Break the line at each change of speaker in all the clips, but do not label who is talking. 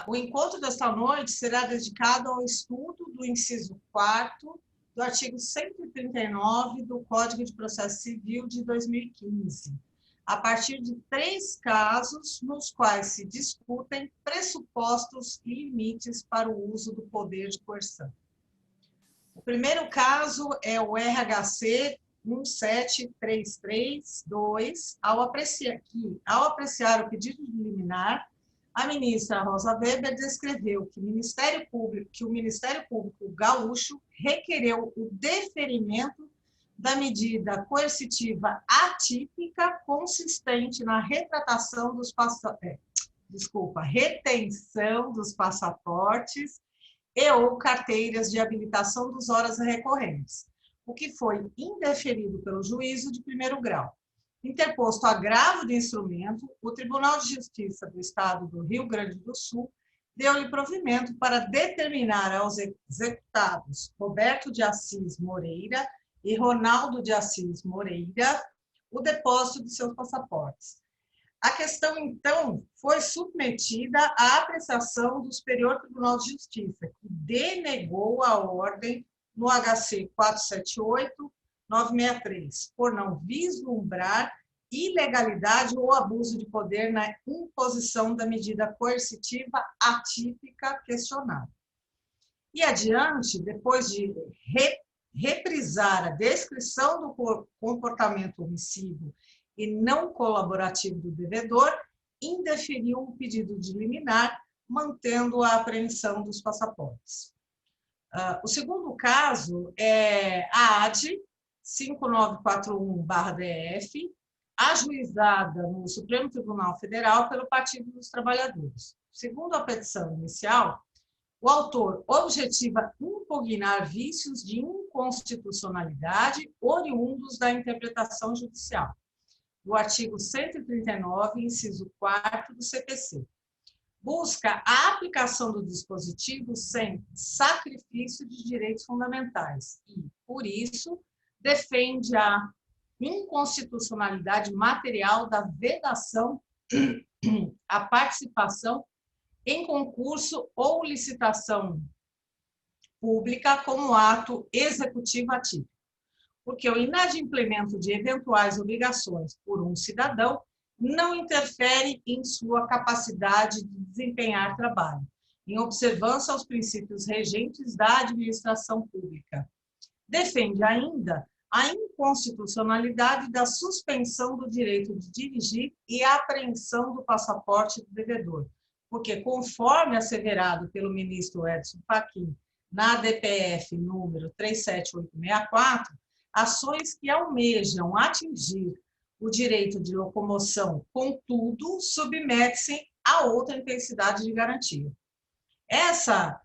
O encontro desta noite será dedicado ao estudo do inciso 4º do artigo 139 do Código de Processo Civil de 2015, a partir de 3 casos nos quais se discutem pressupostos e limites para o uso do poder de coerção. O primeiro caso é o RHC 17332, ao apreciar o pedido de liminar, a ministra Rosa Weber descreveu que o Ministério Público Gaúcho requereu o deferimento da medida coercitiva atípica consistente na retenção dos passaportes e ou carteiras de habilitação dos horas recorrentes, o que foi indeferido pelo juízo de primeiro grau. Interposto agravo de instrumento, o Tribunal de Justiça do Estado do Rio Grande do Sul deu-lhe provimento para determinar aos executados Roberto de Assis Moreira e Ronaldo de Assis Moreira o depósito de seus passaportes. A questão, então, foi submetida à apreciação do Superior Tribunal de Justiça, que denegou a ordem no HC 478-963, por não vislumbrar ilegalidade ou abuso de poder na imposição da medida coercitiva atípica questionada. E adiante, depois de reprisar a descrição do comportamento omissivo e não colaborativo do devedor, indeferiu o pedido de liminar, mantendo a apreensão dos passaportes. O segundo caso é a AD 5941/DF, ajuizada no Supremo Tribunal Federal pelo Partido dos Trabalhadores. Segundo a petição inicial, o autor objetiva impugnar vícios de inconstitucionalidade oriundos da interpretação judicial, do artigo 139, inciso 4º do CPC. Busca a aplicação do dispositivo sem sacrifício de direitos fundamentais e, por isso, defende a inconstitucionalidade material da vedação à participação em concurso ou licitação pública como ato executivo ativo, porque o inadimplemento de eventuais obrigações por um cidadão não interfere em sua capacidade de desempenhar trabalho, em observância aos princípios regentes da administração pública. Defende ainda a inconstitucionalidade da suspensão do direito de dirigir e a apreensão do passaporte do devedor, porque, conforme asseverado pelo ministro Edson Fachin na DPF número 37864, ações que almejam atingir o direito de locomoção, contudo, submete-se a outra intensidade de garantia. Essa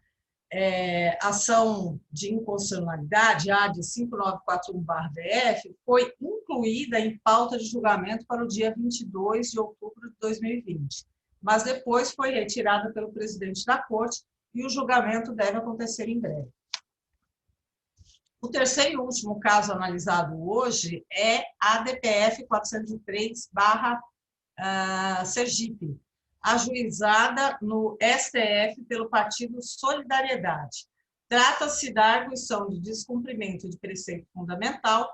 ação de inconstitucionalidade, a de 5941/DF, foi incluída em pauta de julgamento para o dia 22 de outubro de 2020, mas depois foi retirada pelo presidente da Corte e o julgamento deve acontecer em breve. O terceiro e último caso analisado hoje é a DPF 403/Sergipe, ajuizada no STF pelo Partido Solidariedade. Trata-se da arguição de descumprimento de preceito fundamental,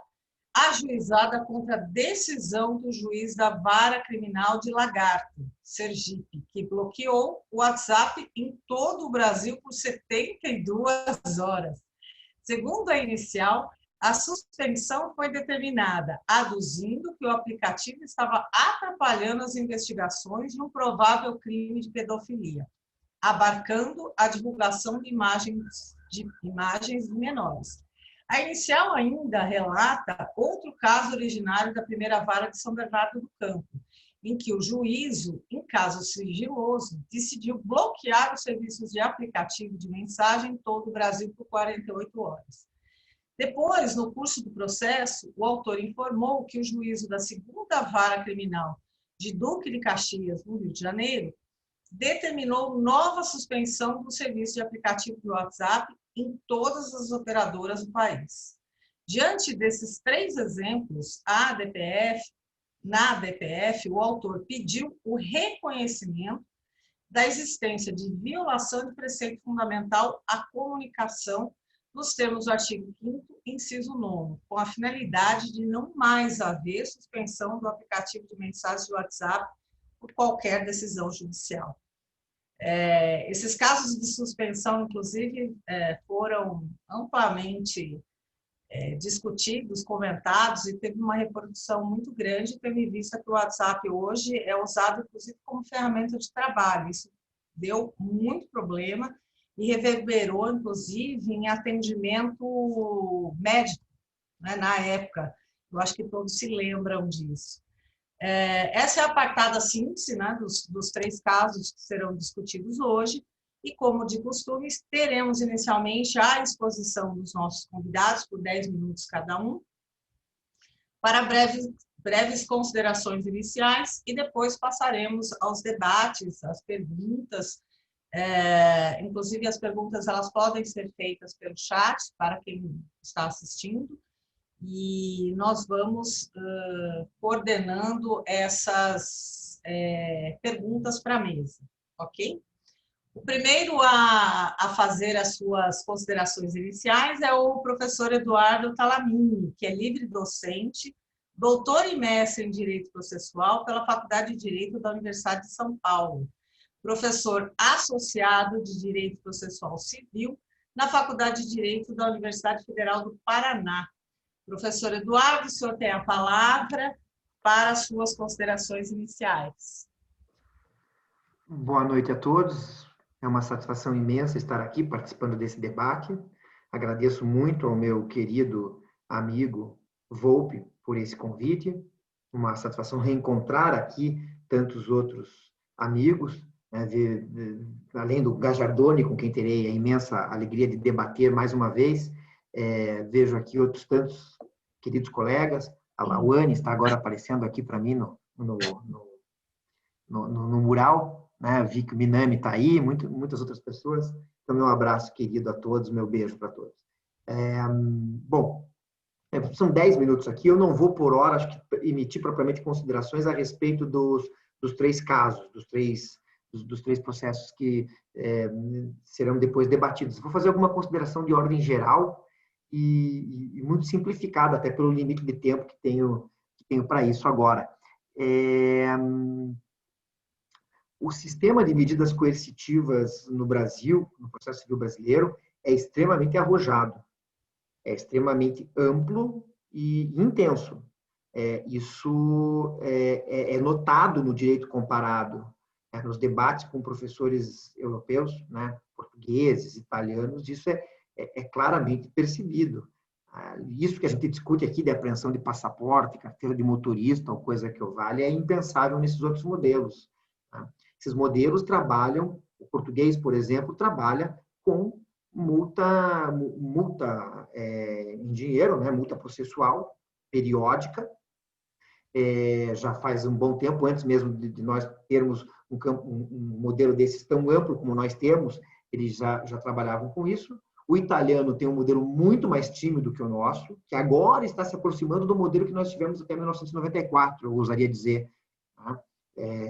ajuizada contra a decisão do juiz da Vara Criminal de Lagarto, Sergipe, que bloqueou o WhatsApp em todo o Brasil por 72 horas. Segundo a inicial, a suspensão foi determinada, aduzindo que o aplicativo estava atrapalhando as investigações de um provável crime de pedofilia, abarcando a divulgação de imagens de menores. A inicial ainda relata outro caso originário da primeira vara de São Bernardo do Campo, em que o juízo, em caso sigiloso, decidiu bloquear os serviços de aplicativo de mensagem em todo o Brasil por 48 horas. Depois, no curso do processo, o autor informou que o juízo da segunda vara criminal de Duque de Caxias, no Rio de Janeiro, determinou nova suspensão do serviço de aplicativo do WhatsApp em todas as operadoras do país. Diante desses 3 exemplos, na DPF, o autor pediu o reconhecimento da existência de violação de preceito fundamental à comunicação nos termos do artigo 5º, inciso 9º, com a finalidade de não mais haver suspensão do aplicativo de mensagens de WhatsApp por qualquer decisão judicial. Esses casos de suspensão, inclusive, foram amplamente discutidos, comentados, e teve uma repercussão muito grande, tendo em vista que o WhatsApp hoje é usado, inclusive, como ferramenta de trabalho. Isso deu muito problema e reverberou, inclusive, em atendimento médico, né, na época. Eu acho que todos se lembram disso. Essa é a apartada síntese, né, dos 3 casos que serão discutidos hoje. E, como de costume, teremos inicialmente a exposição dos nossos convidados, por 10 minutos cada um, para breves considerações iniciais, e depois passaremos aos debates, às perguntas. Inclusive, as perguntas elas podem ser feitas pelo chat, para quem está assistindo, e nós vamos coordenando essas perguntas para a mesa, ok? O primeiro a fazer as suas considerações iniciais é o professor Eduardo Talamini, que é livre-docente, doutor e mestre em Direito Processual pela Faculdade de Direito da Universidade de São Paulo, professor associado de Direito Processual Civil na Faculdade de Direito da Universidade Federal do Paraná. Professor Eduardo, o senhor tem a palavra para as suas considerações iniciais.
Boa noite a todos. É uma satisfação imensa estar aqui participando desse debate. Agradeço muito ao meu querido amigo Volpe por esse convite. Uma satisfação reencontrar aqui tantos outros amigos, né? Além do Gajardoni, com quem terei a imensa alegria de debater mais uma vez. Vejo aqui outros tantos queridos colegas. A Lauane está agora aparecendo aqui para mim no mural. Né? Vi que o Minami está aí, muitas outras pessoas. Então, meu abraço querido a todos, meu beijo para todos. Bom, são 10 minutos aqui, eu não vou por hora, acho que emitir propriamente considerações a respeito dos 3 casos, dos três processos que serão depois debatidos. Vou fazer alguma consideração de ordem geral e muito simplificada, até pelo limite de tempo que tenho para isso agora. O sistema de medidas coercitivas no Brasil, no processo civil brasileiro, é extremamente arrojado, é extremamente amplo e intenso. Isso é notado no direito comparado, nos debates com professores europeus, né, portugueses, italianos, isso é claramente percebido. Isso que a gente discute aqui de apreensão de passaporte, carteira de motorista ou coisa que o valha, é impensável nesses outros modelos. Tá? Esses modelos trabalham, o português, por exemplo, trabalha com multa em dinheiro, né? Multa processual, periódica. Já faz um bom tempo, antes mesmo de nós termos um modelo desses tão amplo como nós temos, eles já trabalhavam com isso. O italiano tem um modelo muito mais tímido que o nosso, que agora está se aproximando do modelo que nós tivemos até 1994, eu ousaria dizer. Tá?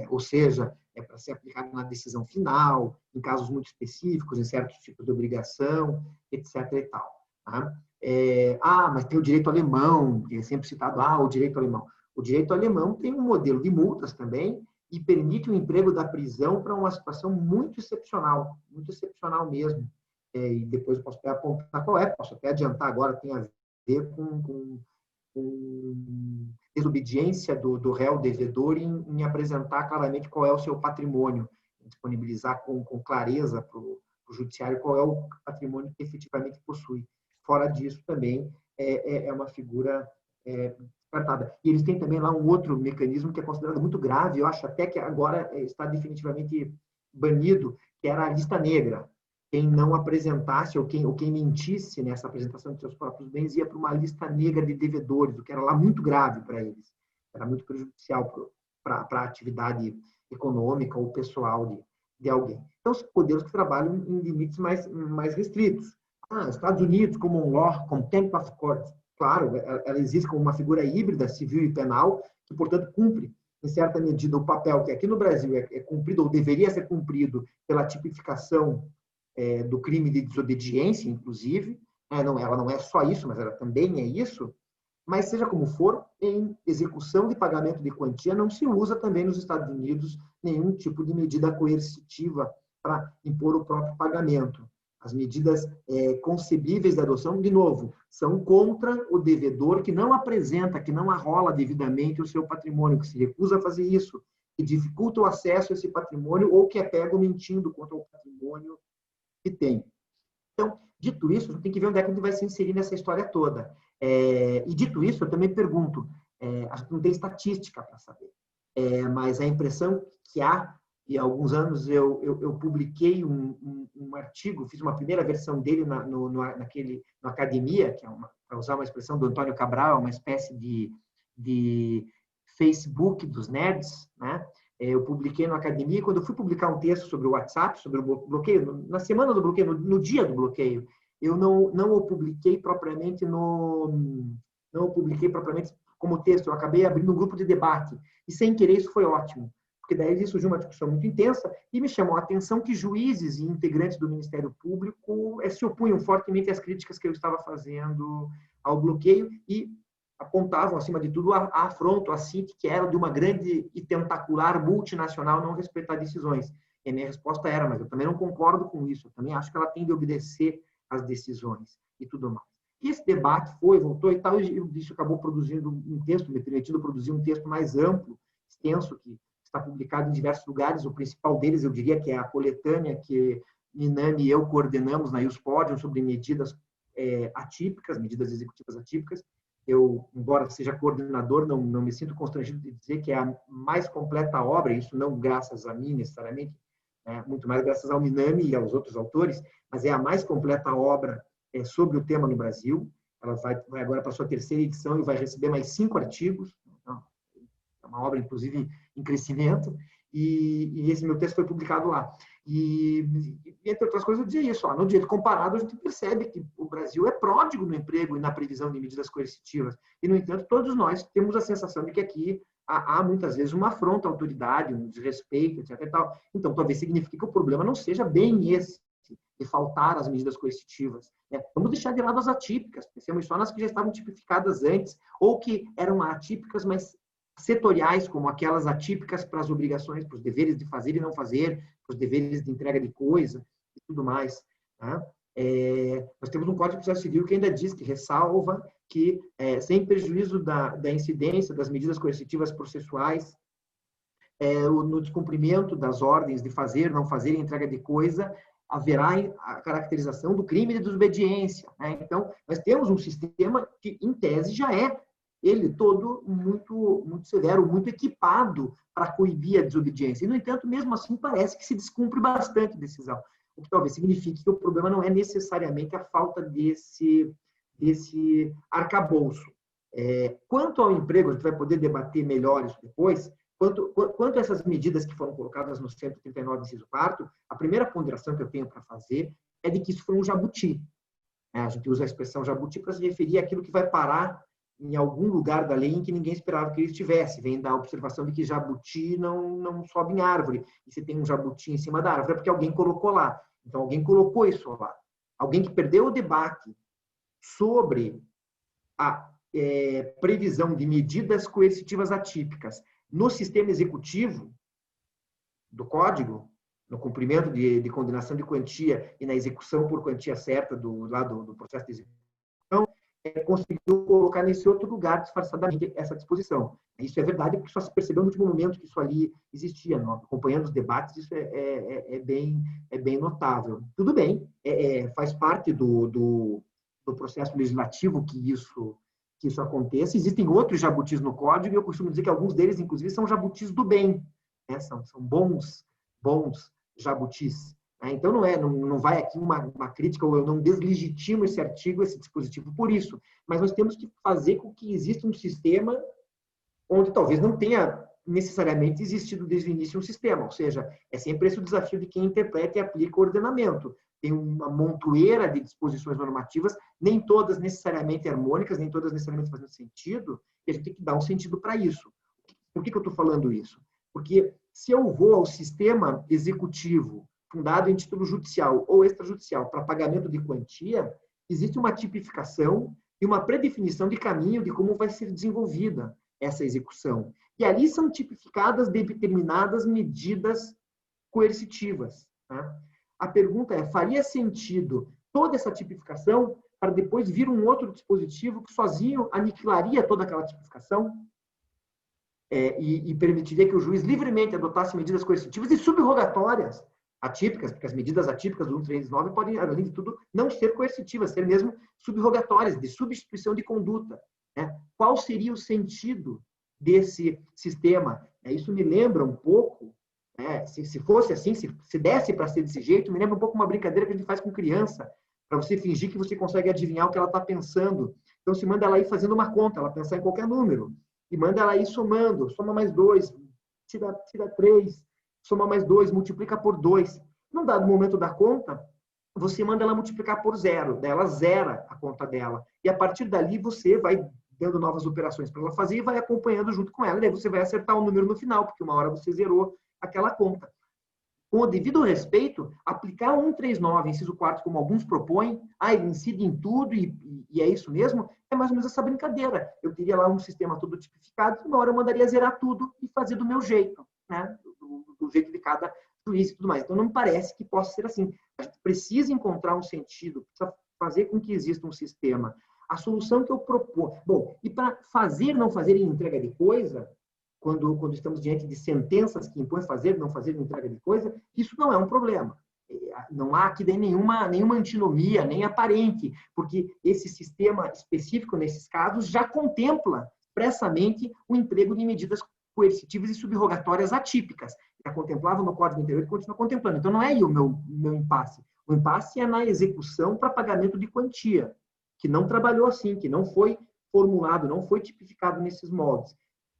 Ou seja, é para ser aplicado na decisão final, em casos muito específicos, em certos tipos de obrigação, etc. e tal. Tá? Mas tem o direito alemão, que é sempre citado, o direito alemão. O direito alemão tem um modelo de multas também e permite o emprego da prisão para uma situação muito excepcional mesmo. E depois eu posso até apontar qual posso até adiantar agora, tem a ver com desobediência do réu devedor em apresentar claramente qual é o seu patrimônio, disponibilizar com clareza para o judiciário qual é o patrimônio que efetivamente possui. Fora disso, também é uma figura descartada. E eles têm também lá um outro mecanismo que é considerado muito grave, eu acho até que agora está definitivamente banido, que era a lista negra. Quem não apresentasse ou quem mentisse nessa apresentação de seus próprios bens ia para uma lista negra de devedores, o que era lá muito grave para eles. Era muito prejudicial para a atividade econômica ou pessoal de alguém. Então, são modelos que trabalham em limites mais restritos. Estados Unidos, common law, contempt of court. Claro, ela existe como uma figura híbrida, civil e penal, que, portanto, cumpre em certa medida, o papel que aqui no Brasil é cumprido, ou deveria ser cumprido, pela tipificação do crime de desobediência, inclusive. Não, ela não é só isso, mas ela também é isso. Mas, seja como for, em execução de pagamento de quantia, não se usa também nos Estados Unidos nenhum tipo de medida coercitiva para impor o próprio pagamento. As medidas concebíveis de adoção, de novo, são contra o devedor que não apresenta, que não arrola devidamente o seu patrimônio, que se recusa a fazer isso, que dificulta o acesso a esse patrimônio ou que é pego mentindo contra o patrimônio que tem. Então, dito isso, a gente tem que ver onde é que a gente vai se inserir nessa história toda. E dito isso, eu também pergunto, a gente não tem estatística para saber, mas a impressão que há, e há alguns anos eu publiquei um artigo, fiz uma primeira versão dele na Academia, que é, para usar uma expressão do Antônio Cabral, uma espécie de Facebook dos nerds, né? Eu publiquei na Academia, e quando eu fui publicar um texto sobre o WhatsApp, sobre o bloqueio, na semana do bloqueio, no dia do bloqueio, eu não o publiquei propriamente como texto, eu acabei abrindo um grupo de debate, e sem querer isso foi ótimo, porque daí surgiu uma discussão muito intensa, e me chamou a atenção que juízes e integrantes do Ministério Público se opunham fortemente às críticas que eu estava fazendo ao bloqueio, e apontavam, acima de tudo, a afronto à CIT, que era de uma grande e tentacular multinacional não respeitar decisões. E a minha resposta era, mas eu também não concordo com isso, eu também acho que ela tem de obedecer às decisões e tudo mais. E esse debate foi, voltou e tal, e isso acabou produzindo um texto, me permitindo produzir um texto mais amplo, extenso, que está publicado em diversos lugares. O principal deles, eu diria, que é a coletânea que Minami e eu coordenamos na IUSPOD sobre medidas atípicas, medidas executivas atípicas. Eu, embora seja coordenador, não me sinto constrangido de dizer que é a mais completa obra, isso não graças a mim necessariamente, muito mais graças ao Minami e aos outros autores, mas é a mais completa obra sobre o tema no Brasil. Ela vai agora para a sua terceira edição e vai receber mais 5 artigos. Então, é uma obra, inclusive, em crescimento. E esse meu texto foi publicado lá. E, entre outras coisas, eu dizia isso. No direito comparado, a gente percebe que o Brasil é pródigo no emprego e na previsão de medidas coercitivas. E, no entanto, todos nós temos a sensação de que aqui há muitas vezes uma afronta à autoridade, um desrespeito, etc. E tal. Então, talvez signifique que o problema não seja bem esse, de faltar as medidas coercitivas. Vamos deixar de lado as atípicas, pensemos só nas que já estavam tipificadas antes, ou que eram atípicas, mas setoriais, como aquelas atípicas para as obrigações, para os deveres de fazer e não fazer, para os deveres de entrega de coisa e tudo mais. Tá? Nós temos um Código de Processo Civil que ainda diz que ressalva que, sem prejuízo da incidência das medidas coercitivas processuais, no descumprimento das ordens de fazer, não fazer e entrega de coisa, haverá a caracterização do crime de desobediência. Então, nós temos um sistema que, em tese, já é ele todo muito severo, muito equipado para coibir a desobediência. E, no entanto, mesmo assim, parece que se descumpre bastante a decisão, o que talvez signifique que o problema não é necessariamente a falta desse arcabouço. Quanto ao emprego, a gente vai poder debater melhor isso depois. Quanto a essas medidas que foram colocadas no 139, inciso 4º, a primeira ponderação que eu tenho para fazer é de que isso foi um jabuti. A gente usa a expressão jabuti para se referir àquilo que vai parar em algum lugar da lei em que ninguém esperava que ele estivesse. Vem da observação de que jabuti não sobe em árvore. E se tem um jabuti em cima da árvore, é porque alguém colocou lá. Então, alguém colocou isso lá. Alguém que perdeu o debate sobre a previsão de medidas coercitivas atípicas no sistema executivo do Código, no cumprimento de condenação de quantia e na execução por quantia certa do processo de execução, conseguiu colocar nesse outro lugar, disfarçadamente, essa disposição. Isso é verdade, porque só se percebeu no último momento que isso ali existia. Acompanhando os debates, isso é bem notável. Tudo bem, faz parte do processo legislativo que isso aconteça. Existem outros jabutis no Código, e eu costumo dizer que alguns deles, inclusive, são jabutis do bem. São bons jabutis. Então, não vai aqui uma crítica, ou eu não deslegitimo esse artigo, esse dispositivo por isso, mas nós temos que fazer com que exista um sistema onde talvez não tenha necessariamente existido desde o início um sistema, ou seja, é sempre esse o desafio de quem interpreta e aplica o ordenamento. Tem uma montoeira de disposições normativas, nem todas necessariamente harmônicas, nem todas necessariamente fazendo sentido, e a gente tem que dar um sentido para isso. O que Por que eu estou falando isso? Porque se eu vou ao sistema executivo fundado em título judicial ou extrajudicial para pagamento de quantia, existe uma tipificação e uma predefinição de caminho de como vai ser desenvolvida essa execução. E ali são tipificadas determinadas medidas coercitivas. Tá? A pergunta é, faria sentido toda essa tipificação para depois vir um outro dispositivo que sozinho aniquilaria toda aquela tipificação? E permitiria que o juiz livremente adotasse medidas coercitivas e subrogatórias atípicas, porque as medidas atípicas do 139 podem, além de tudo, não ser coercitivas, ser mesmo subrogatórias, de substituição de conduta. Né? Qual seria o sentido desse sistema? Isso me lembra um pouco, né? Se fosse assim, se desse para ser desse jeito, me lembra um pouco uma brincadeira que a gente faz com criança, para você fingir que você consegue adivinhar o que ela está pensando. Então, se manda ela ir fazendo uma conta, ela pensar em qualquer número, e manda ela ir somando, soma mais 2, tira 3, soma mais 2, multiplica por 2. Num dado momento da conta, você manda ela multiplicar por 0, daí ela zera a conta dela. E a partir dali você vai dando novas operações para ela fazer e vai acompanhando junto com ela. E daí você vai acertar o número no final, porque uma hora você zerou aquela conta. Com o devido respeito, aplicar o 139, inciso 4, como alguns propõem, ele incide em tudo e é isso mesmo, é mais ou menos essa brincadeira. Eu teria lá um sistema todo tipificado, e uma hora eu mandaria zerar tudo e fazer do meu jeito, né? Do jeito de cada juiz e tudo mais. Então, não me parece que possa ser assim. A gente precisa encontrar um sentido, precisa fazer com que exista um sistema. A solução que eu proponho... Bom, e para fazer, não fazer em entrega de coisa, quando estamos diante de sentenças que impõem fazer, não fazer entrega de coisa, isso não é um problema. Não há aqui nenhuma antinomia, nem aparente, porque esse sistema específico, nesses casos, já contempla expressamente o emprego de medidas coercitivas e subrogatórias atípicas. Já contemplava no Código Interior e continua contemplando. Então, não é aí o meu impasse. O impasse é na execução para pagamento de quantia, que não trabalhou assim, que não foi formulado, não foi tipificado nesses moldes.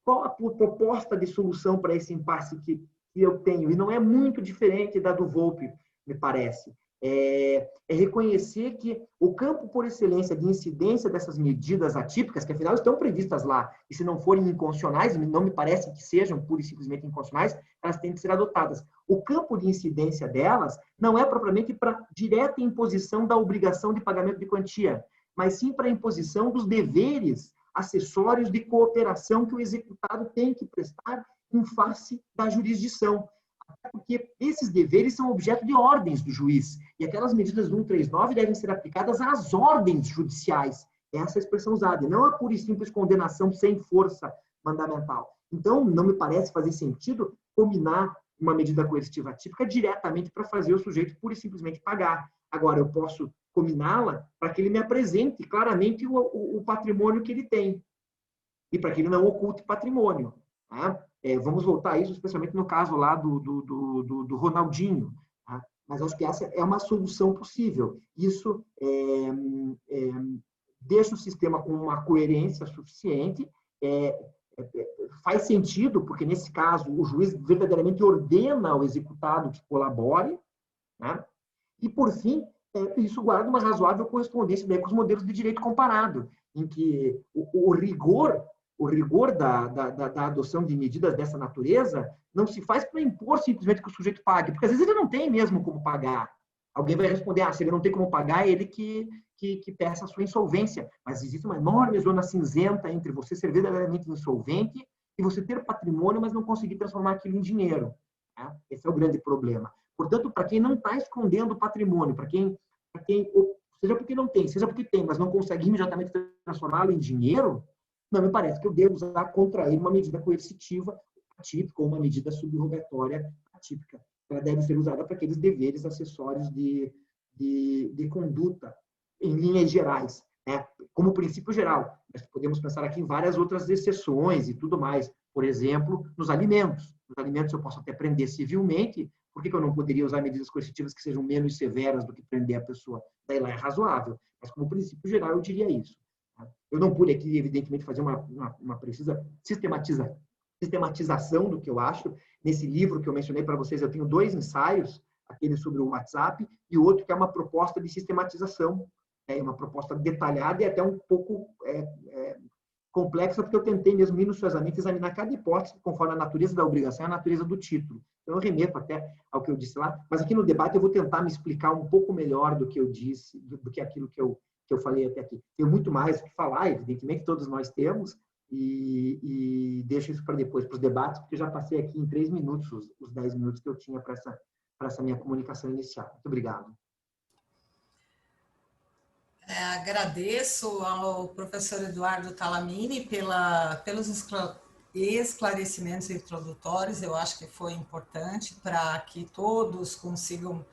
Qual a proposta de solução para esse impasse que eu tenho? E não é muito diferente da do Volpe, me parece. É reconhecer que o campo por excelência de incidência dessas medidas atípicas, que afinal estão previstas lá, e se não forem inconstitucionais, não me parece que sejam pura e simplesmente inconstitucionais, elas têm que ser adotadas. O campo de incidência delas não é propriamente para direta imposição da obrigação de pagamento de quantia, mas sim para a imposição dos deveres acessórios de cooperação que o executado tem que prestar em face da jurisdição. Até porque esses deveres são objeto de ordens do juiz. E aquelas medidas do 139 devem ser aplicadas às ordens judiciais. Essa é a expressão usada, e não a pura e simples condenação sem força mandamental. Então, não me parece fazer sentido combinar uma medida coercitiva atípica diretamente para fazer o sujeito pura e simplesmente pagar. Agora, eu posso combiná-la para que ele me apresente claramente o patrimônio que ele tem e para que ele não oculte patrimônio. Tá? Vamos voltar a isso, especialmente no caso lá do Ronaldinho. Tá? Mas acho que essa é uma solução possível. Isso deixa o sistema com uma coerência suficiente, faz sentido, porque nesse caso o juiz verdadeiramente ordena ao executado que colabore, né? E, por fim, isso guarda uma razoável correspondência daí com os modelos de direito comparado, em que o rigor da adoção de medidas dessa natureza não se faz para impor simplesmente que o sujeito pague, porque às vezes ele não tem mesmo como pagar. Alguém vai responder, se ele não tem como pagar, é ele que peça a sua insolvência. Mas existe uma enorme zona cinzenta entre você ser verdadeiramente insolvente e você ter patrimônio, mas não conseguir transformar aquilo em dinheiro. Tá? Esse é o grande problema. Portanto, para quem não está escondendo o patrimônio, para quem, seja porque não tem, seja porque tem, mas não consegue imediatamente transformá-lo em dinheiro, não me parece que eu devo usar contra ele uma medida coercitiva atípica ou uma medida subrogatória atípica. Ela deve ser usada para aqueles deveres acessórios de conduta, em linhas gerais, né? Como princípio geral. Mas podemos pensar aqui em várias outras exceções e tudo mais. Por exemplo, nos alimentos. Nos alimentos eu posso até prender civilmente. Por que eu não poderia usar medidas coercitivas que sejam menos severas do que prender a pessoa? Daí lá é razoável. Mas como princípio geral eu diria isso. Eu não pude aqui, evidentemente, fazer uma precisa sistematização do que eu acho. Nesse livro que eu mencionei para vocês, eu tenho 2 ensaios, aquele sobre o WhatsApp e o outro que é uma proposta de sistematização, uma proposta detalhada e até um pouco complexa porque eu tentei mesmo minuciosamente examinar cada hipótese conforme a natureza da obrigação e a natureza do título. Então, eu remeto até ao que eu disse lá, mas aqui no debate eu vou tentar me explicar um pouco melhor do que eu disse, do que aquilo que eu falei até aqui. Tenho muito mais o que falar, evidentemente, todos nós temos, e deixo isso para depois, para os debates, porque eu já passei aqui em 3 minutos os 10 minutos que eu tinha para essa minha comunicação inicial. Muito obrigado.
Agradeço ao professor Eduardo Talamini pelos esclarecimentos introdutórios. Eu acho que foi importante para que todos consigam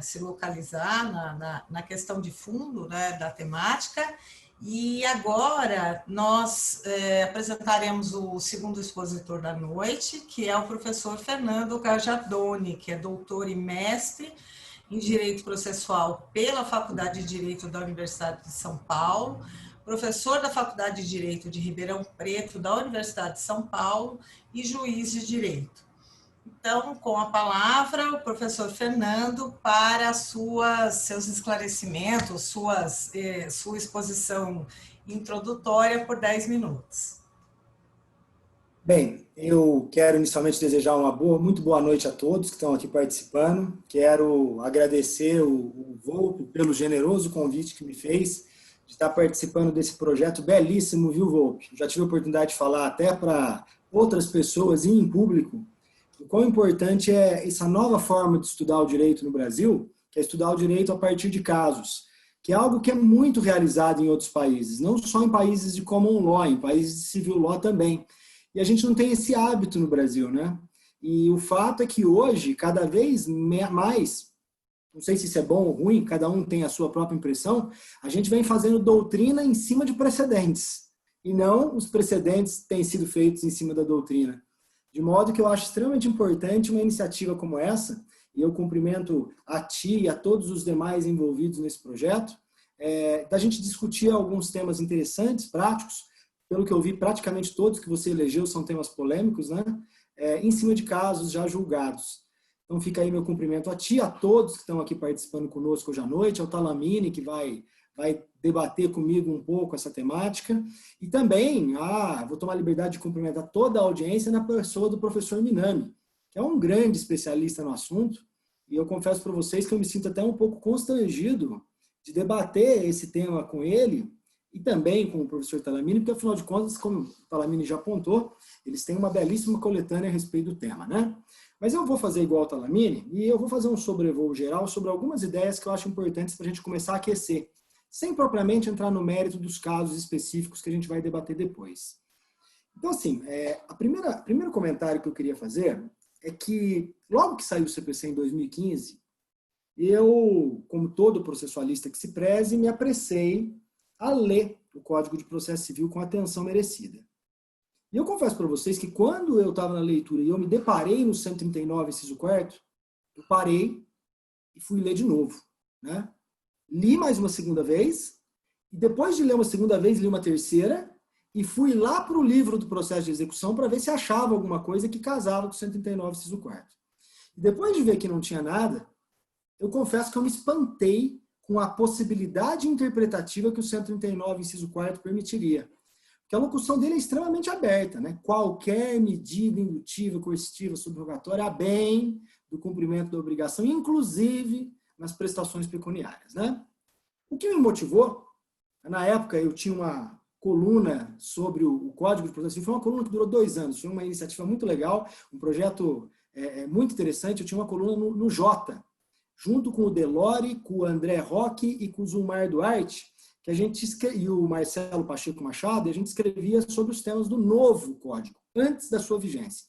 se localizar na questão de fundo, né, da temática. E agora nós apresentaremos o segundo expositor da noite, que é o professor Fernando Cajadoni, que é doutor e mestre em Direito Processual pela Faculdade de Direito da Universidade de São Paulo, professor da Faculdade de Direito de Ribeirão Preto da Universidade de São Paulo e juiz de Direito. Então, com a palavra, o professor Fernando para seus esclarecimentos, sua exposição introdutória por 10 minutos.
Bem, eu quero inicialmente desejar muito boa noite a todos que estão aqui participando. Quero agradecer o Volpe pelo generoso convite que me fez de estar participando desse projeto belíssimo, viu, Volpe? Já tive a oportunidade de falar até para outras pessoas e em público o quão importante é essa nova forma de estudar o direito no Brasil, que é estudar o direito a partir de casos, que é algo que é muito realizado em outros países, não só em países de common law, em países de civil law também. E a gente não tem esse hábito no Brasil, né? E o fato é que hoje, cada vez mais, não sei se isso é bom ou ruim, cada um tem a sua própria impressão, a gente vem fazendo doutrina em cima de precedentes, e não os precedentes têm sido feitos em cima da doutrina. De modo que eu acho extremamente importante uma iniciativa como essa, e eu cumprimento a ti e a todos os demais envolvidos nesse projeto, da gente discutir alguns temas interessantes, práticos. Pelo que eu vi, praticamente todos que você elegeu são temas polêmicos, né? Em cima de casos já julgados. Então fica aí meu cumprimento a ti, a todos que estão aqui participando conosco hoje à noite, ao Talamini, que vai debater comigo um pouco essa temática, e também vou tomar a liberdade de cumprimentar toda a audiência na pessoa do professor Minami, que é um grande especialista no assunto, e eu confesso para vocês que eu me sinto até um pouco constrangido de debater esse tema com ele, e também com o professor Talamini, porque afinal de contas, como o Talamini já apontou, eles têm uma belíssima coletânea a respeito do tema, né? Mas eu vou fazer igual ao Talamini, e eu vou fazer um sobrevoo geral sobre algumas ideias que eu acho importantes para a gente começar a aquecer, sem propriamente entrar no mérito dos casos específicos que a gente vai debater depois. Então, assim, o primeiro comentário que eu queria fazer é que, logo que saiu o CPC em 2015, eu, como todo processualista que se preze, me apressei a ler o Código de Processo Civil com a atenção merecida. E eu confesso para vocês que quando eu estava na leitura e eu me deparei no 139, inciso 4º, eu parei e fui ler de novo, né? Li mais uma segunda vez, e depois de ler uma segunda vez, li uma terceira, e fui lá para o livro do processo de execução para ver se achava alguma coisa que casava com o 139, inciso 4º. E depois de ver que não tinha nada, eu confesso que eu me espantei com a possibilidade interpretativa que o 139, inciso 4º permitiria. Porque a locução dele é extremamente aberta, né? Qualquer medida indutiva, coercitiva, subrogatória, a bem do cumprimento da obrigação, inclusive nas prestações pecuniárias, né? O que me motivou, na época eu tinha uma coluna sobre o Código de Processo Civil, foi uma coluna que durou 2 anos, foi uma iniciativa muito legal, um projeto muito interessante. Eu tinha uma coluna no Jota, junto com o Delore, com o André Roque e com o Zulmar Duarte, que a gente e o Marcelo Pacheco Machado, e a gente escrevia sobre os temas do novo Código, antes da sua vigência.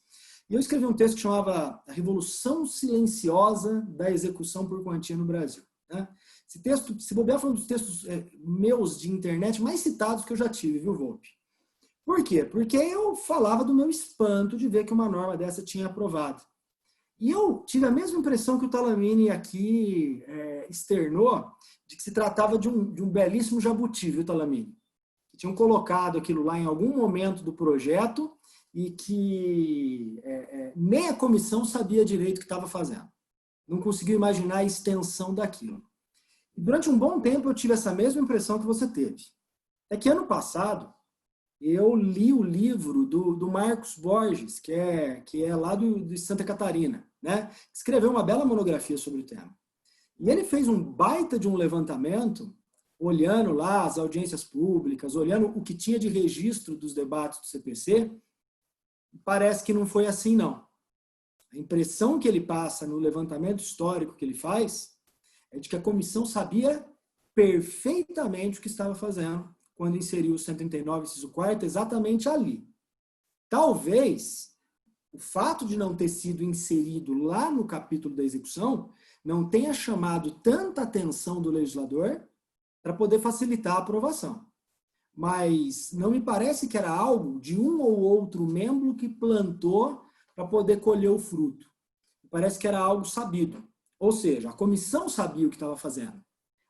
E eu escrevi um texto que chamava A Revolução Silenciosa da Execução por Quantia no Brasil, né? Esse texto, se bobear, foi um dos textos meus de internet mais citados que eu já tive, viu, Volpe? Por quê? Porque eu falava do meu espanto de ver que uma norma dessa tinha aprovado. E eu tive a mesma impressão que o Talamini aqui externou, de que se tratava de um belíssimo jabuti, viu, Talamini? Que tinham colocado aquilo lá em algum momento do projeto e que nem a comissão sabia direito o que estava fazendo. Não conseguiu imaginar a extensão daquilo. E durante um bom tempo eu tive essa mesma impressão que você teve. É que ano passado, eu li o livro do Marcos Borges, que é lá de Santa Catarina, né? Escreveu uma bela monografia sobre o tema. E ele fez um baita de um levantamento, olhando lá as audiências públicas, olhando o que tinha de registro dos debates do CPC, e parece que não foi assim, não. A impressão que ele passa no levantamento histórico que ele faz é de que a comissão sabia perfeitamente o que estava fazendo quando inseriu o 139, inciso 4º, exatamente ali. Talvez o fato de não ter sido inserido lá no capítulo da execução não tenha chamado tanta atenção do legislador para poder facilitar a aprovação. Mas não me parece que era algo de um ou outro membro que plantou para poder colher o fruto. Parece que era algo sabido. Ou seja, a comissão sabia o que estava fazendo.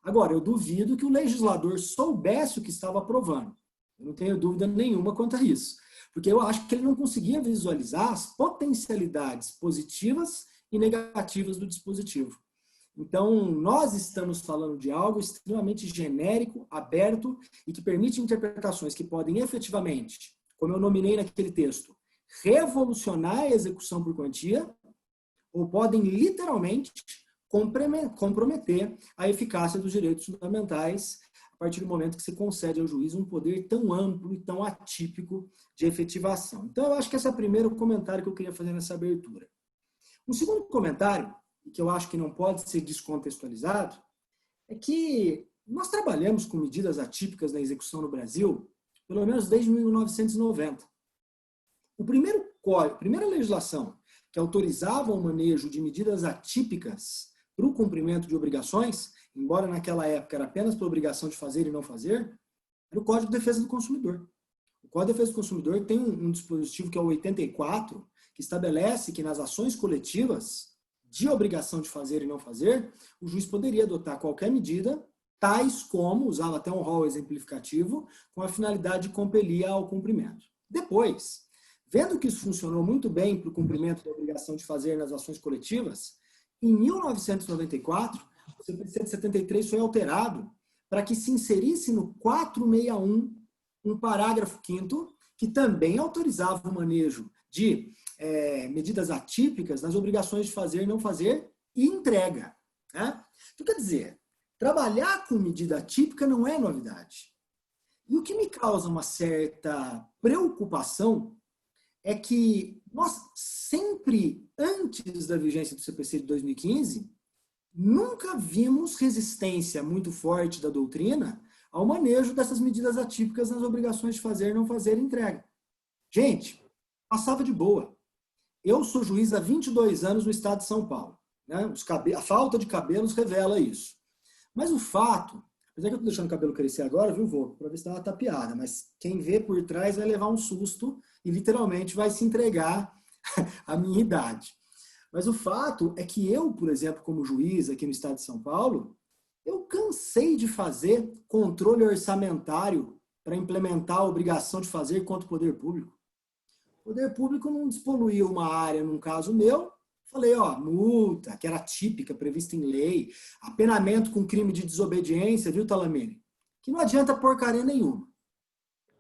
Agora, eu duvido que o legislador soubesse o que estava aprovando. Eu não tenho dúvida nenhuma quanto a isso. Porque eu acho que ele não conseguia visualizar as potencialidades positivas e negativas do dispositivo. Então, nós estamos falando de algo extremamente genérico, aberto e que permite interpretações que podem efetivamente, como eu nominei naquele texto, revolucionar a execução por quantia, ou podem literalmente comprometer a eficácia dos direitos fundamentais a partir do momento que se concede ao juiz um poder tão amplo e tão atípico de efetivação. Então, eu acho que esse é o primeiro comentário que eu queria fazer nessa abertura. Um segundo comentário, que eu acho que não pode ser descontextualizado, é que nós trabalhamos com medidas atípicas na execução no Brasil, pelo menos desde 1990. A primeira legislação que autorizava o manejo de medidas atípicas para o cumprimento de obrigações, embora naquela época era apenas para obrigação de fazer e não fazer, era o Código de Defesa do Consumidor. O Código de Defesa do Consumidor tem um dispositivo que é o 84, que estabelece que nas ações coletivas de obrigação de fazer e não fazer, o juiz poderia adotar qualquer medida, tais como, usava até um rol exemplificativo, com a finalidade de compelir ao cumprimento. Depois, vendo que isso funcionou muito bem para o cumprimento da obrigação de fazer nas ações coletivas, em 1994, o CPC de 73 foi alterado para que se inserisse no 461 um parágrafo 5º que também autorizava o manejo de medidas atípicas nas obrigações de fazer e não fazer e entrega. Né? Então, quer dizer, trabalhar com medida atípica não é novidade. E o que me causa uma certa preocupação é que nós sempre, antes da vigência do CPC de 2015, nunca vimos resistência muito forte da doutrina ao manejo dessas medidas atípicas nas obrigações de fazer, não fazer e entrega. Gente, passava de boa. Eu sou juiz há 22 anos no estado de São Paulo. Né? A falta de cabelos revela isso. Mas o fato, apesar que eu estou deixando o cabelo crescer agora, viu, vô? Para ver se dá uma tapeada, mas quem vê por trás vai levar um susto e literalmente vai se entregar à minha idade. Mas o fato é que eu, por exemplo, como juiz aqui no estado de São Paulo, eu cansei de fazer controle orçamentário para implementar a obrigação de fazer contra o poder público. O poder público não despoluiu uma área, num caso meu, falei, multa, que era típica, prevista em lei, apenamento com crime de desobediência, viu, Talamini? Que não adianta porcaria nenhuma.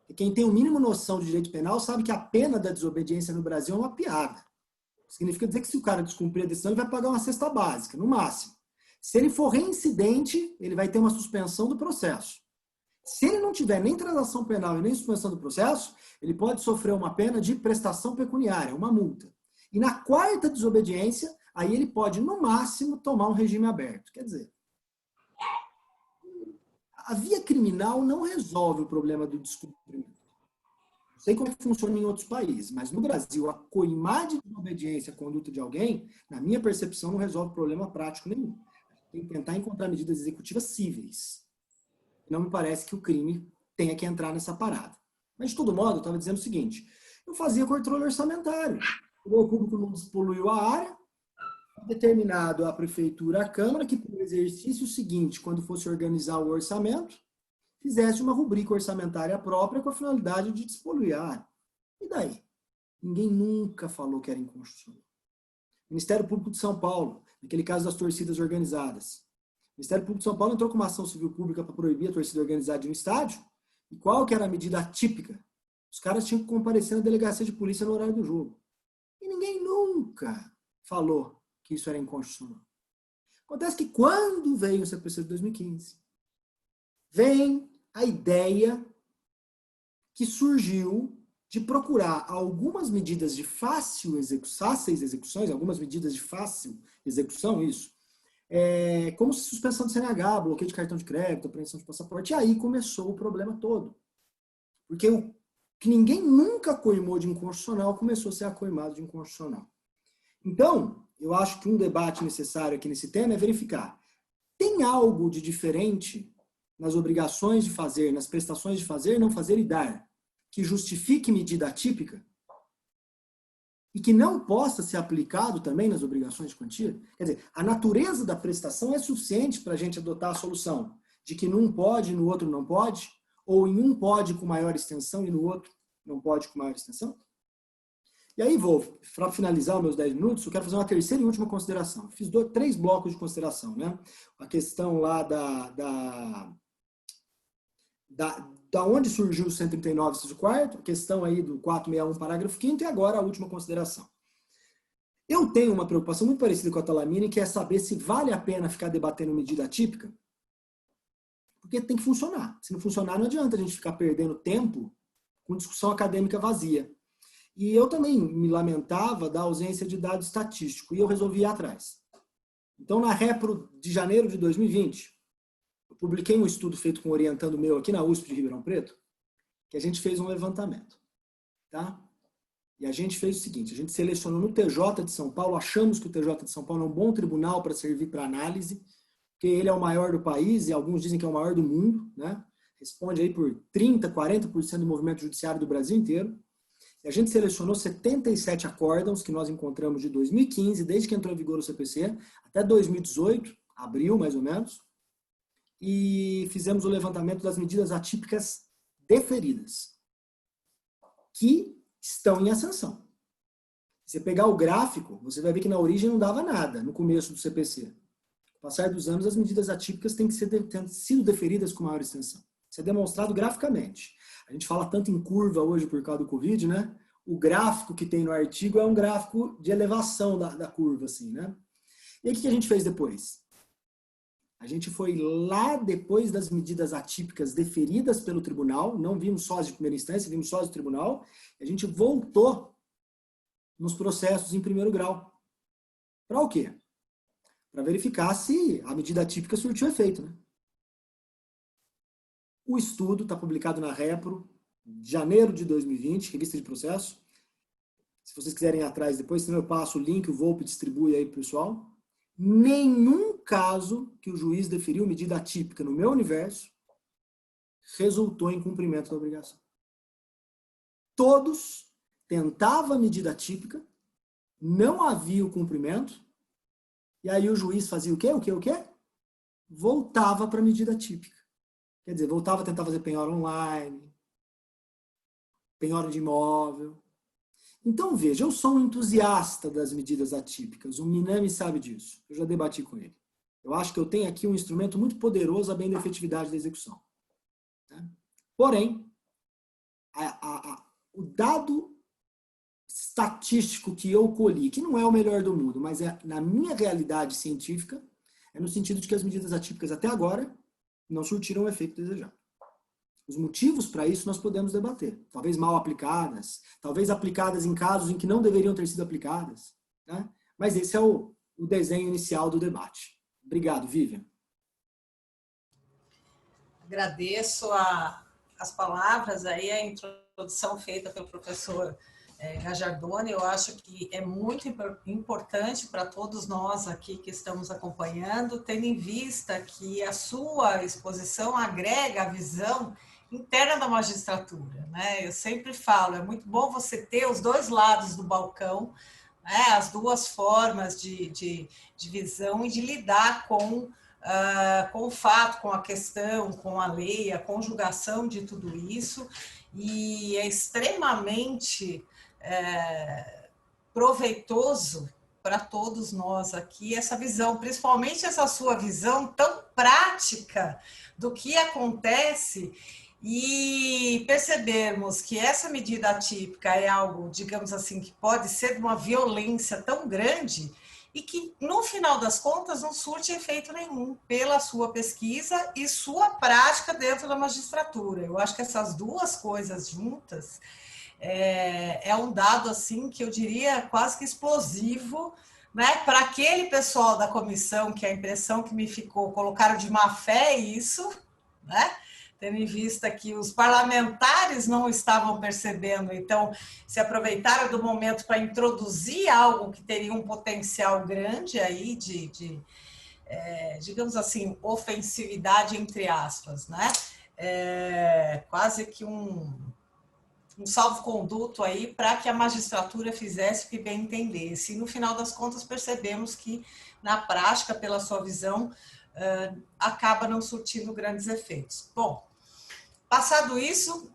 E quem tem o mínimo noção de direito penal sabe que a pena da desobediência no Brasil é uma piada. Significa dizer que se o cara descumprir a decisão, ele vai pagar uma cesta básica, no máximo. Se ele for reincidente, ele vai ter uma suspensão do processo. Se ele não tiver nem transação penal e nem suspensão do processo, ele pode sofrer uma pena de prestação pecuniária, uma multa. E na quarta desobediência, aí ele pode, no máximo, tomar um regime aberto. Quer dizer, a via criminal não resolve o problema do descumprimento. Não sei como é que funciona em outros países, mas no Brasil, a coimar de desobediência à conduta de alguém, na minha percepção, não resolve problema prático nenhum. Tem que tentar encontrar medidas executivas cíveis. Não me parece que o crime tenha que entrar nessa parada. Mas, de todo modo, eu estava dizendo o seguinte, eu fazia controle orçamentário. O poder público não despoluiu a área, determinado a prefeitura, a Câmara, que para o exercício seguinte, quando fosse organizar o orçamento, fizesse uma rubrica orçamentária própria com a finalidade de despoluir a área. E daí? Ninguém nunca falou que era inconstitucional. Ministério Público de São Paulo, naquele caso das torcidas organizadas. O Ministério Público de São Paulo entrou com uma ação civil pública para proibir a torcida organizada de um estádio. E qual que era a medida atípica Os caras tinham que comparecer na delegacia de polícia no horário do jogo. E ninguém nunca falou que isso era inconstitucional. Acontece que quando veio o CPC de 2015, vem a ideia que surgiu de procurar algumas medidas de fáceis execuções, algumas medidas de fácil execução, isso, como suspensão de CNH, bloqueio de cartão de crédito, apreensão de passaporte, e aí começou o problema todo. Porque o que ninguém nunca coimou de inconstitucional começou a ser acoimado de inconstitucional. Então, eu acho que um debate necessário aqui nesse tema é verificar, tem algo de diferente nas obrigações de fazer, nas prestações de fazer, não fazer e dar, que justifique medida atípica e que não possa ser aplicado também nas obrigações de quantia? Quer dizer, a natureza da prestação é suficiente para a gente adotar a solução de que num pode e no outro não pode, ou em um pode com maior extensão e no outro não pode com maior extensão? E aí para finalizar os meus 10 minutos, eu quero fazer uma terceira e última consideração. Fiz 3 blocos de consideração, né? A questão lá da onde surgiu o 139, inciso 4º, a questão aí do 461, parágrafo 5º, e agora a última consideração. Eu tenho uma preocupação muito parecida com a Talamini, que é saber se vale a pena ficar debatendo medida atípica, porque tem que funcionar. Se não funcionar, não adianta a gente ficar perdendo tempo com discussão acadêmica vazia. E eu também me lamentava da ausência de dado estatístico, e eu resolvi ir atrás. Então, na Repro de janeiro de 2020, eu publiquei um estudo feito com um orientando meu aqui na USP de Ribeirão Preto, que a gente fez um levantamento. Tá? E a gente fez o seguinte, a gente selecionou no TJ de São Paulo, achamos que o TJ de São Paulo é um bom tribunal para servir para análise, porque ele é o maior do país, e alguns dizem que é o maior do mundo, né? Responde aí por 30%, 40% do movimento judiciário do Brasil inteiro. E a gente selecionou 77 acórdãos que nós encontramos de 2015, desde que entrou em vigor o CPC, até 2018, abril mais ou menos, e fizemos o levantamento das medidas atípicas deferidas, que estão em ascensão. Se você pegar o gráfico, você vai ver que na origem não dava nada, no começo do CPC. Com o passar dos anos, as medidas atípicas têm sido deferidas com maior extensão. Isso é demonstrado graficamente. A gente fala tanto em curva hoje por causa do Covid, né? O gráfico que tem no artigo é um gráfico de elevação da curva, assim, né? E aí o que a gente fez depois? A gente foi lá depois das medidas atípicas deferidas pelo tribunal, não vimos só as de primeira instância, vimos só as do tribunal, e a gente voltou nos processos em primeiro grau. Para o quê? Para verificar se a medida atípica surtiu efeito, né? O estudo está publicado na Repro, de janeiro de 2020, revista de processo. Se vocês quiserem ir atrás depois, senão eu passo o link, o Volpe distribui aí para o pessoal. Nenhum caso que o juiz deferiu medida atípica no meu universo resultou em cumprimento da obrigação. Todos tentavam a medida atípica, não havia o cumprimento, e aí o juiz fazia o quê? O quê? Voltava para a medida atípica. Quer dizer, voltava a tentar fazer penhora online, penhora de imóvel. Então, veja, eu sou um entusiasta das medidas atípicas. O Minami sabe disso. Eu já debati com ele. Eu acho que eu tenho aqui um instrumento muito poderoso a bem da efetividade da execução. Porém, o dado estatístico que eu colhi, que não é o melhor do mundo, mas é na minha realidade científica, é no sentido de que as medidas atípicas até agora não surtiram o efeito desejado. Os motivos para isso nós podemos debater. Talvez mal aplicadas, talvez aplicadas em casos em que não deveriam ter sido aplicadas. Né? Mas esse é o desenho inicial do debate. Obrigado, Vivian.
Agradeço as palavras, aí a introdução feita pelo professor Gajardoni. Eu acho que é muito importante para todos nós aqui que estamos acompanhando, tendo em vista que a sua exposição agrega a visão interna da magistratura, né? Eu sempre falo, é muito bom você ter os dois lados do balcão, né? As duas formas de visão e de lidar com o fato, com a questão, com a lei, a conjugação de tudo isso, e é extremamente proveitoso para todos nós aqui essa visão, principalmente essa sua visão tão prática do que acontece e percebermos que essa medida atípica é algo, digamos assim, que pode ser de uma violência tão grande e que, no final das contas, não surte efeito nenhum pela sua pesquisa e sua prática dentro da magistratura. Eu acho que essas duas coisas juntas é um dado, assim, que eu diria quase que explosivo, né? Para aquele pessoal da comissão, que a impressão que me ficou, colocaram de má fé isso, né? Tendo em vista que os parlamentares não estavam percebendo, então se aproveitaram do momento para introduzir algo que teria um potencial grande aí digamos assim, ofensividade entre aspas, né? Quase que um salvo-conduto aí para que a magistratura fizesse o que bem entendesse. E no final das contas percebemos que na prática, pela sua visão, acaba não surtindo grandes efeitos. Bom, passado isso,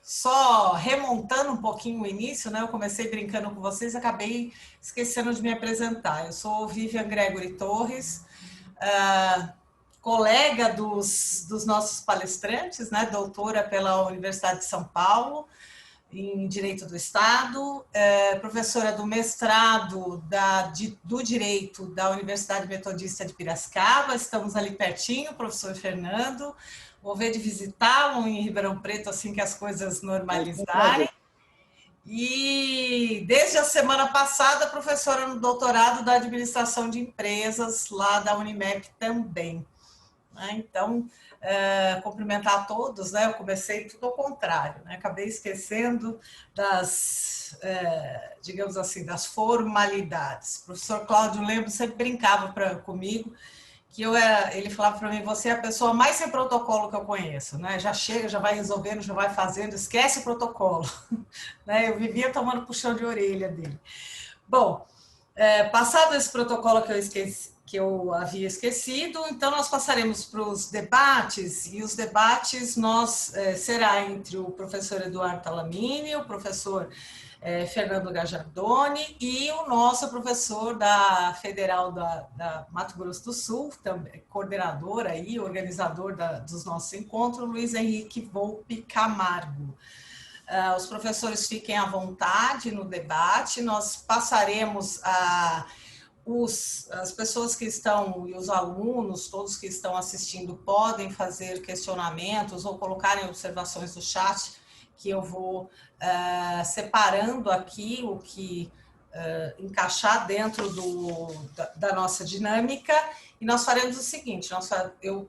só remontando um pouquinho o início, né? Eu comecei brincando com vocês, acabei esquecendo de me apresentar. Eu sou Vivian Gregory Torres, colega dos nossos palestrantes, né? Doutora pela Universidade de São Paulo, em Direito do Estado, professora do mestrado do Direito da Universidade Metodista de Piracicaba, estamos ali pertinho, professor Fernando, vou ver de visitá-lo em Ribeirão Preto assim que as coisas normalizarem. E desde a semana passada, professora no doutorado da Administração de Empresas, lá da Unimep também. Então, cumprimentar a todos, né? Eu comecei tudo ao contrário, né? Acabei esquecendo das, digamos assim, das formalidades. O professor Cláudio Lembro sempre brincava comigo que ele falava para mim, você é a pessoa mais sem protocolo que eu conheço, né? Já chega, já vai resolvendo, já vai fazendo, esquece o protocolo. Né? Eu vivia tomando puxão de orelha dele. Bom, passado esse protocolo que eu havia esquecido, então nós passaremos para os debates, e os debates será entre o professor Eduardo Talamini, o professor Fernando Gajardoni e o nosso professor da Federal da Mato Grosso do Sul, também, coordenador aí, organizador dos nossos encontros, Luiz Henrique Volpe Camargo. Os professores fiquem à vontade no debate, nós passaremos as pessoas que estão, e os alunos, todos que estão assistindo, podem fazer questionamentos ou colocarem observações no chat, que eu vou separando aqui o que encaixar dentro da nossa dinâmica, e nós faremos o seguinte, eu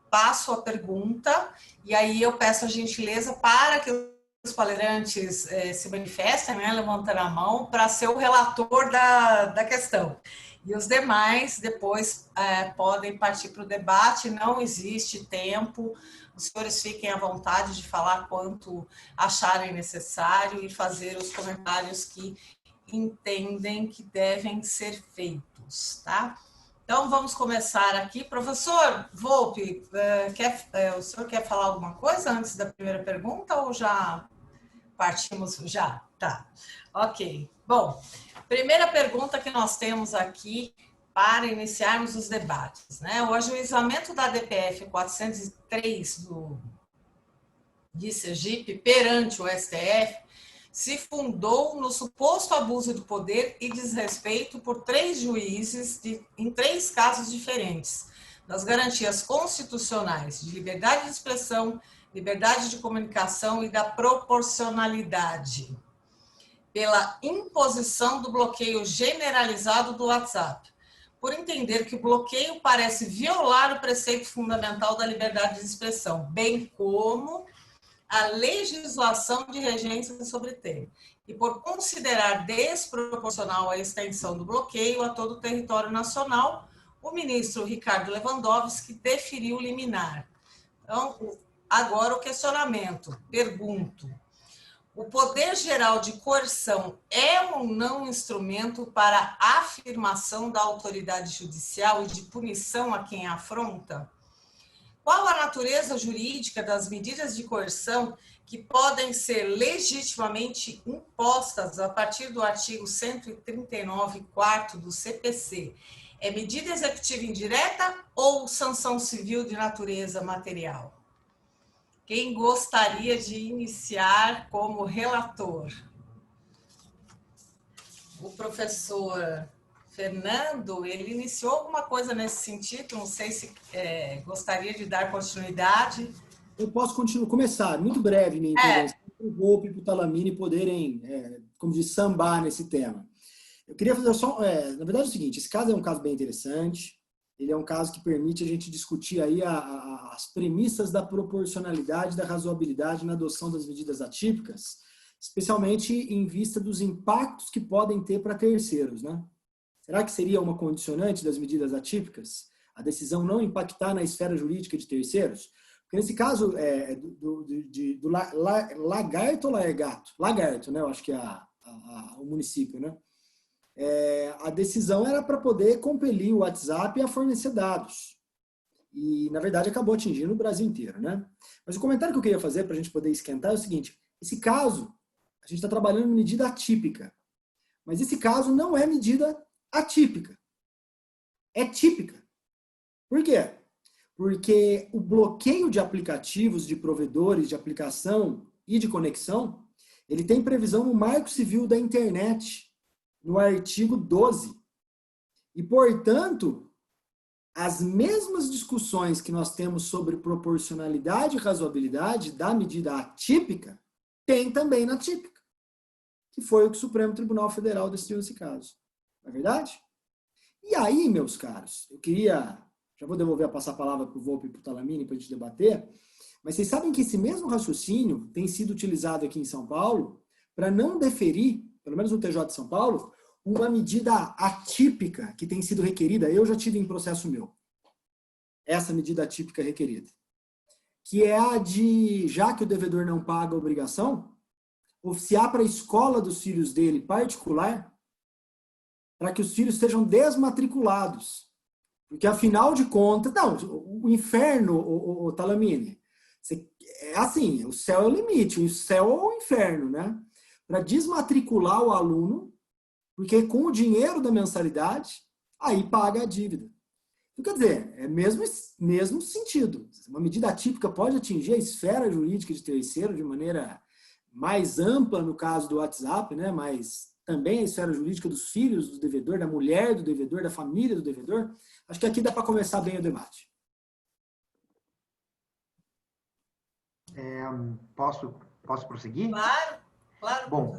passo a pergunta, e aí eu peço a gentileza para que os palestrantes se manifestem, né, levantando a mão, para ser o relator da questão. E os demais, depois, podem partir para o debate, não existe tempo, os senhores fiquem à vontade de falar quanto acharem necessário e fazer os comentários que entendem que devem ser feitos, tá? Então, vamos começar aqui. Professor Volpe, o senhor quer falar alguma coisa antes da primeira pergunta ou já partimos? Já, tá. Ok. Bom, primeira pergunta que nós temos aqui para iniciarmos os debates, né? O ajuizamento da DPF 403 de Sergipe perante o STF se fundou no suposto abuso de poder e desrespeito por 3 juízes em 3 casos diferentes, das garantias constitucionais de liberdade de expressão, liberdade de comunicação e da proporcionalidade, pela imposição do bloqueio generalizado do WhatsApp, por entender que o bloqueio parece violar o preceito fundamental da liberdade de expressão, bem como a legislação de regência sobre o tema, e por considerar desproporcional a extensão do bloqueio a todo o território nacional, o ministro Ricardo Lewandowski deferiu liminar. Então, agora o questionamento, pergunto, o poder geral de coerção é ou não instrumento para a afirmação da autoridade judicial e de punição a quem afronta? Qual a natureza jurídica das medidas de coerção que podem ser legitimamente impostas a partir do artigo 139, 4º do CPC? É medida executiva indireta ou sanção civil de natureza material? Quem gostaria de iniciar como relator? O professor Fernando, ele iniciou alguma coisa nesse sentido, não sei se gostaria de dar continuidade.
Eu posso começar, muito breve minha intervenção, para o Volpi e para o Talamini poderem, como diz, sambar nesse tema. Eu queria fazer só, na verdade é o seguinte, esse caso é um caso bem interessante, ele é um caso que permite a gente discutir aí as premissas da proporcionalidade, da razoabilidade na adoção das medidas atípicas, especialmente em vista dos impactos que podem ter para terceiros, né? Será que seria uma condicionante das medidas atípicas a decisão não impactar na esfera jurídica de terceiros? Porque nesse caso, do Lagarto ou Largato? Lagarto, né? Eu acho que é o município, né? A decisão era para poder compelir o WhatsApp a fornecer dados. E, na verdade, acabou atingindo o Brasil inteiro, né? Mas o comentário que eu queria fazer para a gente poder esquentar é o seguinte, esse caso, a gente está trabalhando em medida atípica. Mas esse caso não é medida atípica. É típica. Por quê? Porque o bloqueio de aplicativos, de provedores de aplicação e de conexão, ele tem previsão no Marco Civil da Internet, no artigo 12. E, portanto, as mesmas discussões que nós temos sobre proporcionalidade e razoabilidade da medida atípica, tem também na típica, que foi o que o Supremo Tribunal Federal decidiu nesse caso. Não é verdade? E aí, meus caros, eu queria... Já vou devolver a palavra para o Volpi e para o Talamini para a gente debater, mas vocês sabem que esse mesmo raciocínio tem sido utilizado aqui em São Paulo para não deferir, pelo menos no TJ de São Paulo, uma medida atípica que tem sido requerida. Eu já tive em processo meu essa medida atípica requerida, que é a de, já que o devedor não paga a obrigação, oficiar para a escola dos filhos dele particular para que os filhos sejam desmatriculados. Porque, afinal de contas, não, o inferno, o Talamini, é assim, o céu é o limite, o céu é o inferno, né? Para desmatricular o aluno, porque com o dinheiro da mensalidade, aí paga a dívida. Então, quer dizer, é mesmo sentido. Uma medida atípica pode atingir a esfera jurídica de terceiro de maneira mais ampla, no caso do WhatsApp, né? Mas também a esfera jurídica dos filhos do devedor, da mulher do devedor, da família do devedor. Acho que aqui dá para começar bem o debate.
Posso prosseguir?
Claro.
Bom,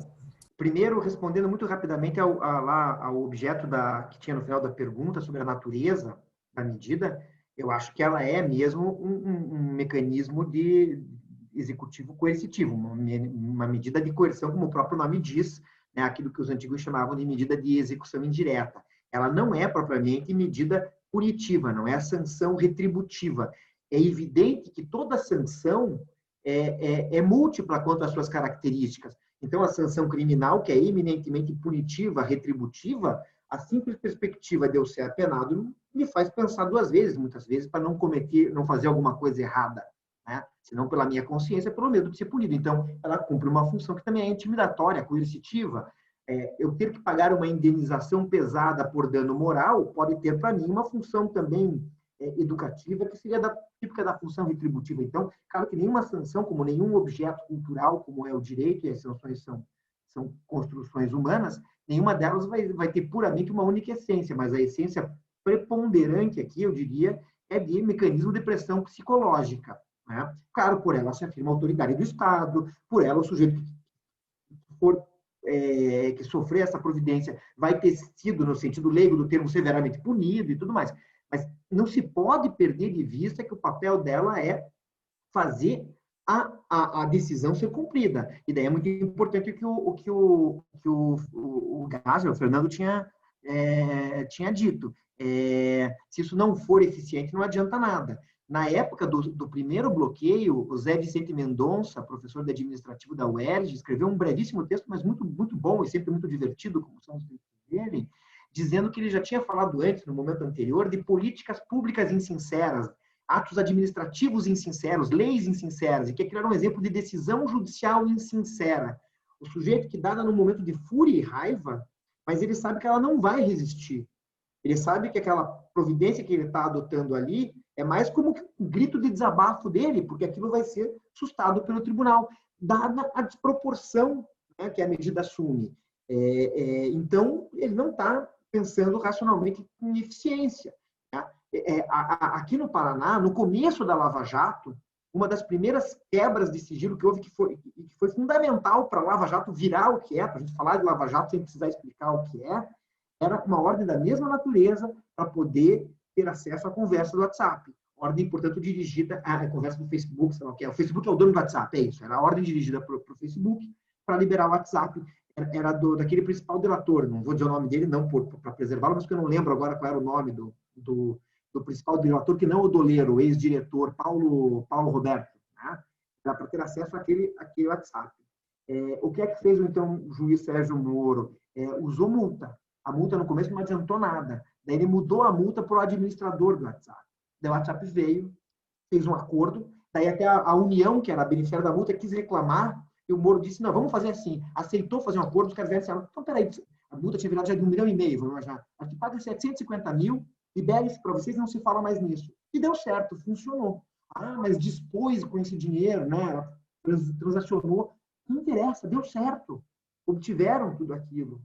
primeiro, respondendo muito rapidamente ao objeto que tinha no final da pergunta sobre a natureza da medida, eu acho que ela é mesmo um mecanismo de executivo coercitivo, uma medida de coerção, como o próprio nome diz, né, aquilo que os antigos chamavam de medida de execução indireta. Ela não é propriamente medida punitiva, não é a sanção retributiva. É evidente que toda sanção é múltipla quanto às suas características. Então, a sanção criminal, que é eminentemente punitiva, retributiva, a simples perspectiva de eu ser apenado me faz pensar duas vezes, muitas vezes, para não fazer alguma coisa errada, né? Se não pela minha consciência, pelo medo de ser punido. Então, ela cumpre uma função que também é intimidatória, coercitiva. Eu ter que pagar uma indenização pesada por dano moral pode ter, para mim, uma função também educativa, que seria típica da função retributiva. Então, claro que nenhuma sanção, como nenhum objeto cultural, como é o direito, e as sanções são construções humanas, nenhuma delas vai ter puramente uma única essência, mas a essência preponderante aqui, eu diria, é de mecanismo de pressão psicológica, né? Claro, por ela se afirma a autoridade do Estado, por ela o sujeito que sofrer essa providência vai ter sido, no sentido leigo do termo, severamente punido e tudo mais. Mas não se pode perder de vista que o papel dela é fazer a decisão ser cumprida. E daí é muito importante o que o Gásio, o Fernando, tinha dito. Se isso não for eficiente, não adianta nada. Na época do primeiro bloqueio, o Zé Vicente Mendonça, professor de administrativo da UERJ, escreveu um brevíssimo texto, mas muito, muito bom e sempre muito divertido, como são os textos dele, dizendo que ele já tinha falado antes, no momento anterior, de políticas públicas insinceras, atos administrativos insinceros, leis insinceras, e que aquilo era um exemplo de decisão judicial insincera. O sujeito que dá no momento de fúria e raiva, mas ele sabe que ela não vai resistir. Ele sabe que aquela providência que ele está adotando ali É mais como um grito de desabafo dele, porque aquilo vai ser sustado pelo tribunal, dada a desproporção, né, que a medida assume. Então, ele não está pensando racionalmente em eficiência. Tá? Aqui no Paraná, no começo da Lava Jato, uma das primeiras quebras de sigilo que houve, que foi fundamental para a Lava Jato virar o que é, para a gente falar de Lava Jato sem precisar explicar o que é, era uma ordem da mesma natureza para poder ter acesso à conversa do WhatsApp. Ordem, portanto, dirigida à conversa do Facebook, sei lá o que é. O Facebook é o dono do WhatsApp, é isso. Era a ordem dirigida para o Facebook para liberar o WhatsApp. Era daquele principal delator, não vou dizer o nome dele, não para preservá-lo, mas porque eu não lembro agora qual era o nome do principal delator, que não o doleiro, o ex-diretor Paulo Roberto, né? Era para ter acesso àquele WhatsApp. O que é que fez, então, o juiz Sérgio Moro? Usou multa. A multa no começo não adiantou nada. Daí ele mudou a multa para o administrador do WhatsApp. Daí o WhatsApp veio, fez um acordo, daí até a União, que era a beneficiária da multa, quis reclamar, e o Moro disse, não, vamos fazer assim. Aceitou fazer um acordo, os caras vieram assim, então, peraí, a multa tinha virado já de 1,5 milhão, vamos imaginar. A gente paga 750 mil, libere-se para vocês, não se fala mais nisso. E deu certo, funcionou. Ah, mas dispôs com esse dinheiro, né? Transacionou. Não interessa, deu certo. Obtiveram tudo aquilo.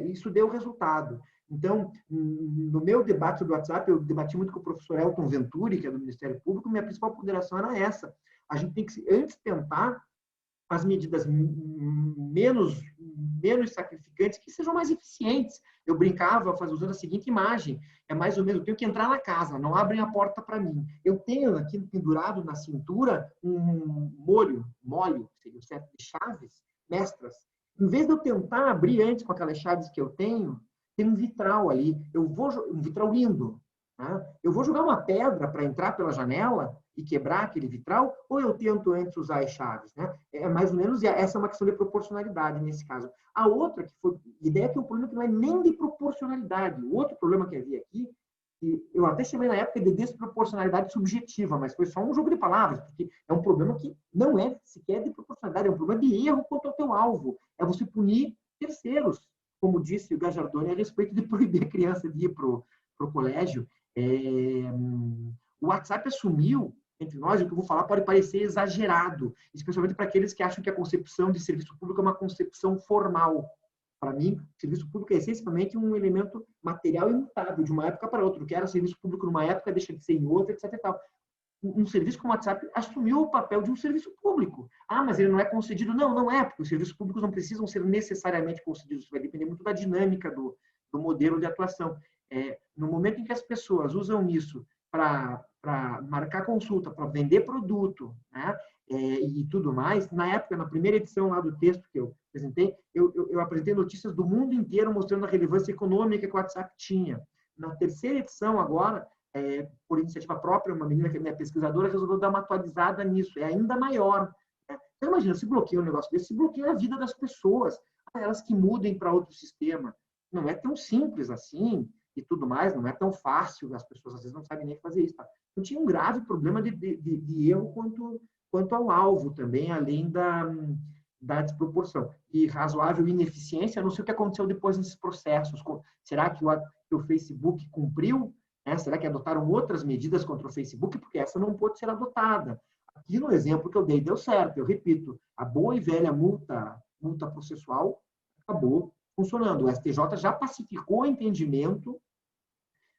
Isso deu resultado. Então, no meu debate do WhatsApp, eu debati muito com o professor Elton Venturi, que é do Ministério Público, minha principal ponderação era essa. A gente tem que, antes, tentar as medidas menos sacrificantes, que sejam mais eficientes. Eu brincava usando a seguinte imagem, é mais ou menos, eu tenho que entrar na casa, não abrem a porta para mim. Eu tenho aqui pendurado na cintura um molho, seria o certo, de chaves mestras. Em vez de eu tentar abrir antes com aquelas chaves que eu tenho, tem um vitral ali, um vitral lindo. Tá? Eu vou jogar uma pedra para entrar pela janela e quebrar aquele vitral, ou eu tento antes usar as chaves? Né? É mais ou menos, essa é uma questão de proporcionalidade nesse caso. A outra, que foi, a ideia que o problema que não é nem de proporcionalidade. O outro problema que havia aqui, que eu até chamei na época de desproporcionalidade subjetiva, mas foi só um jogo de palavras, porque é um problema que não é sequer de proporcionalidade, é um problema de erro quanto ao teu alvo. É você punir terceiros, como disse o Gajardoni a respeito de proibir a criança de ir para o colégio. O WhatsApp assumiu, entre nós, o que eu vou falar pode parecer exagerado, especialmente para aqueles que acham que a concepção de serviço público é uma concepção formal. Para mim, serviço público é essencialmente um elemento material imutável, de uma época para outra. O que era serviço público numa época deixa de ser em outra, etc. E tal. Um serviço como o WhatsApp assumiu o papel de um serviço público. Ah, mas ele não é concedido. Não, não é, porque os serviços públicos não precisam ser necessariamente concedidos. Isso vai depender muito da dinâmica do modelo de atuação. No momento em que as pessoas usam isso para marcar consulta, para vender produto, né, e tudo mais, na época, na primeira edição lá do texto que eu apresentei, eu apresentei notícias do mundo inteiro mostrando a relevância econômica que o WhatsApp tinha. Na terceira edição agora, por iniciativa própria, uma menina que é minha pesquisadora resolveu dar uma atualizada nisso, é ainda maior. Né? Então, imagina, se bloqueia um negócio desse, se bloqueia a vida das pessoas, elas que mudem para outro sistema. Não é tão simples assim e tudo mais, não é tão fácil, as pessoas às vezes não sabem nem fazer isso. Tá? Então, tinha um grave problema de erro quanto ao alvo também, além da desproporção. E razoável ineficiência, não sei o que aconteceu depois nesses processos. Será que o Facebook cumpriu? Será que adotaram outras medidas contra o Facebook? Porque essa não pôde ser adotada. Aqui no exemplo que eu dei, deu certo. Eu repito, a boa e velha multa processual acabou funcionando. O STJ já pacificou o entendimento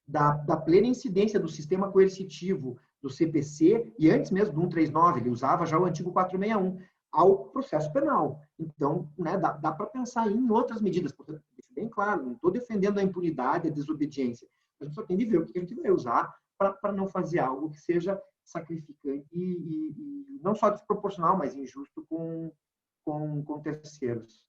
da plena incidência do sistema coercitivo do CPC, e antes mesmo do 139, ele usava já o antigo 461, ao processo penal. Então, né, dá para pensar em outras medidas. Portanto, deixo bem claro, não estou defendendo a impunidade, a desobediência. A gente só tem de ver o que a gente vai usar para não fazer algo que seja sacrificante e não só desproporcional, mas injusto com terceiros.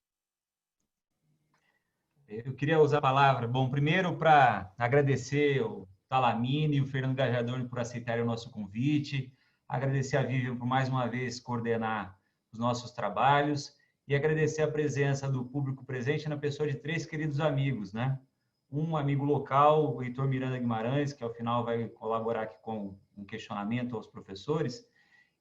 Eu queria usar a palavra, primeiro para agradecer o Talamini e o Fernando Gajardoni por aceitarem o nosso convite, agradecer a Vivian por mais uma vez coordenar os nossos trabalhos e agradecer a presença do público presente na pessoa de 3 queridos amigos, né? Um amigo local, o Heitor Miranda Guimarães, que ao final vai colaborar aqui com um questionamento aos professores,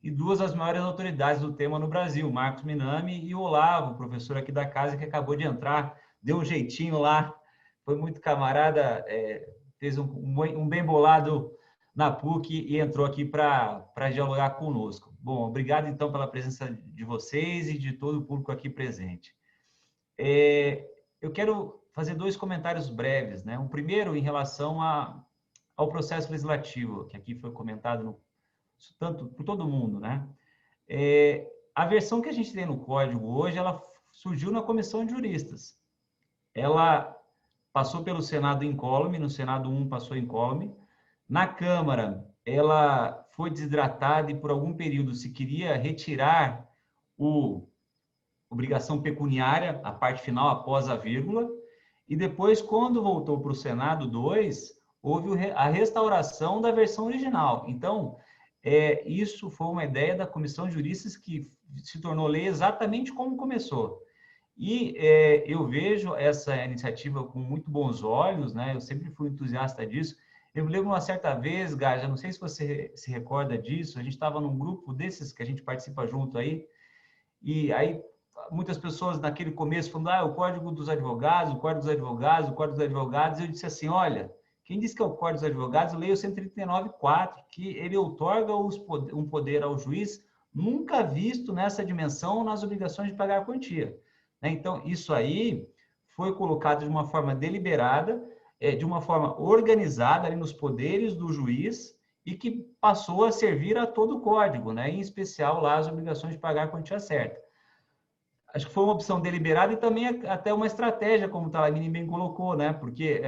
e 2 das maiores autoridades do tema no Brasil, Marcos Minami e o Olavo, professor aqui da casa que acabou de entrar, deu um jeitinho lá, foi muito camarada, fez um bem bolado na PUC e entrou aqui para dialogar conosco. Bom, obrigado então pela presença de vocês e de todo o público aqui presente. Eu quero fazer 2 comentários breves, né? O primeiro em relação ao processo legislativo, que aqui foi comentado tanto por todo mundo, né? A versão que a gente tem no código hoje, ela surgiu na comissão de juristas. Ela passou pelo Senado incólume, no Senado 1 passou incólume. Na Câmara, ela foi desidratada e por algum período se queria retirar obrigação pecuniária, a parte final após a vírgula, e depois, quando voltou para o Senado 2, houve a restauração da versão original. Então, isso foi uma ideia da Comissão de Juristas que se tornou lei exatamente como começou. E eu vejo essa iniciativa com muito bons olhos, né? Eu sempre fui entusiasta disso. Eu me lembro uma certa vez, Gaja, não sei se você se recorda disso, a gente estava num grupo desses que a gente participa junto aí, e aí muitas pessoas naquele começo falando, o Código dos Advogados, o Código dos Advogados, o Código dos Advogados, eu disse assim, olha, quem diz que é o Código dos Advogados, leia o 139.4, que ele outorga um poder ao juiz nunca visto nessa dimensão nas obrigações de pagar a quantia. Então, isso aí foi colocado de uma forma deliberada, de uma forma organizada ali nos poderes do juiz e que passou a servir a todo o código, né? Em especial lá as obrigações de pagar a quantia certa. Acho que foi uma opção deliberada e também até uma estratégia, como o Talamini bem colocou, né? Porque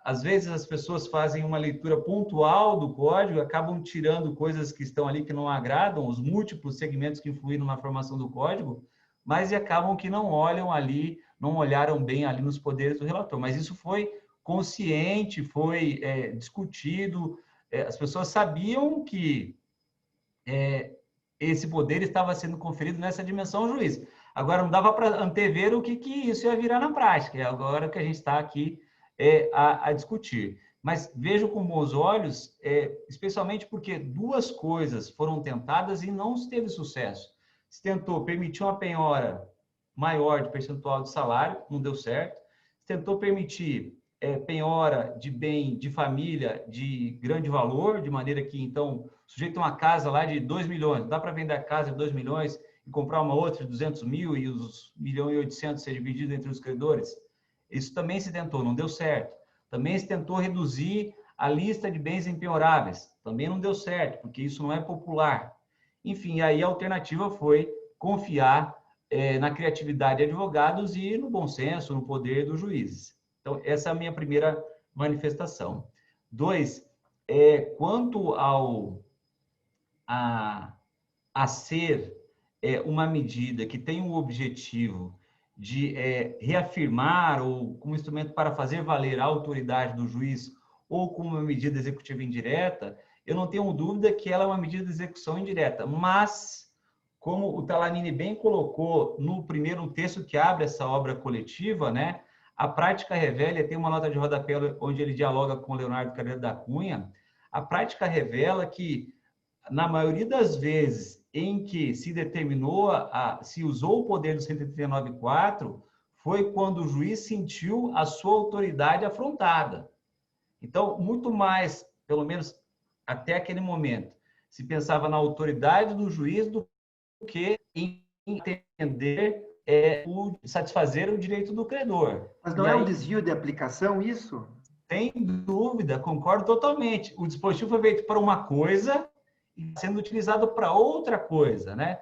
às vezes as pessoas fazem uma leitura pontual do código, acabam tirando coisas que estão ali que não agradam, os múltiplos segmentos que influíram na formação do código, mas acabam que não olham ali, não olharam bem ali nos poderes do relator. Mas isso foi consciente, foi discutido, as pessoas sabiam que esse poder estava sendo conferido nessa dimensão ao juiz. Agora, não dava para antever o que isso ia virar na prática, é agora que a gente está aqui a discutir. Mas vejo com bons olhos, especialmente porque 2 coisas foram tentadas e não teve sucesso. Se tentou permitir uma penhora maior de percentual de salário, não deu certo. Se tentou permitir penhora de bem de família de grande valor, de maneira que, então, o sujeito tem uma casa lá de 2 milhões, dá para vender a casa de 2 milhões e comprar uma outra de 200 mil e os 1.800.000 ser dividido entre os credores? Isso também se tentou, não deu certo. Também se tentou reduzir a lista de bens impenhoráveis, também não deu certo, porque isso não é popular. Enfim, aí a alternativa foi confiar na criatividade de advogados e no bom senso, no poder dos juízes. Então, essa é a minha primeira manifestação. 2, quanto a ser uma medida que tem o objetivo de reafirmar ou como instrumento para fazer valer a autoridade do juiz ou como uma medida executiva indireta, eu não tenho dúvida que ela é uma medida de execução indireta, mas, como o Talamini bem colocou no primeiro texto que abre essa obra coletiva, né, a prática revela, tem uma nota de rodapé onde ele dialoga com Leonardo Carneiro da Cunha, a prática revela que, na maioria das vezes em que se determinou, se usou o poder do 139.4, foi quando o juiz sentiu a sua autoridade afrontada. Então, muito mais, pelo menos até aquele momento, se pensava na autoridade do juiz do que em entender satisfazer o direito do credor.
Mas não é um desvio de aplicação isso?
Sem dúvida, concordo totalmente. O dispositivo foi feito para uma coisa e sendo utilizado para outra coisa, né?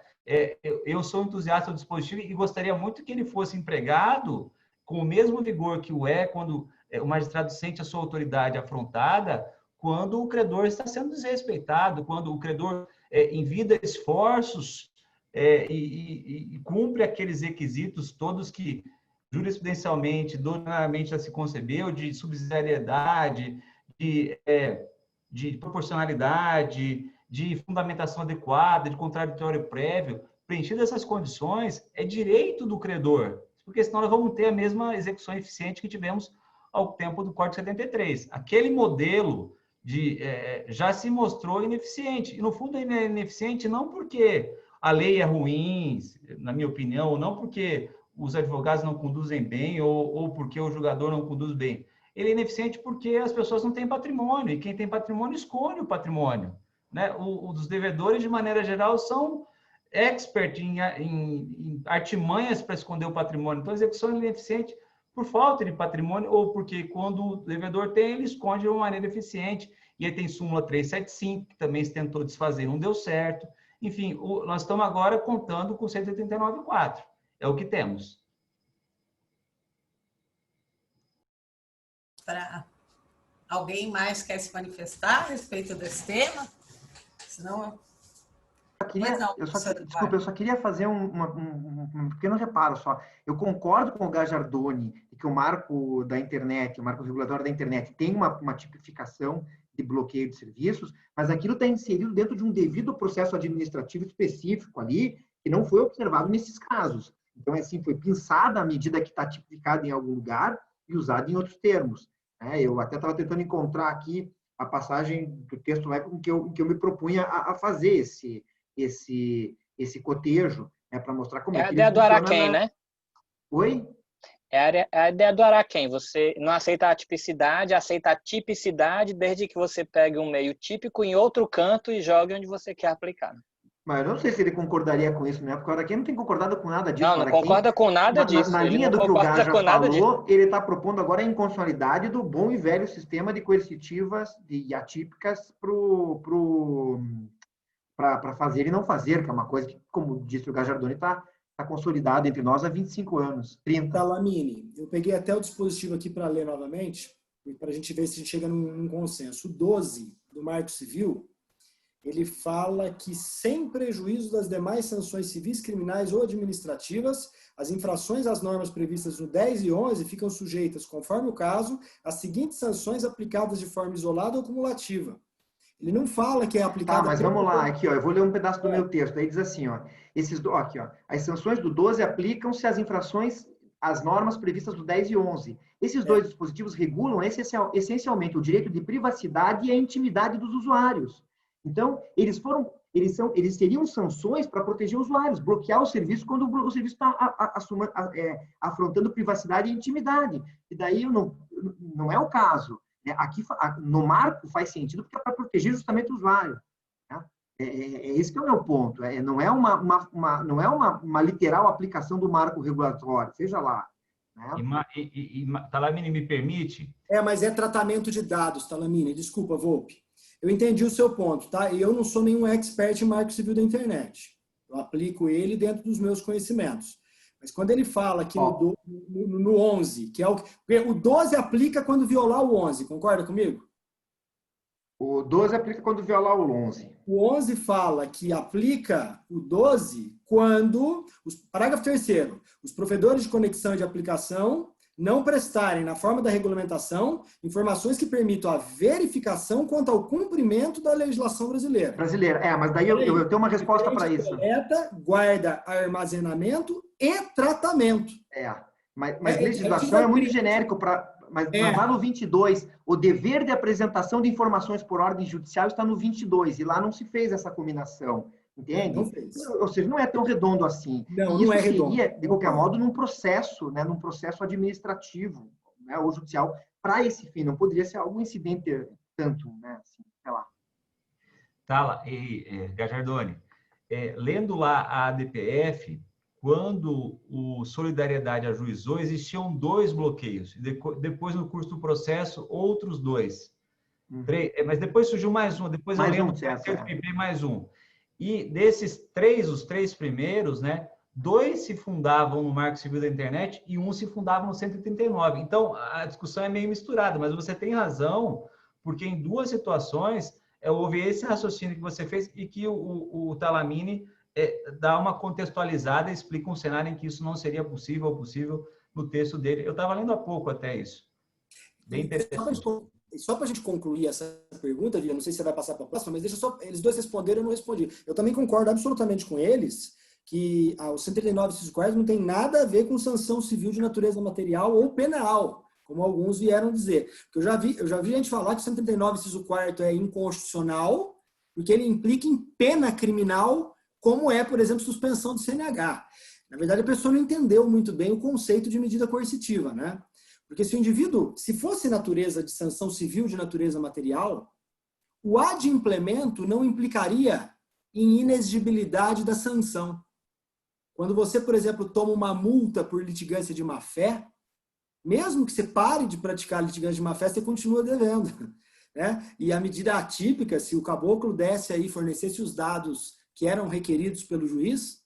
Eu sou entusiasta do dispositivo e gostaria muito que ele fosse empregado com o mesmo vigor que quando o magistrado sente a sua autoridade afrontada, quando o credor está sendo desrespeitado, quando o credor envida esforços e cumpre aqueles requisitos todos que jurisprudencialmente, doutrinariamente já se concebeu, de subsidiariedade, de proporcionalidade, de fundamentação adequada, de contraditório prévio. Preenchidas essas condições, é direito do credor, porque senão nós vamos ter a mesma execução eficiente que tivemos ao tempo do Código 73. Aquele modelo já se mostrou ineficiente. E, no fundo, é ineficiente não porque a lei é ruim, na minha opinião, ou não porque os advogados não conduzem bem ou porque o julgador não conduz bem. ele é ineficiente porque as pessoas não têm patrimônio, e quem tem patrimônio esconde o patrimônio, né? Os devedores, de maneira geral, são expert em artimanhas para esconder o patrimônio. Então, a execução é ineficiente por falta de patrimônio ou porque, quando o devedor tem, ele esconde de uma maneira eficiente. E aí tem súmula 375, que também se tentou desfazer, não deu certo. Enfim, nós estamos agora contando com 189.4. É o que temos.
Alguém mais quer se manifestar a respeito desse tema? Senão...
Desculpa, eu só queria fazer um pequeno reparo só. Eu concordo com o Gajardoni que o marco da internet, o marco regulatório da internet, tem uma tipificação de bloqueio de serviços, mas aquilo está inserido dentro de um devido processo administrativo específico ali, que não foi observado nesses casos. Então, assim, foi pensada a medida que está tipificada em algum lugar e usada em outros termos. Eu até estava tentando encontrar aqui a passagem do texto em que eu me propunha a fazer esse cotejo, para mostrar como
é
a
ideia do Araquém, né?
Oi?
É a ideia do Araquém. Você não aceita a tipicidade, aceita a tipicidade desde que você pegue um meio típico em outro canto e jogue onde você quer aplicar.
Mas eu não sei se ele concordaria com isso, né? Porque o Araquém não tem concordado com nada disso.
Não concorda com nada disso.
Na linha do que o Gaja falou, ele está propondo agora a inconstitucionalidade do bom e velho sistema de coercitivas e atípicas para fazer e não fazer, que é uma coisa que, como disse o Gajardoni, está consolidado entre nós há 25 anos, 30.
Talamini, eu peguei até o dispositivo aqui para ler novamente, para a gente ver se a gente chega num consenso. O 12 do Marco Civil, ele fala que, sem prejuízo das demais sanções civis, criminais ou administrativas, as infrações às normas previstas no 10 e 11 ficam sujeitas, conforme o caso, às seguintes sanções aplicadas de forma isolada ou cumulativa. Ele não fala que é aplicado...
Tá, mas vamos lá, aqui, eu vou ler um pedaço do meu texto. Aí diz assim, as sanções do 12 aplicam-se às infrações, às normas previstas do 10 e 11. Esses dois dispositivos regulam essencialmente o direito de privacidade e a intimidade dos usuários. Então, eles seriam sanções para proteger usuários, bloquear o serviço quando o serviço está afrontando privacidade e intimidade. E daí não é o caso. Aqui, no marco, faz sentido porque é para proteger justamente o usuário. Esse que é o meu ponto. Não é uma literal aplicação do marco regulatório. Veja lá. Né?
Talamini, me permite?
Mas é tratamento de dados, Talamini. Desculpa, Volpe. Eu entendi o seu ponto, tá? Eu não sou nenhum expert em marco civil da internet. Eu aplico ele dentro dos meus conhecimentos. Mas quando ele fala que no 11, que é o 12 aplica quando violar o 11, concorda comigo?
O 12 aplica quando violar o 11.
O 11 fala que aplica o 12 quando, parágrafo 3º, os provedores de conexão e de aplicação não prestarem, na forma da regulamentação, informações que permitam a verificação quanto ao cumprimento da legislação brasileira.
Mas daí eu tenho uma resposta para isso.
Coleta, guarda, armazenamento e tratamento.
Mas legislação é muito genérico mas lá no 22, o dever de apresentação de informações por ordem judicial está no 22, e lá não se fez essa combinação. Entende?
Não fez.
Ou seja, não é tão redondo assim.
Não é redondo.
Seria, de qualquer modo, num processo administrativo, né, ou judicial, para esse fim. Não poderia ser algo incidente tanto, né? Assim, sei lá.
Tá, Gajardoni, lendo lá a ADPF, quando o Solidariedade ajuizou, existiam 2 bloqueios. Depois, no curso do processo, outros 2. Mas depois surgiu mais um. Depois eu lembro que mais um. E desses 3, os 3 primeiros, né, 2 se fundavam no Marco Civil da Internet e 1 se fundava no 139. Então, a discussão é meio misturada, mas você tem razão, porque em 2 situações houve esse raciocínio que você fez e que o Talamini dá uma contextualizada e explica um cenário em que isso não seria possível no texto dele. Eu estava lendo há pouco até isso. Bem interessante.
Só para a gente concluir essa pergunta, Vila, não sei se você vai passar para a próxima, mas deixa só eles 2 responderam, eu não respondi. Eu também concordo absolutamente com eles que o 139 inciso 4 não tem nada a ver com sanção civil de natureza material ou penal, como alguns vieram dizer. Porque eu já vi gente falar que o 139 inciso 4 é inconstitucional, porque ele implica em pena criminal, como é, por exemplo, suspensão do CNH. Na verdade, a pessoa não entendeu muito bem o conceito de medida coercitiva, né? Porque se o indivíduo, se fosse natureza de sanção civil de natureza material, o adimplemento não implicaria em inexigibilidade da sanção. Quando você, por exemplo, toma uma multa por litigância de má-fé, mesmo que você pare de praticar litigância de má-fé, você continua devendo. Né? E a medida atípica, se o caboclo desse aí, fornecesse os dados que eram requeridos pelo juiz,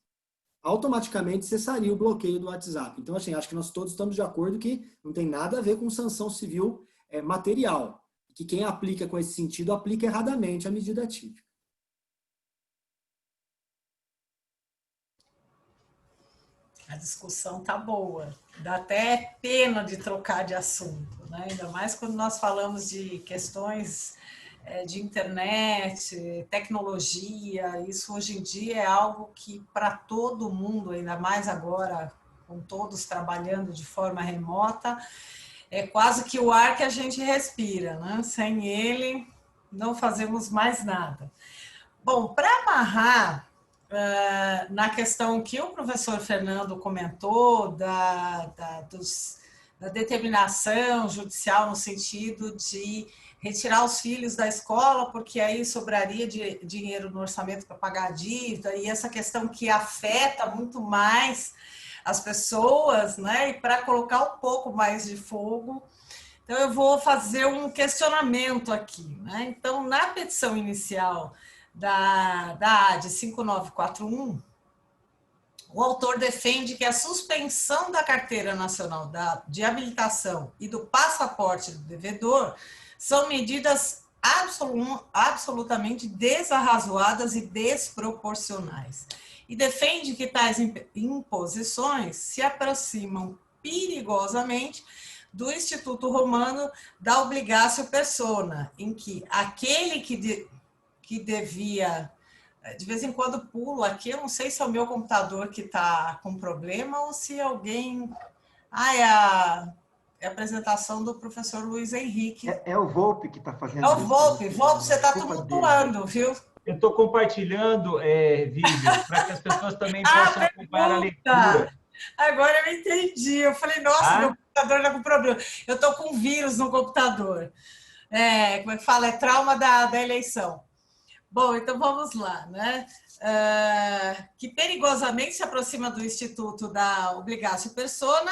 automaticamente cessaria o bloqueio do WhatsApp. Então, assim, acho que nós todos estamos de acordo que não tem nada a ver com sanção civil material. Que quem aplica com esse sentido, aplica erradamente a medida atípica.
A discussão tá boa. Dá até pena de trocar de assunto, né? Ainda mais quando nós falamos de questões de internet, tecnologia. Isso hoje em dia é algo que para todo mundo, ainda mais agora com todos trabalhando de forma remota, é quase que o ar que a gente respira, né? Sem ele não fazemos mais nada. Bom, para amarrar na questão que o professor Fernando comentou da determinação judicial no sentido de retirar os filhos da escola, porque aí sobraria dinheiro no orçamento para pagar a dívida, e essa questão que afeta muito mais as pessoas, né? E para colocar um pouco mais de fogo, então eu vou fazer um questionamento aqui, né? Então, na petição inicial da AD 5941, o autor defende que a suspensão da Carteira Nacional de Habilitação e do passaporte do devedor são medidas absolutamente desarrazoadas e desproporcionais. E defende que tais imposições se aproximam perigosamente do Instituto Romano da Obligatio Persona, em que aquele que devia... De vez em quando pulo aqui, eu não sei se é o meu computador que está com problema ou se alguém... é a apresentação do professor Luiz Henrique.
É o Volpe que está fazendo
isso. É o
Volpe.
Volpe, você está tumultuando, viu?
Eu estou compartilhando vídeo para que as pessoas também possam acompanhar a leitura.
Agora eu entendi. Eu falei, nossa, meu computador está com problema. Eu estou com vírus no computador. Como é que fala? É trauma da eleição. Bom, então vamos lá, né? Que perigosamente se aproxima do Instituto da Obligatio Persona,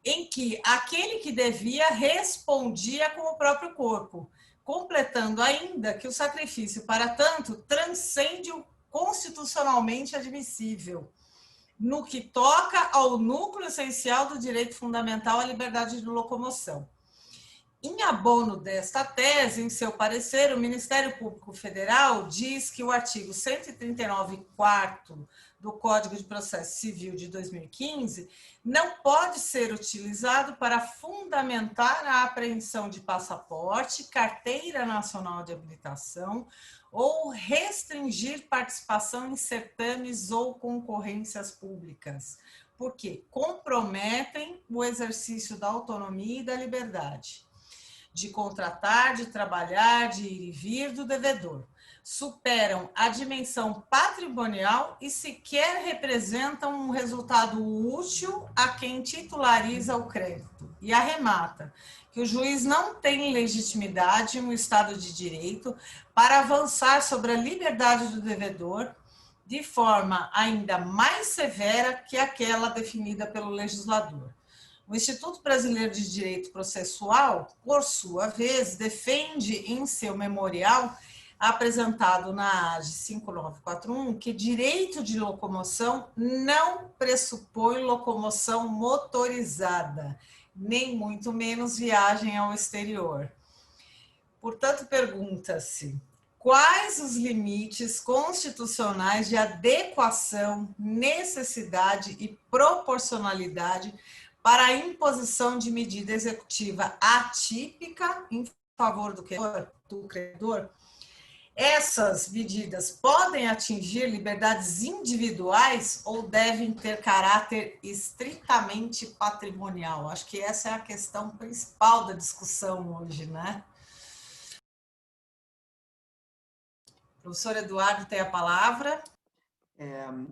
em que aquele que devia respondia com o próprio corpo, completando ainda que o sacrifício, para tanto, transcende o constitucionalmente admissível, no que toca ao núcleo essencial do direito fundamental à liberdade de locomoção. Em abono desta tese, em seu parecer, o Ministério Público Federal diz que o artigo 139, quarto do Código de Processo Civil de 2015 não pode ser utilizado para fundamentar a apreensão de passaporte, carteira nacional de habilitação ou restringir participação em certames ou concorrências públicas, porque comprometem o exercício da autonomia e da liberdade de contratar, de trabalhar, de ir e vir do devedor. Superam a dimensão patrimonial e sequer representam um resultado útil a quem titulariza o crédito. E arremata que o juiz não tem legitimidade no Estado de Direito para avançar sobre a liberdade do devedor de forma ainda mais severa que aquela definida pelo legislador. O Instituto Brasileiro de Direito Processual, por sua vez, defende em seu memorial, apresentado na AD 5941, que direito de locomoção não pressupõe locomoção motorizada, nem muito menos viagem ao exterior. Portanto, pergunta-se: quais os limites constitucionais de adequação, necessidade e proporcionalidade para a imposição de medida executiva atípica em favor do credor? Essas medidas podem atingir liberdades individuais ou devem ter caráter estritamente patrimonial? Acho que essa é a questão principal da discussão hoje, né? O professor Eduardo tem a palavra.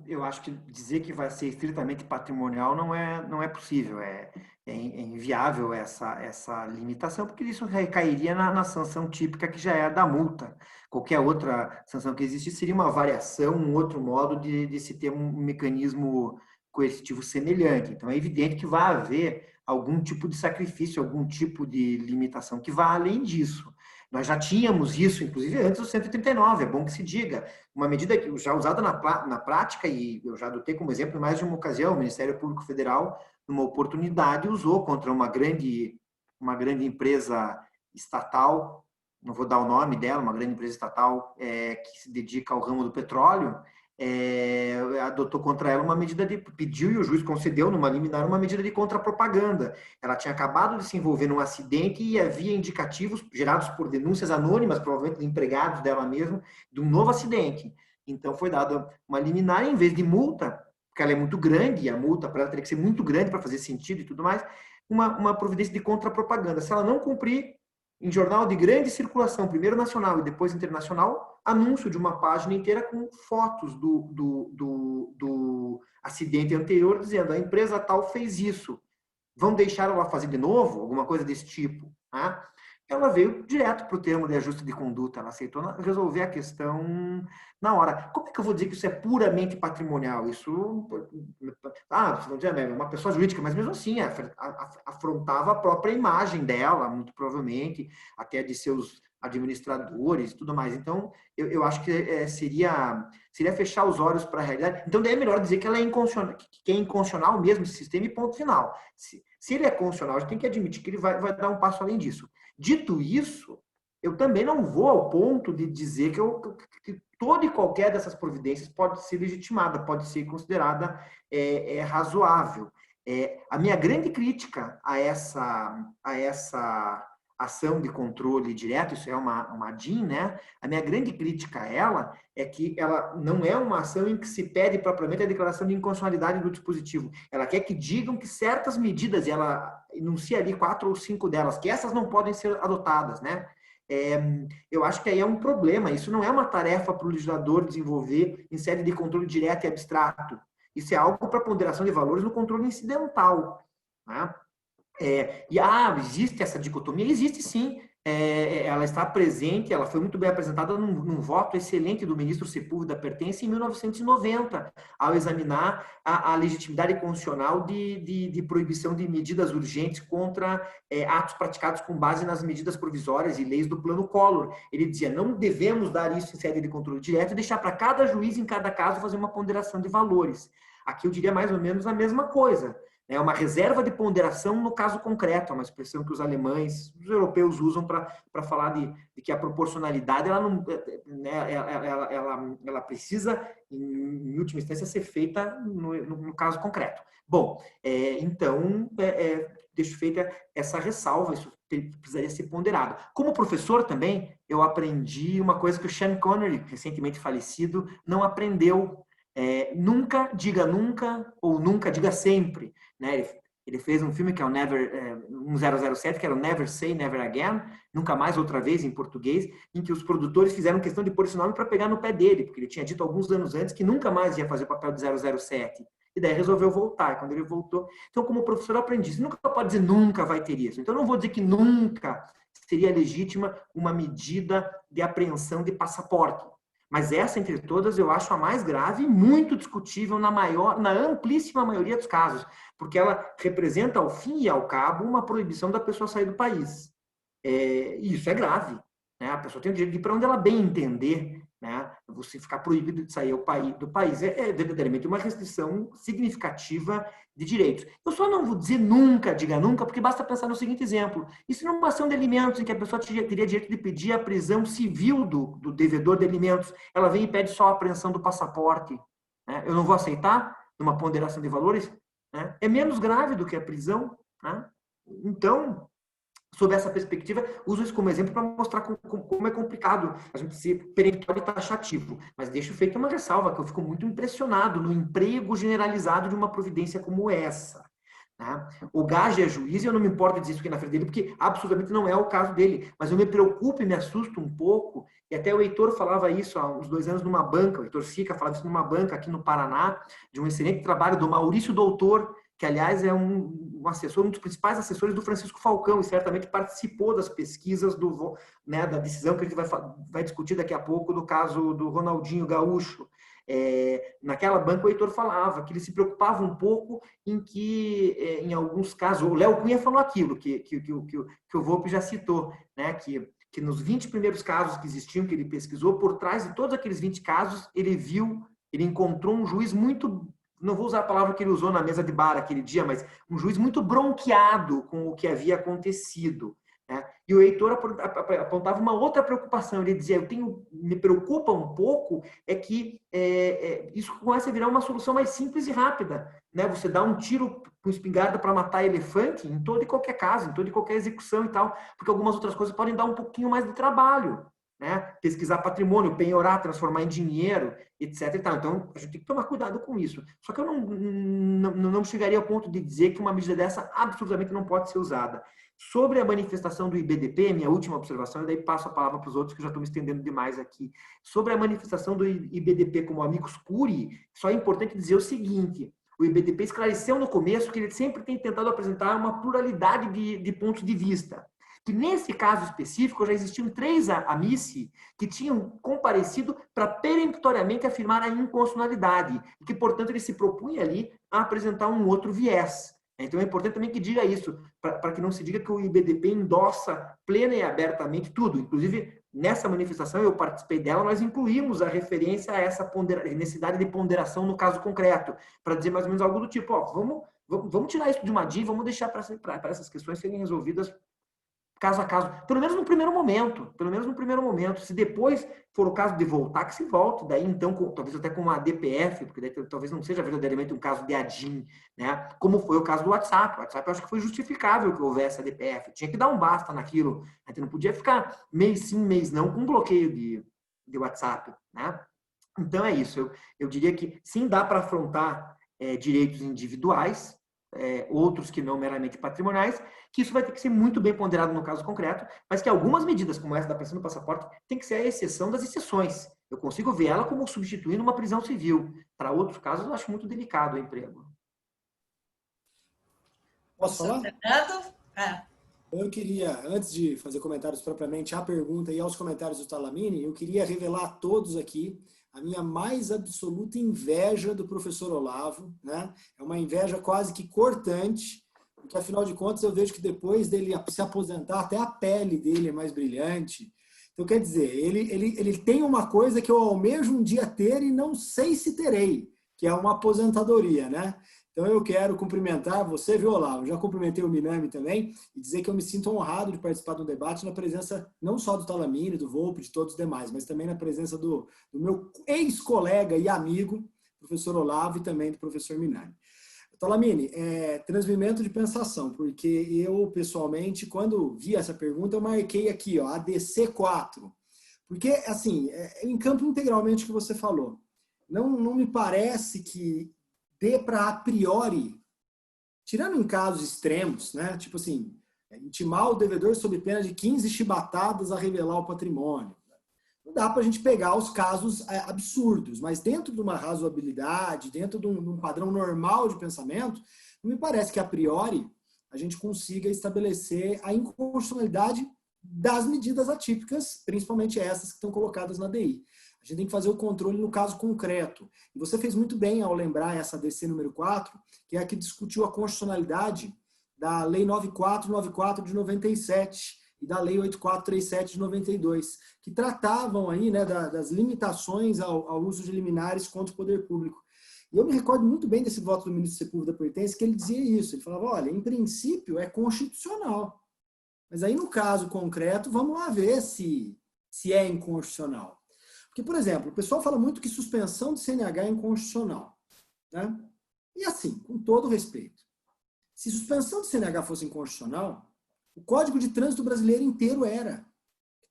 Eu acho que dizer que vai ser estritamente patrimonial não é possível, é inviável essa limitação, porque isso recairia na sanção típica que já é a da multa. Qualquer outra sanção que existisse seria uma variação, um outro modo de se ter um mecanismo coercitivo semelhante. Então, é evidente que vai haver algum tipo de sacrifício, algum tipo de limitação que vá além disso. Nós já tínhamos isso, inclusive, antes do 139, é bom que se diga. Uma medida que já usada na prática, e eu já adotei como exemplo em mais de uma ocasião, o Ministério Público Federal, numa oportunidade, usou contra uma grande empresa estatal, não vou dar o nome dela, uma grande empresa estatal que se dedica ao ramo do petróleo, adotou contra ela uma medida pediu e o juiz concedeu numa liminar uma medida de contrapropaganda. Ela tinha acabado de se envolver num acidente e havia indicativos gerados por denúncias anônimas, provavelmente de empregados dela mesma, de um novo acidente. Então foi dada uma liminar em vez de multa, porque ela é muito grande e a multa para ela teria que ser muito grande para fazer sentido e tudo mais, uma providência de contrapropaganda. Se ela não cumprir, em jornal de grande circulação, primeiro nacional e depois internacional, anúncio de uma página inteira com fotos do acidente anterior, dizendo a empresa tal fez isso. Vão deixar ela fazer de novo? Alguma coisa desse tipo. Tá? Ela veio direto para o termo de ajuste de conduta. Ela aceitou resolver a questão na hora. Como é que eu vou dizer que isso é puramente patrimonial? Isso... vocês vão dizer, é uma pessoa jurídica, mas mesmo assim, afrontava a própria imagem dela, muito provavelmente, até de seus administradores e tudo mais. Então, eu acho que seria fechar os olhos para a realidade. Então, daí é melhor dizer que ela é inconstitucional, que é inconstitucional mesmo esse sistema e ponto final. Se ele é constitucional, a gente tem que admitir que ele vai dar um passo além disso. Dito isso, eu também não vou ao ponto de dizer que toda e qualquer dessas providências pode ser legitimada, pode ser considerada razoável. A minha grande crítica a essa ação de controle direto, isso é uma DIN, né? A minha grande crítica a ela é que ela não é uma ação em que se pede propriamente a declaração de inconstitucionalidade do dispositivo. Ela quer que digam que certas medidas, e ela enuncia ali 4 ou 5 delas, que essas não podem ser adotadas, né? Eu acho que aí é um problema. Isso não é uma tarefa para o legislador desenvolver em sede de controle direto e abstrato. Isso é algo para ponderação de valores no controle incidental, né? Existe essa dicotomia? Existe sim. Ela está presente, ela foi muito bem apresentada num voto excelente do ministro Sepúlveda Pertence em 1990, ao examinar a legitimidade constitucional de proibição de medidas urgentes contra atos praticados com base nas medidas provisórias e leis do Plano Collor. Ele dizia, não devemos dar isso em sede de controle direto e deixar para cada juiz, em cada caso, fazer uma ponderação de valores. Aqui eu diria mais ou menos a mesma coisa. É uma reserva de ponderação no caso concreto, é uma expressão que os alemães, os europeus usam para falar de que a proporcionalidade ela precisa, em última instância, ser feita no caso concreto. Bom, então, deixo feita essa ressalva, isso precisaria ser ponderado. Como professor também, eu aprendi uma coisa que o Sean Connery, recentemente falecido, não aprendeu. Nunca diga nunca ou nunca diga sempre, né? Ele fez um filme que é um 007, que era o Never Say Never Again, Nunca Mais Outra Vez em português, em que os produtores fizeram questão de pôr esse nome para pegar no pé dele, porque ele tinha dito alguns anos antes que nunca mais ia fazer o papel de 007. E daí resolveu voltar. Quando ele voltou, então como professor eu aprendi isso. Nunca pode dizer nunca vai ter isso. Então eu não vou dizer que nunca seria legítima uma medida de apreensão de passaporte. Mas essa, entre todas, eu acho a mais grave e muito discutível na amplíssima maioria dos casos, porque ela representa, ao fim e ao cabo, uma proibição da pessoa sair do país. E isso é grave, né? A pessoa tem o direito de ir para onde ela bem entender, né? Você ficar proibido de sair do país é verdadeiramente uma restrição significativa de direitos. Eu só não vou dizer nunca, diga nunca, porque basta pensar no seguinte exemplo. Isso numa ação de alimentos em que a pessoa teria direito de pedir a prisão civil do devedor de alimentos, ela vem e pede só a apreensão do passaporte, né? Eu não vou aceitar numa ponderação de valores, né? É menos grave do que a prisão, né? Então, sob essa perspectiva, uso isso como exemplo para mostrar como é complicado a gente ser peremptório e taxativo. Mas deixo feita uma ressalva, que eu fico muito impressionado no emprego generalizado de uma providência como essa. Tá? O Gage é juiz e eu não me importo de dizer isso aqui na frente dele, porque absolutamente não é o caso dele. Mas eu me preocupo e me assusto um pouco e até o Heitor falava isso há uns 2 anos numa banca, o Heitor Sica falava isso numa banca aqui no Paraná, de um excelente trabalho do Maurício Doutor, que, aliás, é um assessor, um dos principais assessores do Francisco Falcão, e certamente participou das pesquisas né, da decisão que a gente vai discutir daqui a pouco, do caso do Ronaldinho Gaúcho. Naquela banca, o Heitor falava que ele se preocupava um pouco em que, em alguns casos, o Léo Cunha falou aquilo que o Volpe já citou, né, que nos 20 primeiros casos que existiam, que ele pesquisou, por trás de todos aqueles 20 casos, ele encontrou um juiz muito, não vou usar a palavra que ele usou na mesa de bar aquele dia, mas um juiz muito bronqueado com o que havia acontecido. Né? E o Heitor apontava uma outra preocupação. Ele dizia, me preocupa um pouco é que isso começa a virar uma solução mais simples e rápida. Né? Você dá um tiro com espingarda para matar elefante em todo e qualquer caso, em toda e qualquer execução e tal, porque algumas outras coisas podem dar um pouquinho mais de trabalho. Né? Pesquisar patrimônio, penhorar, transformar em dinheiro, etc. E tal. Então, a gente tem que tomar cuidado com isso. Só que eu não chegaria ao ponto de dizer que uma medida dessa absolutamente não pode ser usada. Sobre a manifestação do IBDP, minha última observação, e daí passo a palavra para os outros, que eu já estou me estendendo demais aqui. Sobre a manifestação do IBDP como amicus curiae, só é importante dizer o seguinte: o IBDP esclareceu no começo que ele sempre tem tentado apresentar uma pluralidade de pontos de vista. Que nesse caso específico já existiam 3 amici que tinham comparecido para peremptoriamente afirmar a inconstitucionalidade e que, portanto, ele se propunha ali a apresentar um outro viés. Então é importante também que diga isso, para que não se diga que o IBDP endossa plena e abertamente tudo. Inclusive, nessa manifestação, eu participei dela, nós incluímos a referência a essa necessidade de ponderação no caso concreto, para dizer mais ou menos algo do tipo, vamos tirar isso de uma DIN, vamos deixar para essas questões serem resolvidas caso a caso, pelo menos no primeiro momento, se depois for o caso de voltar, que se volte, daí então, talvez até com uma DPF, porque daí talvez não seja verdadeiramente um caso de ADIM, né? Como foi o caso do WhatsApp. O WhatsApp eu acho que foi justificável que houvesse a DPF, tinha que dar um basta naquilo, a gente não podia ficar mês sim, mês não, com bloqueio de WhatsApp, né? Então é isso, eu diria que sim, dá para afrontar direitos individuais, outros que não meramente patrimoniais, que isso vai ter que ser muito bem ponderado no caso concreto, mas que algumas medidas, como essa da pressão do passaporte, tem que ser a exceção das exceções. Eu consigo ver ela como substituindo uma prisão civil. Para outros casos, eu acho muito delicado o emprego.
Posso falar?
Fernando?
Eu queria, antes de fazer comentários propriamente à pergunta e aos comentários do Talamini, eu queria revelar a todos aqui a minha mais absoluta inveja do professor Olavo, né? É uma inveja quase que cortante, porque afinal de contas eu vejo que depois dele se aposentar, até a pele dele é mais brilhante. Então, quer dizer, ele tem uma coisa que eu almejo um dia ter e não sei se terei, que é uma aposentadoria, né? Então eu quero cumprimentar você, viu, Olavo? Já cumprimentei o Minami também e dizer que eu me sinto honrado de participar do debate na presença não só do Talamini, do Volpe, de todos os demais, mas também na presença do meu ex-colega e amigo, professor Olavo, e também do professor Minami. Talamini, transmimento de pensação, porque eu, pessoalmente, quando vi essa pergunta, eu marquei aqui, ó, ADC4, porque, assim, em campo integralmente o que você falou. Não me parece que dê para a priori, tirando em casos extremos, né? Tipo assim, intimar o devedor sob pena de 15 chibatadas a revelar o patrimônio. Não dá para a gente pegar os casos absurdos, mas dentro de uma razoabilidade, dentro de um padrão normal de pensamento, não me parece que a priori a gente consiga estabelecer a inconstitucionalidade das medidas atípicas, principalmente essas que estão colocadas na DI. A gente tem que fazer o controle no caso concreto. E você fez muito bem ao lembrar essa DC número 4, que é a que discutiu a constitucionalidade da Lei 9494 de 97 e da Lei 8437 de 92, que tratavam aí, né, das limitações ao uso de liminares contra o poder público. E eu me recordo muito bem desse voto do ministro Sepúlveda Pertence, que ele dizia isso. Ele falava, olha, em princípio é constitucional. Mas aí no caso concreto, vamos lá ver se é inconstitucional. Porque, por exemplo, o pessoal fala muito que suspensão de CNH é inconstitucional. Né? E assim, com todo respeito, se suspensão de CNH fosse inconstitucional, o Código de Trânsito brasileiro inteiro era.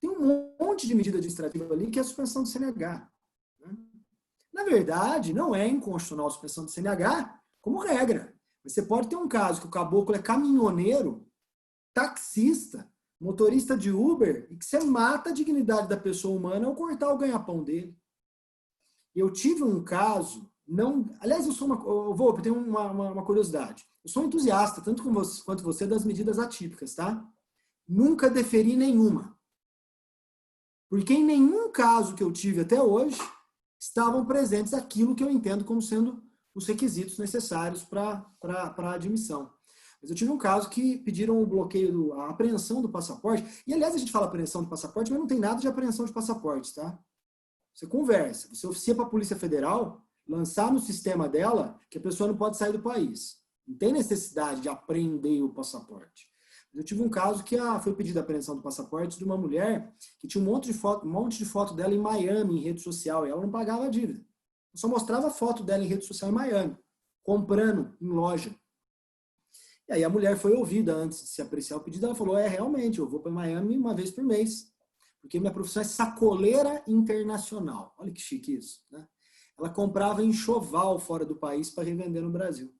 Tem um monte de medida administrativa ali que é a suspensão de CNH. Né? Na verdade, não é inconstitucional a suspensão de CNH como regra. Você pode ter um caso que o caboclo é caminhoneiro, taxista, motorista de Uber, e que você mata a dignidade da pessoa humana ao cortar o ganha-pão dele. Eu tive um caso, aliás, eu tenho uma curiosidade. Eu sou entusiasta, tanto quanto você, das medidas atípicas, tá? Nunca deferi nenhuma. Porque em nenhum caso que eu tive até hoje, estavam presentes aquilo que eu entendo como sendo os requisitos necessários para a admissão. Mas eu tive um caso que pediram o bloqueio, a apreensão do passaporte. E, aliás, a gente fala apreensão do passaporte, mas não tem nada de apreensão de passaporte, tá? Você conversa, você oficia para a Polícia Federal lançar no sistema dela que a pessoa não pode sair do país. Não tem necessidade de apreender o passaporte. Eu tive um caso que foi pedida a apreensão do passaporte de uma mulher que tinha um monte de foto dela em Miami, em rede social, e ela não pagava a dívida. Eu só mostrava foto dela em rede social em Miami, comprando em loja. E aí a mulher foi ouvida antes de se apreciar o pedido, ela falou, realmente, eu vou para Miami uma vez por mês, porque minha profissão é sacoleira internacional. Olha que chique isso, né? Ela comprava enxoval fora do país para revender no Brasil.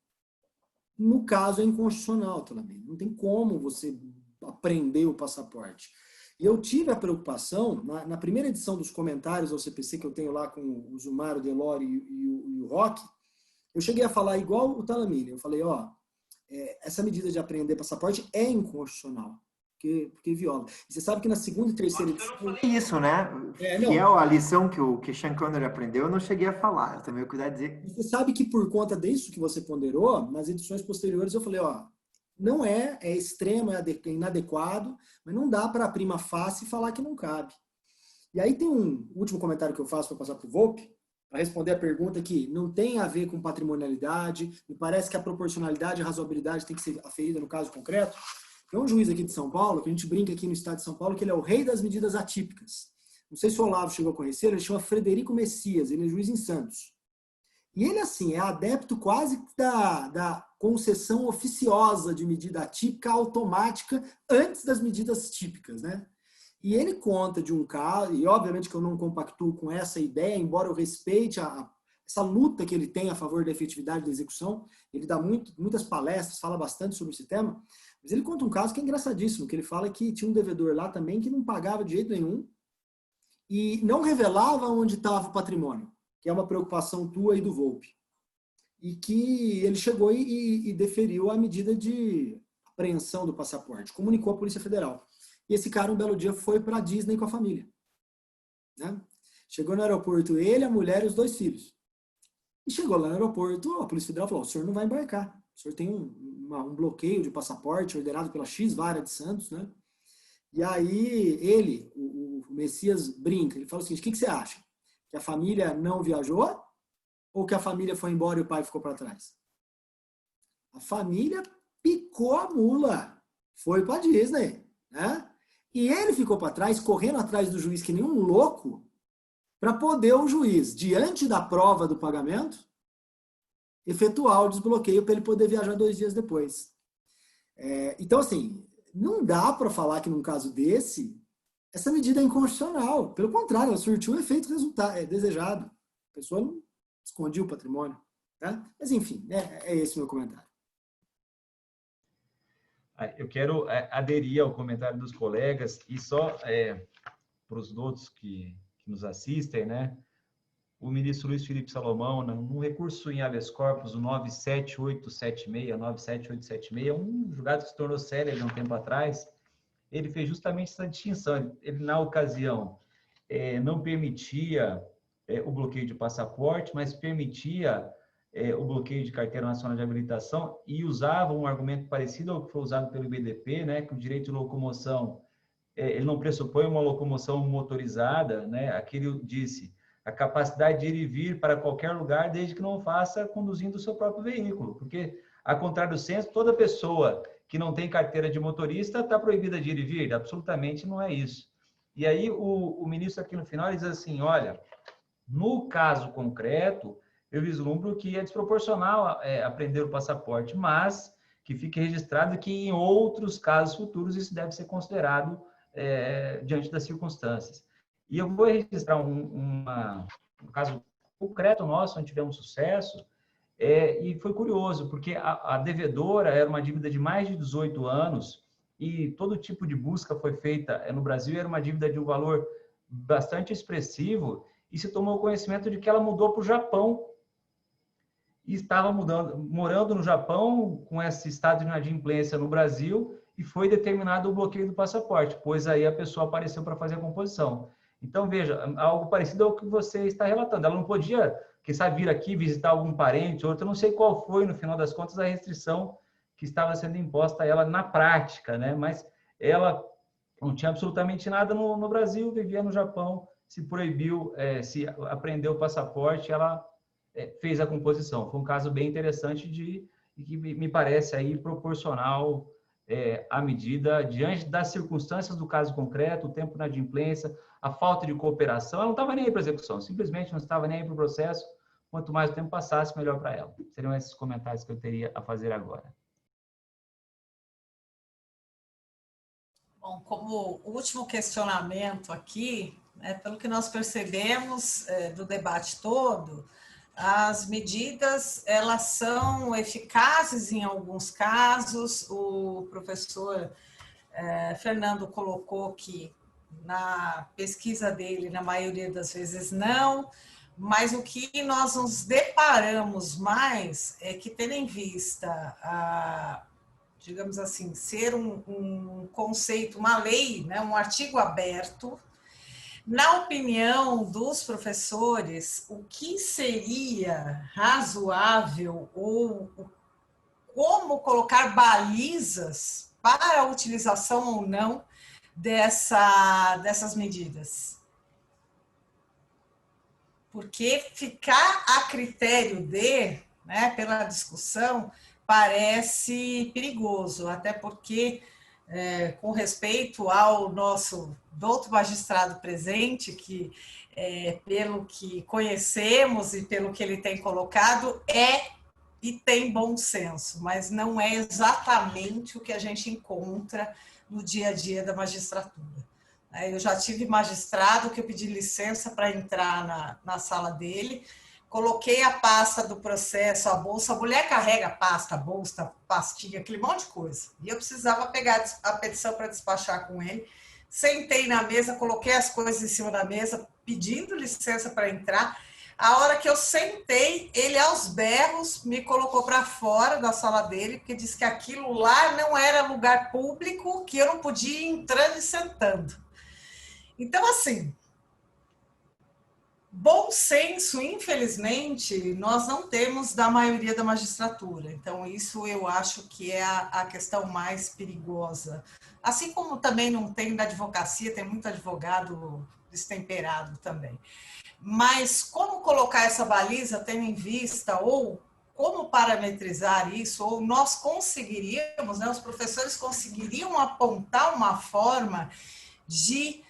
No caso, é inconstitucional também. Não tem como você apreender o passaporte. E eu tive a preocupação, na primeira edição dos comentários ao CPC que eu tenho lá com o Zumar, o Delore e o Roque, eu cheguei a falar igual o Talamini. Eu falei, essa medida de apreender passaporte é inconstitucional. Porque viola. E você sabe que na segunda e terceira edição...
Isso, né? Fiel à lição que Sean Connery aprendeu, eu não cheguei a falar. Eu também cuidar de dizer...
Você sabe que por conta disso que você ponderou, nas edições posteriores eu falei, não é extremo, é inadequado, mas não dá para prima facie falar que não cabe. E aí tem um último comentário que eu faço para passar para o Volpe, para responder a pergunta que não tem a ver com patrimonialidade, me parece que a proporcionalidade e a razoabilidade tem que ser aferida no caso concreto. Tem um juiz aqui de São Paulo, que a gente brinca aqui no estado de São Paulo, que ele é o rei das medidas atípicas. Não sei se o Olavo chegou a conhecer, ele chama Frederico Messias, ele é juiz em Santos. E ele, assim, é adepto quase da concessão oficiosa de medida atípica automática antes das medidas típicas, né? E ele conta de um caso, e obviamente que eu não compactuo com essa ideia, embora eu respeite essa luta que ele tem a favor da efetividade da execução, ele dá muitas palestras, fala bastante sobre esse tema, mas ele conta um caso que é engraçadíssimo, que ele fala que tinha um devedor lá também que não pagava de jeito nenhum e não revelava onde estava o patrimônio, que é uma preocupação tua e do Volpe. E que ele chegou e deferiu a medida de apreensão do passaporte, comunicou à Polícia Federal. E esse cara, um belo dia, foi para a Disney com a família. Né? Chegou no aeroporto ele, a mulher e os 2 filhos. E chegou lá no aeroporto, a Polícia Federal falou, o senhor não vai embarcar. O senhor tem um bloqueio de passaporte ordenado pela X-Vara de Santos, né? E aí ele, o Messias, brinca. Ele fala o seguinte, o que você acha? Que a família não viajou? Ou que a família foi embora e o pai ficou para trás? A família picou a mula. Foi para Disney, né? E ele ficou para trás, correndo atrás do juiz que nem um louco, para poder o juiz, diante da prova do pagamento, efetuar o desbloqueio para ele poder viajar 2 dias depois. Então, assim, não dá para falar que num caso desse, essa medida é inconstitucional. Pelo contrário, ela surtiu o efeito desejado. A pessoa não escondia o patrimônio. Tá? Mas, enfim, é esse o meu comentário.
Eu quero aderir ao comentário dos colegas e só para os outros que nos assistem, né? O ministro Luiz Felipe Salomão, num recurso em habeas corpus, o 97876, um julgado que se tornou célebre há um tempo atrás, ele fez justamente essa distinção. Ele na ocasião, não permitia o bloqueio de passaporte, mas permitia o bloqueio de carteira nacional de habilitação e usava um argumento parecido ao que foi usado pelo IBDP, né, que o direito de locomoção, ele não pressupõe uma locomoção motorizada, né, aqui ele disse, a capacidade de ir e vir para qualquer lugar, desde que não faça conduzindo o seu próprio veículo, porque, a contrário do senso, toda pessoa que não tem carteira de motorista está proibida de ir e vir, absolutamente não é isso. E aí o ministro aqui no final ele diz assim, olha, no caso concreto, eu vislumbro que é desproporcional apreender o passaporte, mas que fique registrado que em outros casos futuros isso deve ser considerado diante das circunstâncias. E eu vou registrar um caso concreto nosso, onde tivemos sucesso, e foi curioso, porque a devedora era uma dívida de mais de 18 anos e todo tipo de busca foi feita no Brasil, era uma dívida de um valor bastante expressivo, e se tomou conhecimento de que ela mudou para o Japão, e estava morando no Japão com esse estado de inadimplência no Brasil, e foi determinado o bloqueio do passaporte, pois aí a pessoa apareceu para fazer a composição. Então, veja, algo parecido ao que você está relatando. Ela não podia, quem sabe, vir aqui visitar algum parente, outro, eu não sei qual foi, no final das contas, a restrição que estava sendo imposta a ela na prática, né? Mas ela não tinha absolutamente nada no Brasil, vivia no Japão, se proibiu, se apreendeu o passaporte, ela fez a composição. Foi um caso bem interessante que me parece aí proporcional à medida, diante das circunstâncias do caso concreto, o tempo de inadimplência, a falta de cooperação. Ela não estava nem aí para a execução, simplesmente não estava nem aí para o processo. Quanto mais o tempo passasse, melhor para ela. Seriam esses comentários que eu teria a fazer agora.
Bom, como último questionamento aqui, pelo que nós percebemos do debate todo, as medidas, elas são eficazes em alguns casos. O professor Fernando colocou que na pesquisa dele, na maioria das vezes não, mas o que nós nos deparamos mais é que, tendo em vista digamos assim, ser um conceito, uma lei, né, um artigo aberto, na opinião dos professores, o que seria razoável ou como colocar balizas para a utilização ou não dessas medidas? Porque ficar a critério pela discussão, parece perigoso, até porque, com respeito ao nosso douto magistrado presente, que, pelo que conhecemos e pelo que ele tem colocado, e tem bom senso, mas não é exatamente o que a gente encontra no dia a dia da magistratura. Eu já tive magistrado que eu pedi licença para entrar na sala dele, coloquei a pasta do processo, a bolsa, a mulher carrega a pasta, a bolsa, a pastinha, aquele monte de coisa. E eu precisava pegar a petição para despachar com ele. Sentei na mesa, coloquei as coisas em cima da mesa, pedindo licença para entrar. A hora que eu sentei, ele aos berros me colocou para fora da sala dele, porque disse que aquilo lá não era lugar público, que eu não podia ir entrando e sentando. Então, assim, bom senso, infelizmente, nós não temos da maioria da magistratura. Então, isso eu acho que é a questão mais perigosa. Assim como também não tem da advocacia, tem muito advogado destemperado também. Mas como colocar essa baliza tendo em vista, ou como parametrizar isso, ou nós conseguiríamos, os professores conseguiriam apontar uma forma de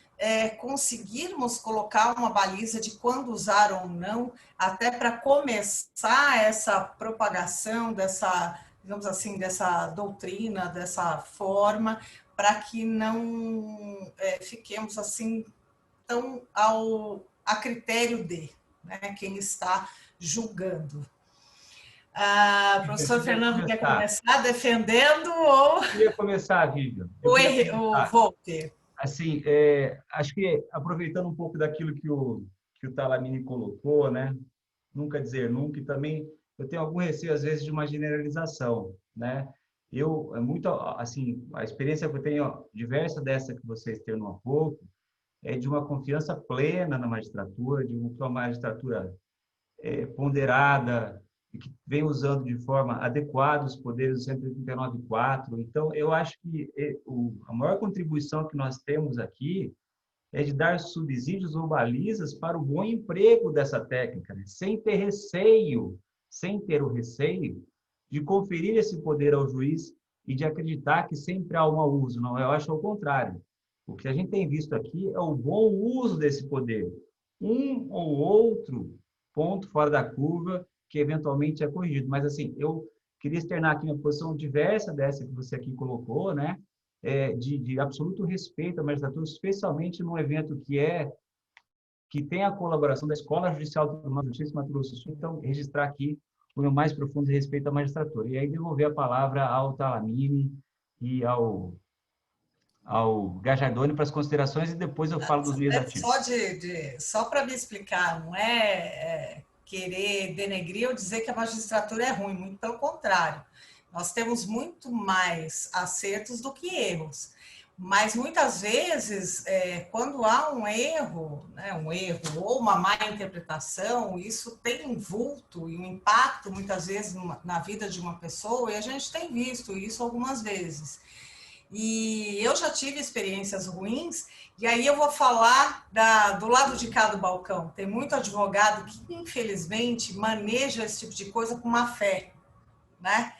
conseguirmos colocar uma baliza de quando usar ou não, até para começar essa propagação dessa, digamos assim, dessa doutrina, dessa forma, para que não fiquemos assim tão a critério de quem está julgando. Professor Fernando quer começar defendendo ou...
Eu queria começar, Vivian.
O Volpe.
Assim, acho que aproveitando um pouco daquilo que o Talamini colocou, né? Nunca dizer nunca, e também eu tenho algum receio, às vezes, de uma generalização, né? Muito, assim, a experiência que eu tenho, diversa dessa que vocês têm há pouco, é de uma confiança plena na magistratura, de uma magistratura ponderada, e que vem usando de forma adequada os poderes do 139.4. Então, eu acho que a maior contribuição que nós temos aqui é de dar subsídios ou balizas para o bom emprego dessa técnica, né? Sem ter o receio de conferir esse poder ao juiz e de acreditar que sempre há um mau uso. Não, eu acho ao contrário. O que a gente tem visto aqui é o bom uso desse poder. Um ou outro ponto fora da curva que eventualmente é corrigido. Mas, assim, eu queria externar aqui uma posição diversa dessa que você aqui colocou, né? De absoluto respeito à magistratura, especialmente num evento que tem a colaboração da Escola Judicial do Tribunal de Justiça de Mato Grosso do Sul. Então, registrar aqui o meu mais profundo respeito à magistratura. E aí devolver a palavra ao Talamini e ao ao Gajardoni para as considerações e depois eu falo dos meios ativos.
Só para me explicar, não é querer denegrir ou dizer que a magistratura é ruim, muito pelo contrário. Nós temos muito mais acertos do que erros. Mas muitas vezes, quando há um erro, né, ou uma má interpretação, isso tem um vulto e um impacto, muitas vezes, na vida de uma pessoa, e a gente tem visto isso algumas vezes. E eu já tive experiências ruins, e aí eu vou falar do lado de cá do balcão. Tem muito advogado que, infelizmente, maneja esse tipo de coisa com má fé, né?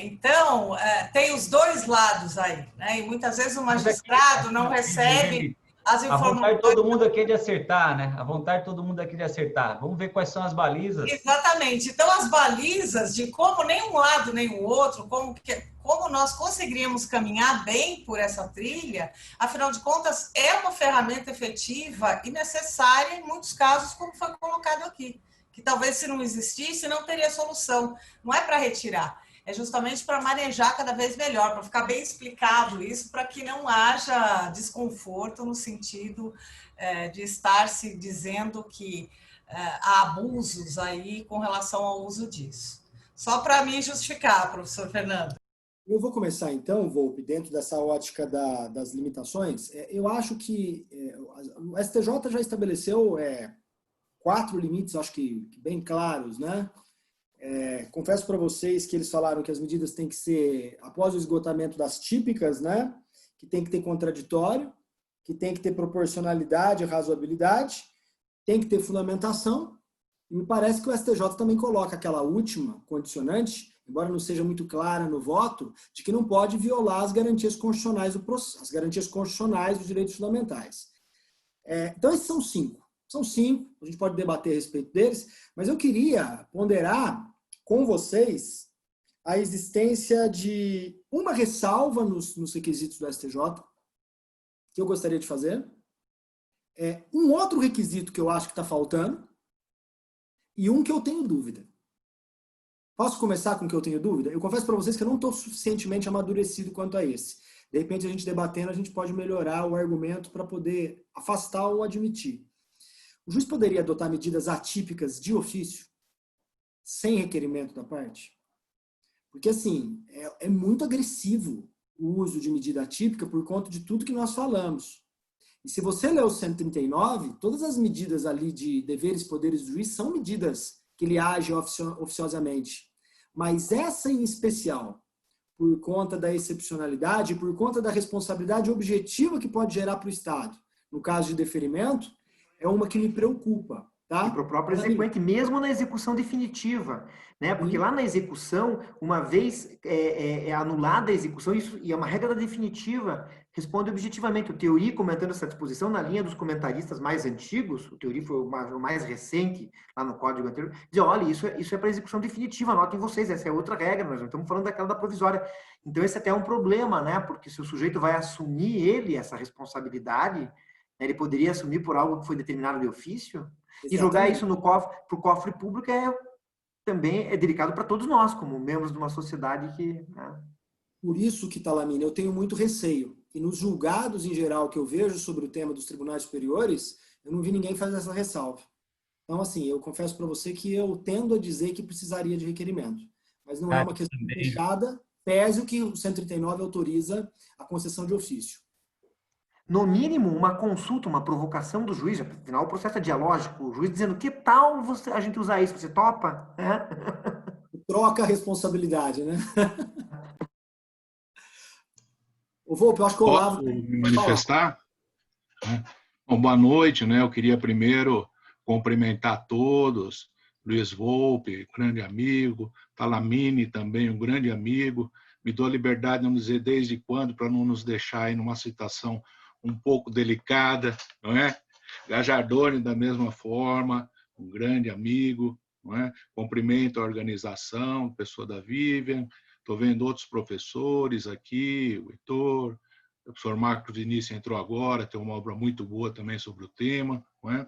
Então, tem os dois lados aí, né? E muitas vezes o magistrado não recebe as informações.
A vontade de todo mundo aqui é de acertar, né? A vontade de todo mundo aqui é de acertar. Vamos ver quais são as balizas.
Exatamente. Então, as balizas de como nem um lado nem o outro, como nós conseguiríamos caminhar bem por essa trilha, afinal de contas, é uma ferramenta efetiva e necessária em muitos casos, como foi colocado aqui. Que talvez se não existisse, não teria solução. Não é para retirar, é justamente para manejar cada vez melhor, para ficar bem explicado isso, para que não haja desconforto no sentido de estar se dizendo que há abusos aí com relação ao uso disso. Só para me justificar, professor Fernando.
Eu vou começar então, Volpe, dentro dessa ótica das limitações. Eu acho que o STJ já estabeleceu 4 limites, acho que bem claros, né? Confesso para vocês que eles falaram que as medidas têm que ser após o esgotamento das típicas, né? Que tem que ter contraditório, que tem que ter proporcionalidade e razoabilidade, tem que ter fundamentação. E me parece que o STJ também coloca aquela última condicionante, embora não seja muito clara no voto, de que não pode violar as garantias constitucionais dos direitos fundamentais. Então, esses são 5. São 5, a gente pode debater a respeito deles, mas eu queria ponderar com vocês a existência de uma ressalva nos requisitos do STJ, que eu gostaria de fazer, um outro requisito que eu acho que está faltando, e um que eu tenho dúvida. Posso começar com o que eu tenho dúvida? Eu confesso para vocês que eu não estou suficientemente amadurecido quanto a esse. De repente, a gente debatendo, a gente pode melhorar o argumento para poder afastar ou admitir. O juiz poderia adotar medidas atípicas de ofício, sem requerimento da parte? Porque, assim, é muito agressivo o uso de medida atípica por conta de tudo que nós falamos. E se você ler o 139, todas as medidas ali de deveres e poderes do juiz são medidas que ele age oficiosamente. Mas essa em especial, por conta da excepcionalidade, por conta da responsabilidade objetiva que pode gerar para o Estado, no caso de deferimento, é uma que me preocupa. Tá?
E para o próprio exequente, mesmo na execução definitiva, né? Porque lá na execução, uma vez anulada a execução, isso e é uma regra da definitiva, responde objetivamente. O Theory, comentando essa disposição, na linha dos comentaristas mais antigos, o Theory foi o mais recente, lá no código anterior, dizia, olha, isso é para execução definitiva, anotem vocês, essa é outra regra, nós não estamos falando daquela da provisória. Então, esse até é um problema, né? Porque se o sujeito vai assumir essa responsabilidade, né, ele poderia assumir por algo que foi determinado de ofício. E jogar isso para o cofre público também é delicado para todos nós, como membros de uma sociedade que... Né?
Por isso que, Talamine, eu tenho muito receio. E nos julgados, em geral, que eu vejo sobre o tema dos tribunais superiores, eu não vi ninguém fazer essa ressalva. Então, assim, eu confesso para você que eu tendo a dizer que precisaria de requerimento. Mas não é uma questão fechada, pese o que o 139 autoriza a concessão de ofício.
No mínimo, uma consulta, uma provocação do juiz, afinal o processo é dialógico, o juiz dizendo, que tal a gente usar isso? Você topa?
Troca a responsabilidade, né? O Volpe, eu acho que o Olavo...
Posso me manifestar? Bom, boa noite, né? Eu queria primeiro cumprimentar todos, Luiz Volpe, grande amigo, Talamine também, um grande amigo, me dou a liberdade de não dizer desde quando, para não nos deixar aí numa situação um pouco delicada, não é? Gajardoni, da mesma forma, um grande amigo, não é? Cumprimento a organização, pessoa da Vivian, estou vendo outros professores aqui, o Heitor, o professor Marcos Vinícius entrou agora, tem uma obra muito boa também sobre o tema, não é?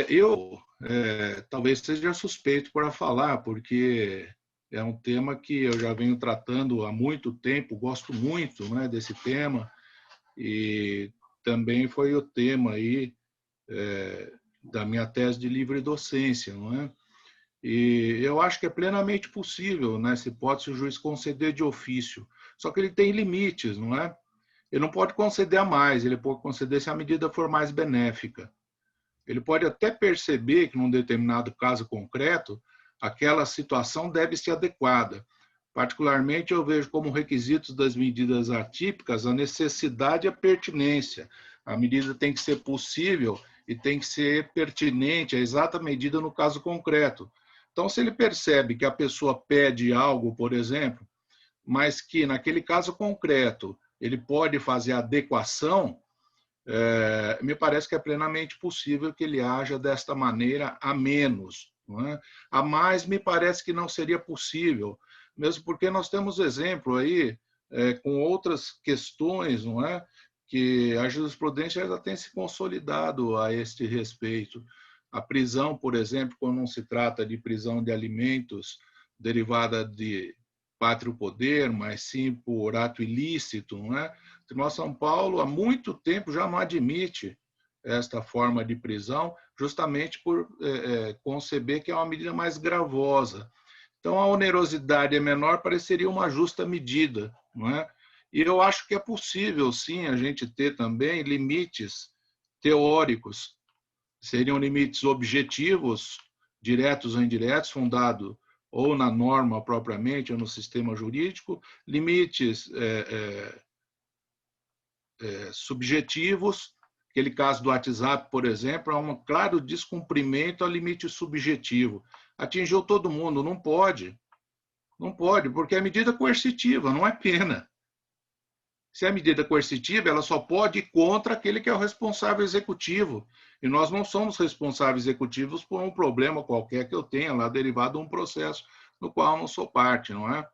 Eu talvez seja suspeito para falar, porque É um tema que eu já venho tratando há muito tempo, gosto muito, né, desse tema, e também foi o tema aí da minha tese de livre docência, não é? E eu acho que é plenamente possível, nessa hipótese, o juiz conceder de ofício. Só que ele tem limites, não é? Ele não pode conceder a mais, ele pode conceder se a medida for mais benéfica. Ele pode até perceber que, num determinado caso concreto, aquela situação deve ser adequada. Particularmente, eu vejo como requisitos das medidas atípicas a necessidade e a pertinência. A medida tem que ser possível e tem que ser pertinente, a exata medida no caso concreto. Então, se ele percebe que a pessoa pede algo, por exemplo, mas que naquele caso concreto ele pode fazer adequação, me parece que é plenamente possível que ele haja desta maneira a menos. Não é? A mais me parece que não seria possível, mesmo porque nós temos exemplo aí com outras questões, não é? Que a jurisprudência já tem se consolidado a este respeito. A prisão, por exemplo, quando não se trata de prisão de alimentos derivada de pátrio poder, mas sim por ato ilícito, não é? O Tribunal de São Paulo, há muito tempo, já não admite esta forma de prisão, justamente por conceber que é uma medida mais gravosa. Então, a onerosidade é menor, pareceria uma justa medida, não é? E eu acho que é possível, sim, a gente ter também limites teóricos. Seriam limites objetivos, diretos ou indiretos, fundados ou na norma propriamente, ou no sistema jurídico, limites subjetivos. Aquele caso do WhatsApp, por exemplo, é um claro descumprimento ao limite subjetivo. Atingiu todo mundo, não pode. Não pode, porque é medida coercitiva, não é pena. Se é medida coercitiva, ela só pode ir contra aquele que é o responsável executivo. E nós não somos responsáveis executivos por um problema qualquer que eu tenha lá derivado de um processo no qual eu não sou parte, não é?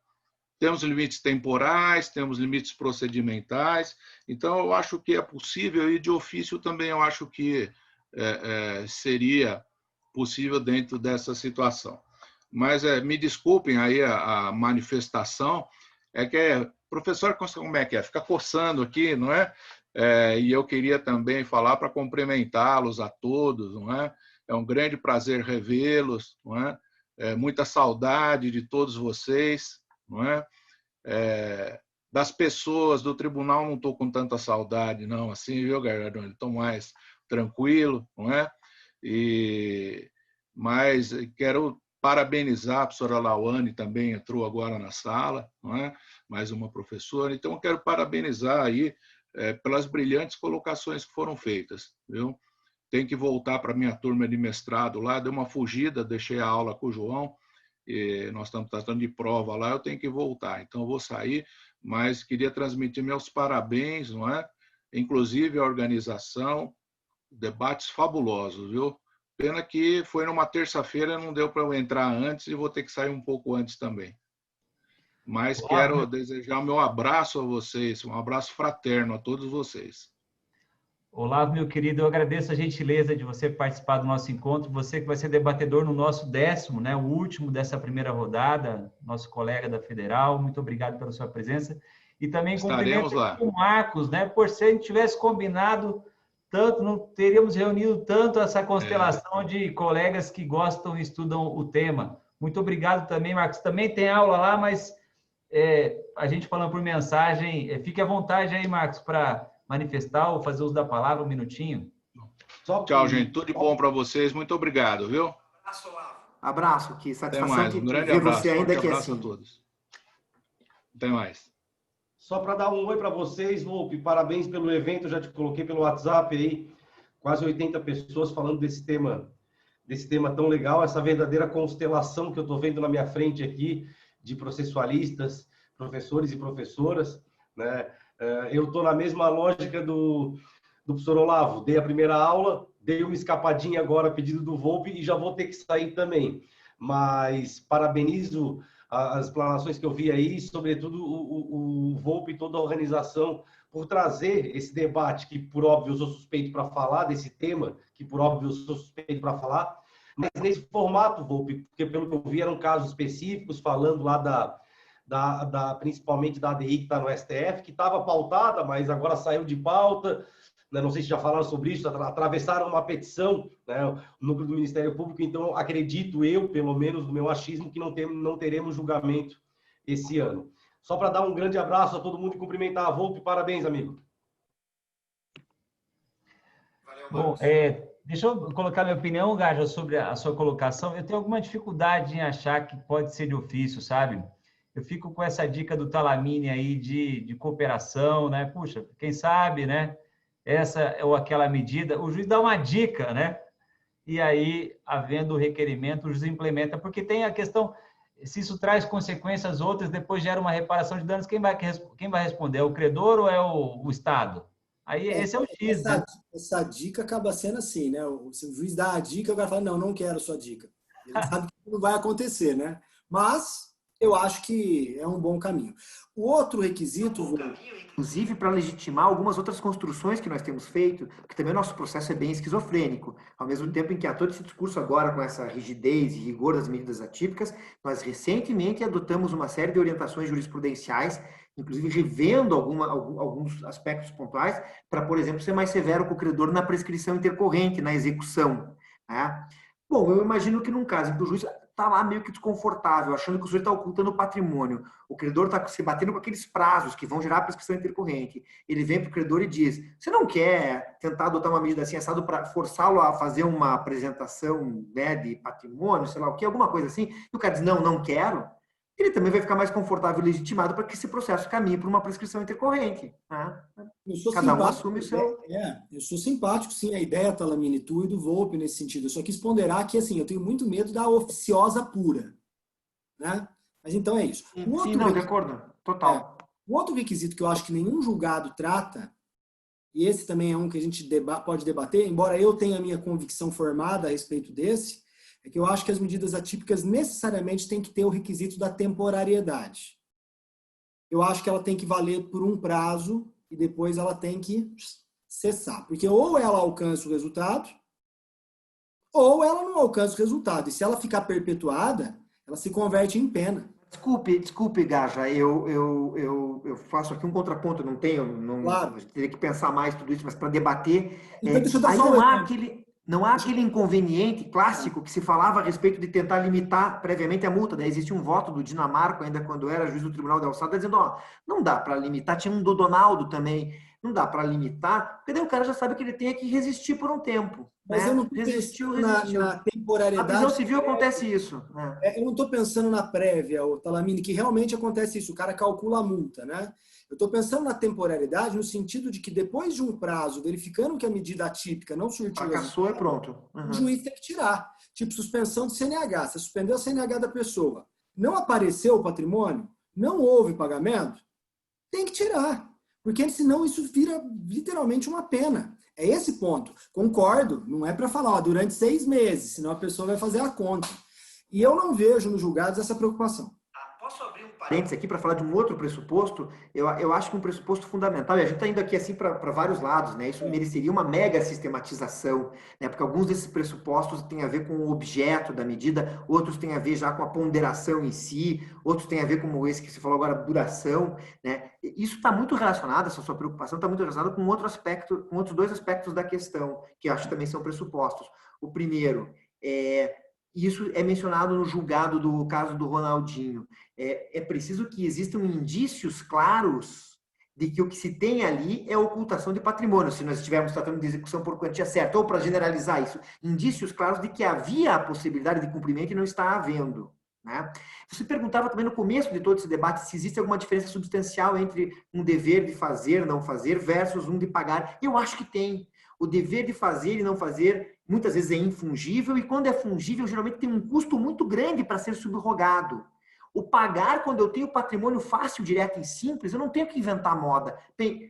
Temos limites temporais, temos limites procedimentais. Então, eu acho que é possível, e de ofício também eu acho que seria possível dentro dessa situação. Mas me desculpem aí a manifestação, professor, como é que é? Fica coçando aqui, não é? E eu queria também falar para cumprimentá-los a todos, não é? É um grande prazer revê-los, não é? Muita saudade de todos vocês, não é? Das pessoas do tribunal não estou com tanta saudade, não, assim, viu, Gardoni? Estou mais tranquilo, não é? Mas quero parabenizar a professora Lauane, também entrou agora na sala, não é? Mais uma professora. Então, eu quero parabenizar aí pelas brilhantes colocações que foram feitas, viu? Tenho que voltar para a minha turma de mestrado lá, dei uma fugida, deixei a aula com o João, e nós estamos tratando de prova lá, eu tenho que voltar. Então, eu vou sair, mas queria transmitir meus parabéns, não é? Inclusive a organização, debates fabulosos, viu? Pena que foi numa terça-feira, não deu para eu entrar antes e vou ter que sair um pouco antes também. Mas quero desejar o meu abraço a vocês, um abraço fraterno a todos vocês.
Olavo, meu querido, eu agradeço a gentileza de você participar do nosso encontro, você que vai ser debatedor no nosso 10º, né, o último dessa primeira rodada, nosso colega da Federal, muito obrigado pela sua presença. E também
cumprimento
o Marcos, né, por se a gente tivesse combinado tanto, não teríamos reunido tanto essa constelação de colegas que gostam e estudam o tema. Muito obrigado também, Marcos. Também tem aula lá, mas a gente falando por mensagem, fique à vontade aí, Marcos, para manifestar ou fazer uso da palavra um minutinho.
Tchau, gente. Tudo de bom para vocês. Muito obrigado, viu?
Abraço, que satisfação.
Até mais. Um grande abraço.
Você ainda
Forte
que
abraço
assim.
a todos. Até mais.
Só para dar um oi para vocês, Volpe, parabéns pelo evento, já te coloquei pelo WhatsApp aí, quase 80 pessoas falando desse tema tão legal, essa verdadeira constelação que eu estou vendo na minha frente aqui, de processualistas, professores e professoras, né? Eu estou na mesma lógica do professor Olavo, dei a primeira aula, dei uma escapadinha agora a pedido do Volpe e já vou ter que sair também, mas parabenizo as explanações que eu vi aí, sobretudo o Volpe e toda a organização, por trazer esse debate, que por óbvio eu sou suspeito para falar desse tema, que por óbvio eu sou suspeito para falar, mas nesse formato, Volpe, porque pelo que eu vi eram casos específicos, falando lá principalmente da ADI que está no STF, que estava pautada, mas agora saiu de pauta, né? Não sei se já falaram sobre isso, atravessaram uma petição, né? O núcleo do Ministério Público, então acredito eu, pelo menos no meu achismo, que não teremos julgamento esse ano. Só para dar um grande abraço a todo mundo e cumprimentar a Volpe, parabéns, amigo.
Bom, deixa eu colocar minha opinião, Gaja, sobre a sua colocação. Eu tenho alguma dificuldade em achar que pode ser de ofício, sabe? Eu fico com essa dica do Talamini aí de cooperação, né? Puxa, quem sabe, né? Essa ou aquela medida, o juiz dá uma dica, né? E aí, havendo o requerimento, o juiz implementa, porque tem a questão, se isso traz consequências outras, depois gera uma reparação de danos, quem vai responder? É o credor ou é o Estado? Aí esse é o X, né?
Essa dica acaba sendo assim, né? Se o juiz dá a dica, o cara fala, não quero sua dica. Ele sabe que não vai acontecer, né? Mas eu acho que é um bom caminho. O outro requisito...
Inclusive para legitimar algumas outras construções que nós temos feito, porque também o nosso processo é bem esquizofrênico. Ao mesmo tempo em que há todo esse discurso agora com essa rigidez e rigor das medidas atípicas, nós recentemente adotamos uma série de orientações jurisprudenciais, inclusive revendo alguns aspectos pontuais, para, por exemplo, ser mais severo com o credor na prescrição intercorrente, na execução. Né? Bom, eu imagino que num caso em que o juiz está lá meio que desconfortável, achando que o sujeito está ocultando o patrimônio, o credor está se batendo com aqueles prazos que vão gerar a prescrição intercorrente, ele vem para o credor e diz, você não quer tentar adotar uma medida assim assado para forçá-lo a fazer uma apresentação, né, de patrimônio, sei lá o que, alguma coisa assim, e o cara diz, não quero, ele também vai ficar mais confortável e legitimado para que esse processo caminhe para uma prescrição intercorrente. Né? Cada um assume o seu...
eu sou simpático, sim, a ideia, Talamini, tu e do Volpe nesse sentido. Eu só quis ponderar que, assim, eu tenho muito medo da oficiosa pura. Né? Mas então é isso.
Sim, de acordo. Total.
O outro requisito que eu acho que nenhum julgado trata, e esse também é um que a gente pode debater, embora eu tenha a minha convicção formada a respeito desse, é que eu acho que as medidas atípicas necessariamente têm que ter o requisito da temporariedade. Eu acho que ela tem que valer por um prazo e depois ela tem que cessar. Porque ou ela alcança o resultado, ou ela não alcança o resultado. E se ela ficar perpetuada, ela se converte em pena.
Desculpe, Gaja, eu faço aqui um contraponto, claro. Teria que pensar mais tudo isso, mas para debater, aí não há aquele inconveniente clássico que se falava a respeito de tentar limitar previamente a multa. Né? Existia um voto do Dinamarca, ainda quando era juiz do Tribunal de Alçada, dizendo, não dá para limitar, tinha um do Donaldo também, não dá para limitar, porque daí o cara já sabe que ele tem que resistir por um tempo.
Mas
né?
Eu não resistiu. Na temporariedade.
Na prisão civil acontece isso. Né?
Eu não estou pensando na prévia, Talamini, que realmente acontece isso, o cara calcula a multa, né? Eu estou pensando na temporalidade no sentido de que depois de um prazo, verificando que a medida atípica não surtiu...
Fracassou e pronto.
O juiz tem que tirar. Tipo, suspensão de CNH. Você suspendeu a CNH da pessoa. Não apareceu o patrimônio, não houve pagamento, tem que tirar. Porque senão isso vira literalmente uma pena. É esse ponto. Concordo, não é para falar durante 6 meses, senão a pessoa vai fazer a conta. E eu não vejo nos julgados essa preocupação.
Posso abrir um parênteses aqui para falar de um outro pressuposto? Eu acho que um pressuposto fundamental, e a gente está indo aqui assim para vários lados, né? Isso mereceria uma mega sistematização, né? Porque alguns desses pressupostos têm a ver com o objeto da medida, outros têm a ver já com a ponderação em si, outros têm a ver como esse que você falou agora, duração, né? Isso está muito relacionado, essa sua preocupação está muito relacionada com outro aspecto, com outros 2 aspectos da questão, que eu acho que também são pressupostos. O primeiro isso é mencionado no julgado do caso do Ronaldinho. É preciso que existam indícios claros de que o que se tem ali é ocultação de patrimônio, se nós estivermos tratando de execução por quantia certa, ou para generalizar isso, indícios claros de que havia a possibilidade de cumprimento e não está havendo. Né? Você perguntava também no começo de todo esse debate se existe alguma diferença substancial entre um dever de fazer, não fazer, versus um de pagar. Eu acho que tem. O dever de fazer e não fazer, muitas vezes é infungível, e quando é fungível, geralmente tem um custo muito grande para ser subrogado. O pagar, quando eu tenho patrimônio fácil, direto e simples, eu não tenho que inventar moda.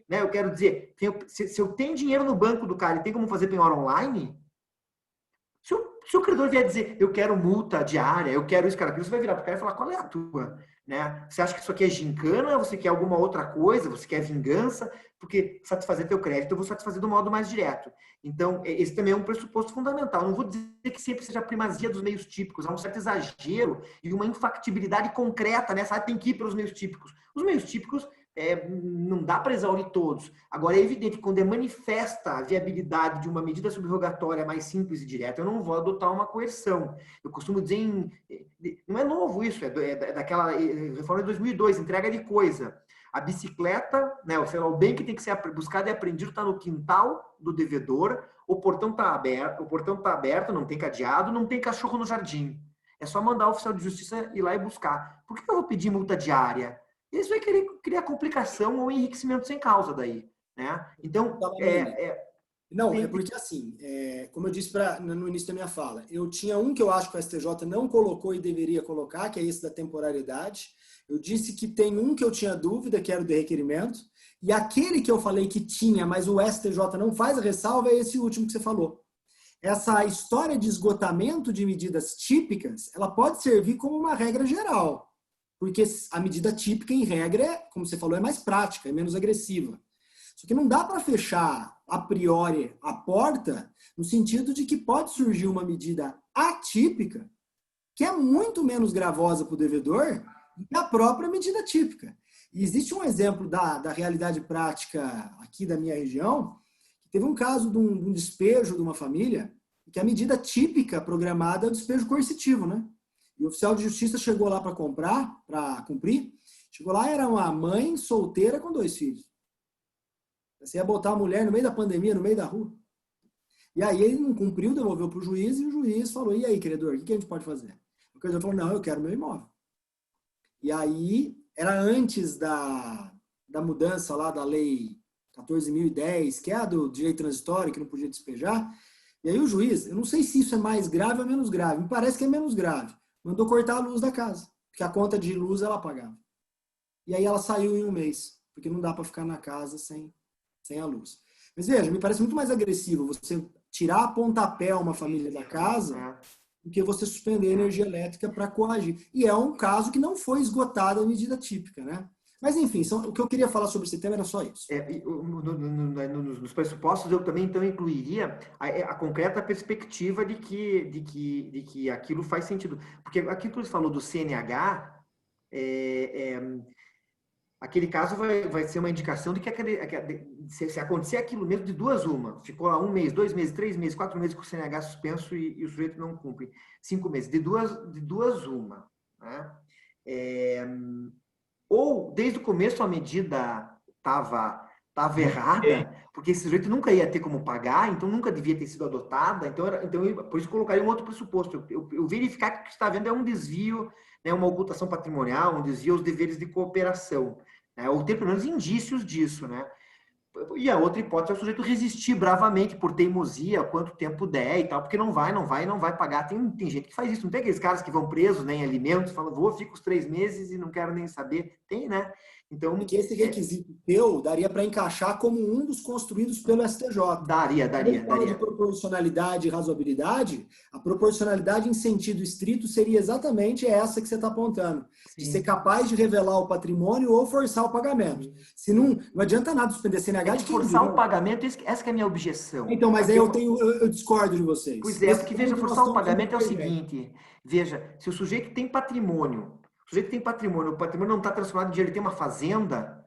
Eu quero dizer, se eu tenho dinheiro no banco do cara e tem como fazer penhora online, Se o credor vier dizer, eu quero multa diária, eu quero isso, cara, aquilo, você vai virar para o cara e falar, qual é a tua? Né? Você acha que isso aqui é gincana? Você quer alguma outra coisa? Você quer vingança? Porque satisfazer teu crédito, eu vou satisfazer do modo mais direto. Então, esse também é um pressuposto fundamental. Não vou dizer que sempre seja a primazia dos meios típicos. Há um certo exagero e uma infactibilidade concreta nessa área, tem que ir pelos meios típicos. Os meios típicos, não dá para exaurir todos. Agora, é evidente que quando é manifesta a viabilidade de uma medida subrogatória mais simples e direta, eu não vou adotar uma coerção. Eu costumo dizer, não é novo isso, é daquela reforma de 2002, entrega de coisa. A bicicleta, né, o bem que tem que ser buscado e aprendido está no quintal do devedor, o portão está aberto, não tem cadeado, não tem cachorro no jardim. É só mandar o oficial de justiça ir lá e buscar. Por que eu vou pedir multa diária? Isso vai querer criar complicação ou enriquecimento sem causa daí, né? Então,
Não, é porque assim, como eu disse no início da minha fala, eu tinha um que eu acho que o STJ não colocou e deveria colocar, que é esse da temporalidade. Eu disse que tem um que eu tinha dúvida, que era o de requerimento, e aquele que eu falei que tinha, mas o STJ não faz a ressalva, é esse último que você falou. Essa história de esgotamento de medidas típicas, ela pode servir como uma regra geral, porque a medida típica, em regra, como você falou, é mais prática, é menos agressiva. Só que não dá para fechar a priori a porta no sentido de que pode surgir uma medida atípica que é muito menos gravosa para o devedor do que a própria medida típica. E existe um exemplo da realidade prática aqui da minha região, que teve um caso de um despejo de uma família, que a medida típica programada é o despejo coercitivo, né? E o oficial de justiça chegou lá para cumprir, chegou lá, era uma mãe solteira com 2 filhos. Você ia botar a mulher no meio da pandemia, no meio da rua. E aí ele não cumpriu, devolveu para o juiz, e o juiz falou, e aí, credor, o que a gente pode fazer? O credor falou, não, eu quero meu imóvel. E aí, era antes da mudança lá da lei 14.010, que é a do direito transitório, que não podia despejar. E aí o juiz, eu não sei se isso é mais grave ou menos grave, me parece que é menos grave, mandou cortar a luz da casa, porque a conta de luz ela pagava. E aí ela saiu em 1 mês, porque não dá para ficar na casa sem a luz. Mas veja, me parece muito mais agressivo você tirar a pontapé uma família da casa do que você suspender a energia elétrica para coagir. E é um caso que não foi esgotada a medida típica, né? Mas, enfim, o que eu queria falar sobre esse tema era só isso.
Nos pressupostos, eu também então incluiria a concreta perspectiva de que aquilo faz sentido. Porque aquilo que você falou do CNH, aquele caso vai ser uma indicação de que se acontecer aquilo mesmo, de 2 uma, ficou lá 1 mês, 2 meses, 3 meses, 4 meses com o CNH suspenso e o sujeito não cumpre, 5 meses, de duas uma, né? Ou desde o começo a medida estava errada, porque esse sujeito nunca ia ter como pagar, então nunca devia ter sido adotada, então por isso colocaria um outro pressuposto. Eu verificar que o que está vendo é um desvio, né, uma ocultação patrimonial, um desvio aos deveres de cooperação, né, ou ter pelo menos indícios disso, né? E a outra hipótese é o sujeito resistir bravamente por teimosia, quanto tempo der e tal, porque não vai pagar. Tem gente que faz isso, não tem aqueles caras que vão presos, nem alimentos, falam, fico os 3 meses e não quero nem saber. Tem, né? Então,
porque esse requisito teu daria para encaixar como um dos construídos pelo STJ.
Daria.
De proporcionalidade e razoabilidade, a proporcionalidade em sentido estrito seria exatamente essa que você está apontando. Sim. De ser capaz de revelar o patrimônio ou forçar o pagamento. Se não adianta nada suspender CNH de
forçar o pagamento, essa que é a minha objeção.
Então, mas aí eu discordo de vocês.
Pois é, porque veja, forçar o pagamento é o seguinte, veja, se o sujeito tem patrimônio, o patrimônio não está transformado em dinheiro, ele tem uma fazenda,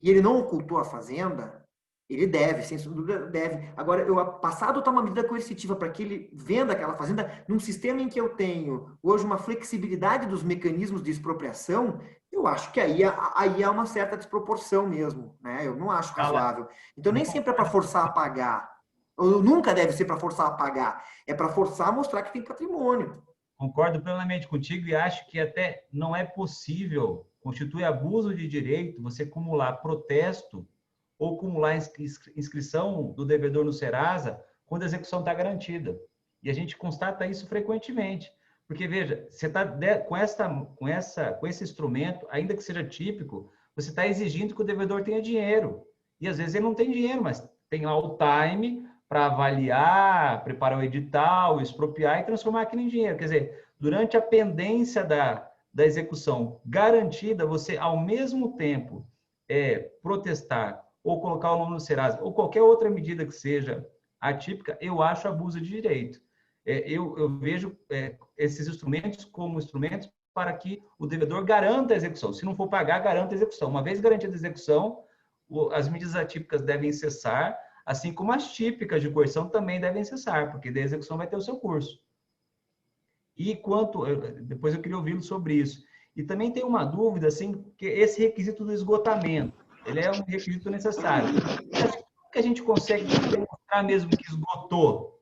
e ele não ocultou a fazenda, ele deve, sem dúvida, deve. Agora, eu passar a adotar uma medida coercitiva para que ele venda aquela fazenda, num sistema em que eu tenho hoje uma flexibilidade dos mecanismos de expropriação, eu acho que aí há uma certa desproporção mesmo, né? Eu não acho razoável. Então, nem sempre é para forçar a pagar, ou nunca deve ser para forçar a pagar, é para forçar a mostrar que tem patrimônio.
Concordo plenamente contigo e acho que até não é possível, constitui abuso de direito, você acumular protesto ou acumular inscrição do devedor no Serasa quando a execução está garantida. E a gente constata isso frequentemente. Porque, veja, você está com esse instrumento, ainda que seja típico, você está exigindo que o devedor tenha dinheiro. E às vezes ele não tem dinheiro, mas tem lá o time para avaliar, preparar o edital, expropriar e transformar aquilo em dinheiro. Quer dizer, durante a pendência da execução garantida, você, ao mesmo tempo, protestar ou colocar o nome no Serasa, ou qualquer outra medida que seja atípica, eu acho abuso de direito. Eu vejo esses instrumentos como instrumentos para que o devedor garanta a execução. Se não for pagar, garanta a execução. Uma vez garantida a execução, as medidas atípicas devem cessar, assim como as típicas de coerção também devem cessar, porque da execução vai ter o seu curso. E depois eu queria ouvi-lo sobre isso. E também tem uma dúvida, assim, que esse requisito do esgotamento, ele é um requisito necessário. Que a gente consegue demonstrar mesmo que esgotou?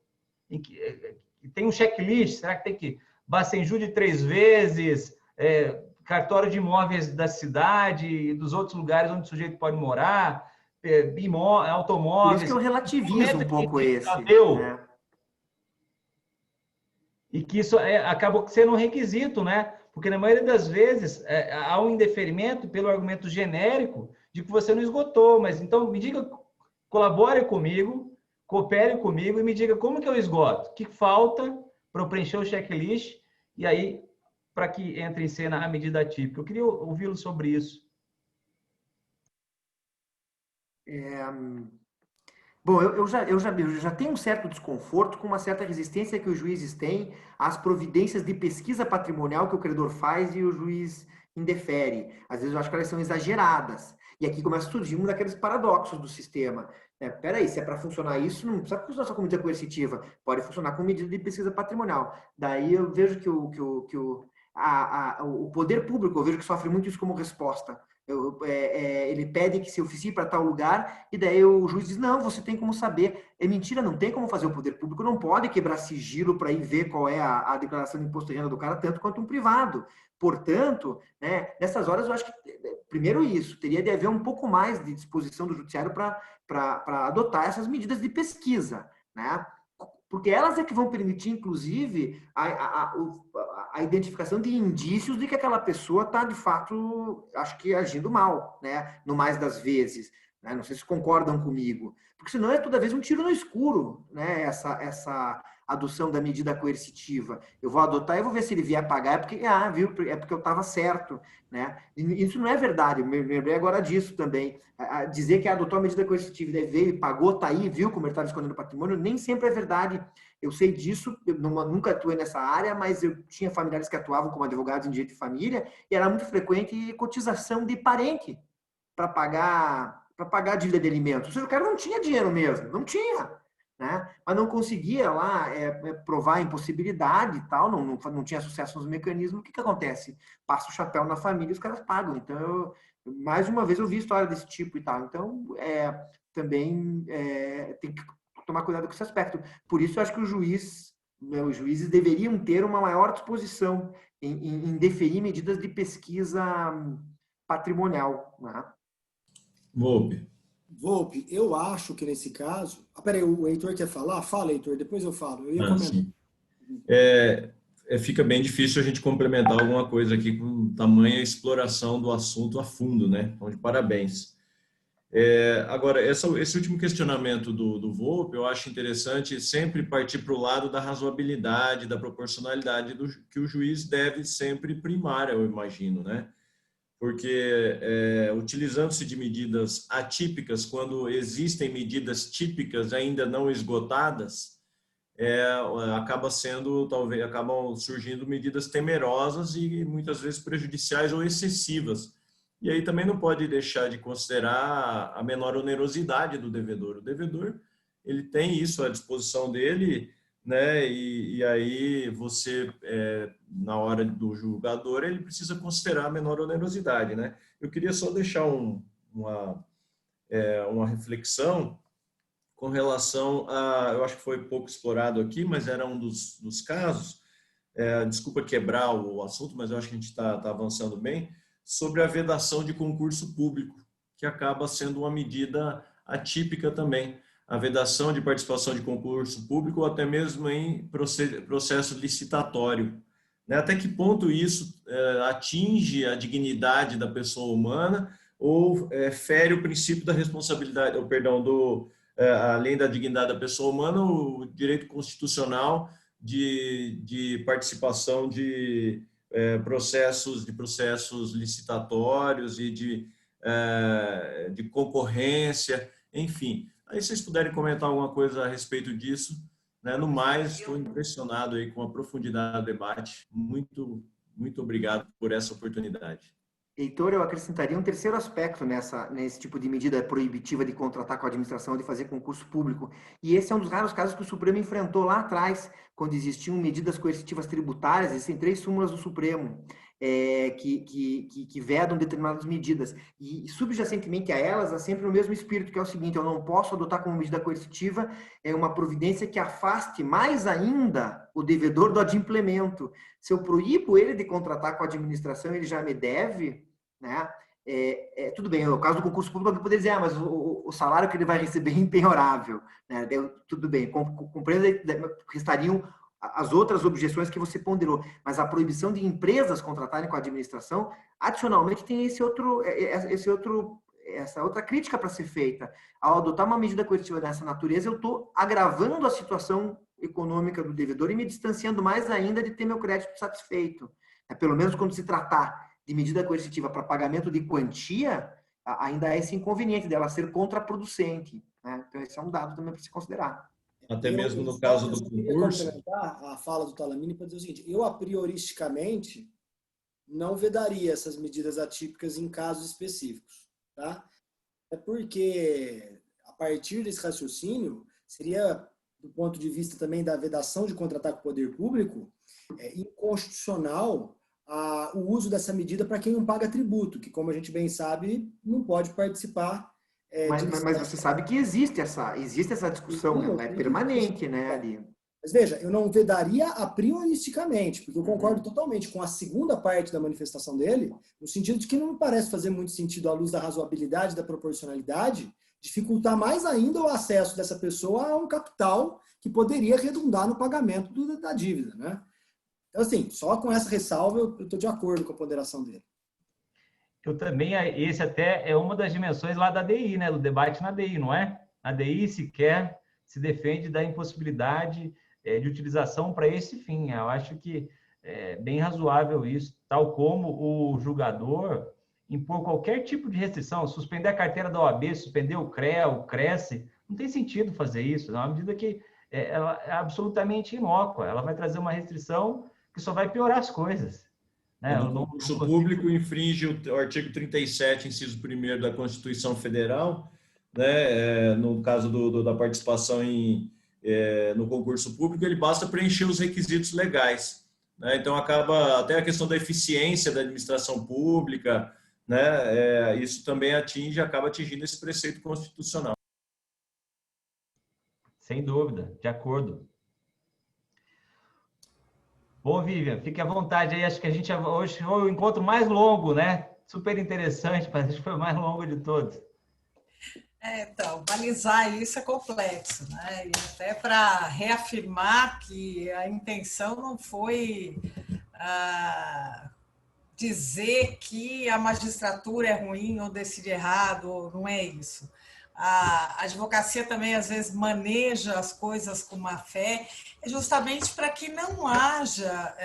Tem um checklist, será que tem que Bacenjude 3 vezes, cartório de imóveis da cidade e dos outros lugares onde o sujeito pode morar, automóveis...
Por isso que eu relativizo um pouco esse. Né?
E que isso acabou sendo um requisito, né? Porque na maioria das vezes há um indeferimento pelo argumento genérico de que você não esgotou, mas então me diga, colabore comigo, coopere comigo e me diga como que eu esgoto, o que falta para eu preencher o checklist e aí para que entre em cena a medida atípica. Eu queria ouvi-lo sobre isso.
Bom, eu já tenho um certo desconforto com uma certa resistência que os juízes têm às providências de pesquisa patrimonial que o credor faz e o juiz indefere. Às vezes eu acho que elas são exageradas. E aqui começa a surgir um daqueles paradoxos do sistema. Peraí, se é para funcionar isso, não precisa funcionar só com medida coercitiva, pode funcionar com medida de pesquisa patrimonial. Daí eu vejo que o poder público, eu vejo que sofre muito isso como resposta. Ele pede que se oficie para tal lugar e daí o juiz diz, não, você tem como saber. É mentira, não tem como fazer. O poder público não pode quebrar sigilo para ir ver qual é a declaração de imposto de renda do cara, tanto quanto um privado. Portanto, né, nessas horas eu acho que, primeiro isso, teria de haver um pouco mais de disposição do judiciário para adotar essas medidas de pesquisa, né? Porque elas é que vão permitir, inclusive, a identificação de indícios de que aquela pessoa está, de fato, acho que agindo mal, né? No mais das vezes. Né? Não sei se concordam comigo. Porque senão é toda vez um tiro no escuro, né? Essa adoção da medida coercitiva. Eu vou adotar e vou ver se ele vier pagar, é porque eu estava certo. Né? E isso não é verdade, eu me lembrei agora disso também. Dizer que adotou a medida coercitiva e veio e pagou, tá aí, viu como ele estava escondendo patrimônio, nem sempre é verdade. Eu sei disso, eu nunca atuei nessa área, mas eu tinha familiares que atuavam como advogados em direito de família e era muito frequente cotização de parente para pagar a dívida de alimentos. Ou seja, o cara não tinha dinheiro mesmo, não tinha. Né? Mas não conseguia lá provar a impossibilidade e tal, não tinha sucesso nos mecanismos. O que acontece? Passa o chapéu na família e os caras pagam. Então, mais uma vez eu vi história desse tipo e tal. Então, também tem que tomar cuidado com esse aspecto. Por isso, eu acho que os juízes deveriam ter uma maior disposição em deferir medidas de pesquisa patrimonial. Né?
Volpe, eu acho que nesse caso... peraí, o Heitor quer falar? Fala, Heitor, depois eu falo. Eu ia comentar.
Sim. Fica bem difícil a gente complementar alguma coisa aqui com tamanha exploração do assunto a fundo, né? Então, de parabéns. Agora, esse último questionamento do Volpe, eu acho interessante sempre partir para o lado da razoabilidade, da proporcionalidade que o juiz deve sempre primar, eu imagino, né? Porque utilizando-se de medidas atípicas, quando existem medidas típicas ainda não esgotadas, acabam surgindo medidas temerosas e muitas vezes prejudiciais ou excessivas. E aí também não pode deixar de considerar a menor onerosidade do devedor. O devedor, ele tem isso à disposição dele, né? E aí você, na hora do julgador, ele precisa considerar a menor onerosidade, né? Eu queria só deixar uma reflexão com relação a, eu acho que foi pouco explorado aqui, mas era um dos casos, desculpa quebrar o assunto, mas eu acho que a gente está avançando bem, sobre a vedação de concurso público, que acaba sendo uma medida atípica também. A vedação de participação de concurso público ou até mesmo em processo licitatório. Até que ponto isso atinge a dignidade da pessoa humana ou fere o princípio da responsabilidade, além da dignidade da pessoa humana, o direito constitucional de participação de processos licitatórios e de concorrência, enfim. Aí vocês puderem comentar alguma coisa a respeito disso, né? No mais, estou impressionado aí com a profundidade do debate. Muito, muito obrigado por essa oportunidade.
Heitor, eu acrescentaria um terceiro aspecto nesse tipo de medida proibitiva de contratar com a administração, de fazer concurso público. E esse é um dos raros casos que o Supremo enfrentou lá atrás, quando existiam medidas coercitivas tributárias. Existem 3 súmulas do Supremo que vedam determinadas medidas. E, subjacentemente a elas, há sempre o mesmo espírito, que é o seguinte: eu não posso adotar como medida coercitiva uma providência que afaste mais ainda o devedor do adimplemento. Se eu proíbo ele de contratar com a administração, ele já me deve, né? Tudo bem, no caso do concurso público, eu poderia dizer, mas o salário que ele vai receber é impenhorável, né? Tudo bem, compreendo, restariam as outras objeções que você ponderou, mas a proibição de empresas contratarem com a administração, adicionalmente, tem essa outra crítica para ser feita. Ao adotar uma medida coercitiva dessa natureza, eu estou agravando a situação econômica do devedor e me distanciando mais ainda de ter meu crédito satisfeito. Pelo menos quando se tratar de medida coercitiva para pagamento de quantia, ainda há esse inconveniente dela ser contraproducente, né? Então, esse é um dado também para se considerar.
Até mesmo no caso do concurso.
Eu complementar a fala do Talamini para dizer o seguinte: eu, a prioristicamente, não vedaria essas medidas atípicas em casos específicos, tá? É porque, a partir desse raciocínio, seria, do ponto de vista também da vedação de contratar com o poder público, inconstitucional o uso dessa medida para quem não paga tributo, que, como a gente bem sabe, não pode participar.
Mas você sabe que existe essa discussão, ela é permanente, né, ali.
Mas veja, eu não vedaria a prioristicamente, porque eu concordo totalmente com a segunda parte da manifestação dele, no sentido de que não me parece fazer muito sentido, à luz da razoabilidade, da proporcionalidade, dificultar mais ainda o acesso dessa pessoa a um capital que poderia redundar no pagamento da dívida, né? Então, assim, só com essa ressalva eu estou de acordo com a ponderação dele.
Eu também, esse até é uma das dimensões lá da DI, né? Do debate na DI, não é? A DI sequer se defende da impossibilidade de utilização para esse fim. Eu acho que é bem razoável isso, tal como o julgador impor qualquer tipo de restrição, suspender a carteira da OAB, suspender o CREA, o Cresce, não tem sentido fazer isso. É uma medida que ela é absolutamente inócua. Ela vai trazer uma restrição que só vai piorar as coisas.
O concurso público infringe o artigo 37, inciso 1º da Constituição Federal, né? No caso da participação no concurso público, ele basta preencher os requisitos legais, né? Então, acaba até a questão da eficiência da administração pública, né? Isso também acaba atingindo esse preceito constitucional.
Sem dúvida, de acordo. Bom, Vivian, fique à vontade aí. Acho que hoje foi o encontro mais longo, né? Super interessante, mas acho que foi o mais longo de todos.
Então, balizar isso é complexo, né? E até para reafirmar que a intenção não foi dizer que a magistratura é ruim ou decide errado, não é isso. A advocacia também, às vezes, maneja as coisas com má fé, justamente para que não haja,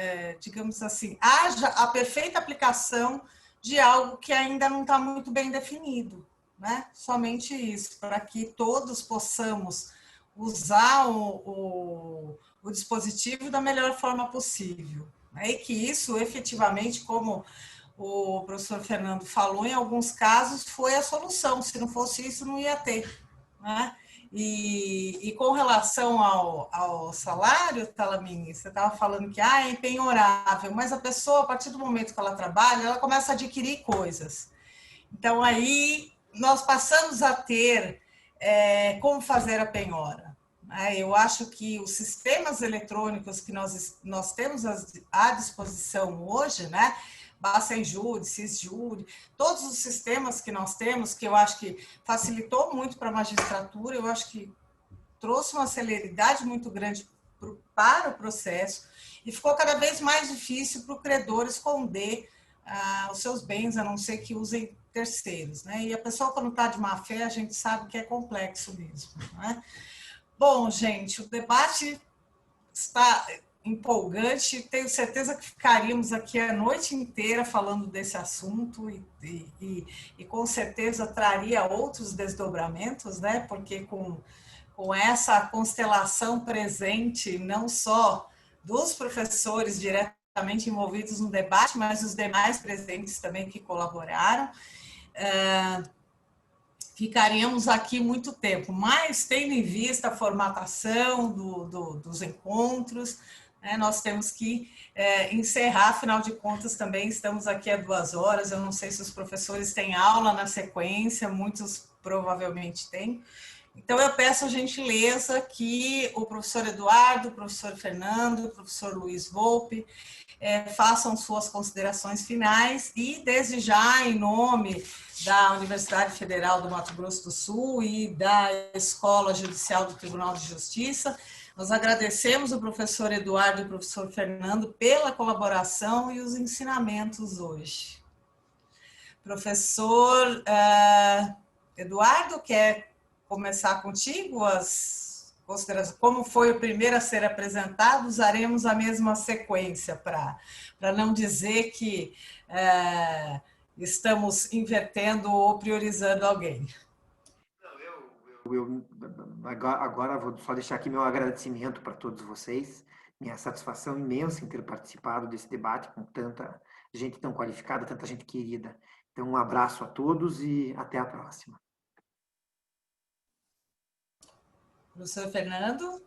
digamos assim, haja a perfeita aplicação de algo que ainda não está muito bem definido, né? Somente isso, para que todos possamos usar o dispositivo da melhor forma possível, né? E que isso, efetivamente, como o professor Fernando falou, em alguns casos foi a solução. Se não fosse isso, não ia ter, né? E com relação ao salário, Talamini, você estava falando que é impenhorável, mas a pessoa, a partir do momento que ela trabalha, ela começa a adquirir coisas. Então, aí, nós passamos a ter como fazer a penhora. Eu acho que os sistemas eletrônicos que nós temos à disposição hoje, né? Bacenjude, Cisjude, todos os sistemas que nós temos, que eu acho que facilitou muito para a magistratura, eu acho que trouxe uma celeridade muito grande para o processo e ficou cada vez mais difícil para o credor esconder os seus bens, a não ser que usem terceiros, né? E a pessoa, quando está de má fé, a gente sabe que é complexo mesmo, né? Bom, gente, o debate está empolgante, tenho certeza que ficaríamos aqui a noite inteira falando desse assunto e com certeza traria outros desdobramentos, né? Porque com essa constelação presente, não só dos professores diretamente envolvidos no debate, mas os demais presentes também que colaboraram, ficaríamos aqui muito tempo, mas tendo em vista a formatação dos encontros, né, nós temos que encerrar, afinal de contas também estamos aqui há 2 horas, eu não sei se os professores têm aula na sequência, muitos provavelmente têm. Então, eu peço a gentileza que o professor Eduardo, o professor Fernando, o professor Luiz Volpi façam suas considerações finais e, desde já, em nome da Universidade Federal do Mato Grosso do Sul e da Escola Judicial do Tribunal de Justiça, nós agradecemos o professor Eduardo e o professor Fernando pela colaboração e os ensinamentos hoje. Professor Eduardo, quer começar contigo as considerações? Como foi o primeiro a ser apresentado, usaremos a mesma sequência para não dizer que estamos invertendo ou priorizando alguém.
Agora vou só deixar aqui meu agradecimento para todos vocês, minha satisfação imensa em ter participado desse debate com tanta gente tão qualificada, tanta gente querida. Então, um abraço a todos e até a próxima.
Professor Fernando?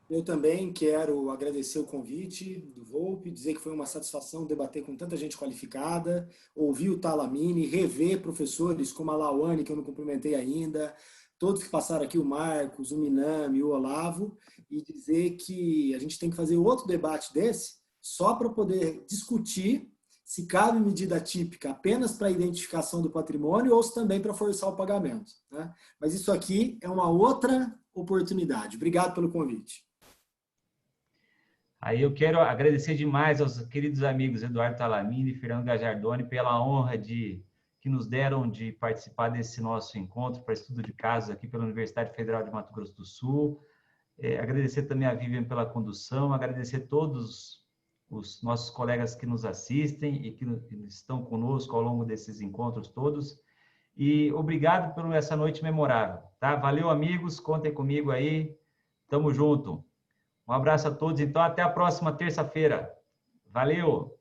Eu também quero agradecer o convite do Volpi, dizer que foi uma satisfação debater com tanta gente qualificada, ouvir o Talamini, rever professores como a Lauane, que eu não cumprimentei ainda, todos que passaram aqui, o Marcos, o Minami, o Olavo, e dizer que a gente tem que fazer outro debate desse só para poder discutir se cabe medida típica apenas para a identificação do patrimônio ou se também para forçar o pagamento, né? Mas isso aqui é uma outra oportunidade. Obrigado pelo convite.
Aí eu quero agradecer demais aos queridos amigos Eduardo Talamini e Fernando Gajardoni pela honra que nos deram de participar desse nosso encontro para estudo de casos aqui pela Universidade Federal de Mato Grosso do Sul. Agradecer também a Vivian pela condução, agradecer todos os nossos colegas que nos assistem e que estão conosco ao longo desses encontros todos. E obrigado por essa noite memorável, tá? Valeu, amigos, contem comigo aí. Tamo junto. Um abraço a todos. Então, até a próxima terça-feira. Valeu!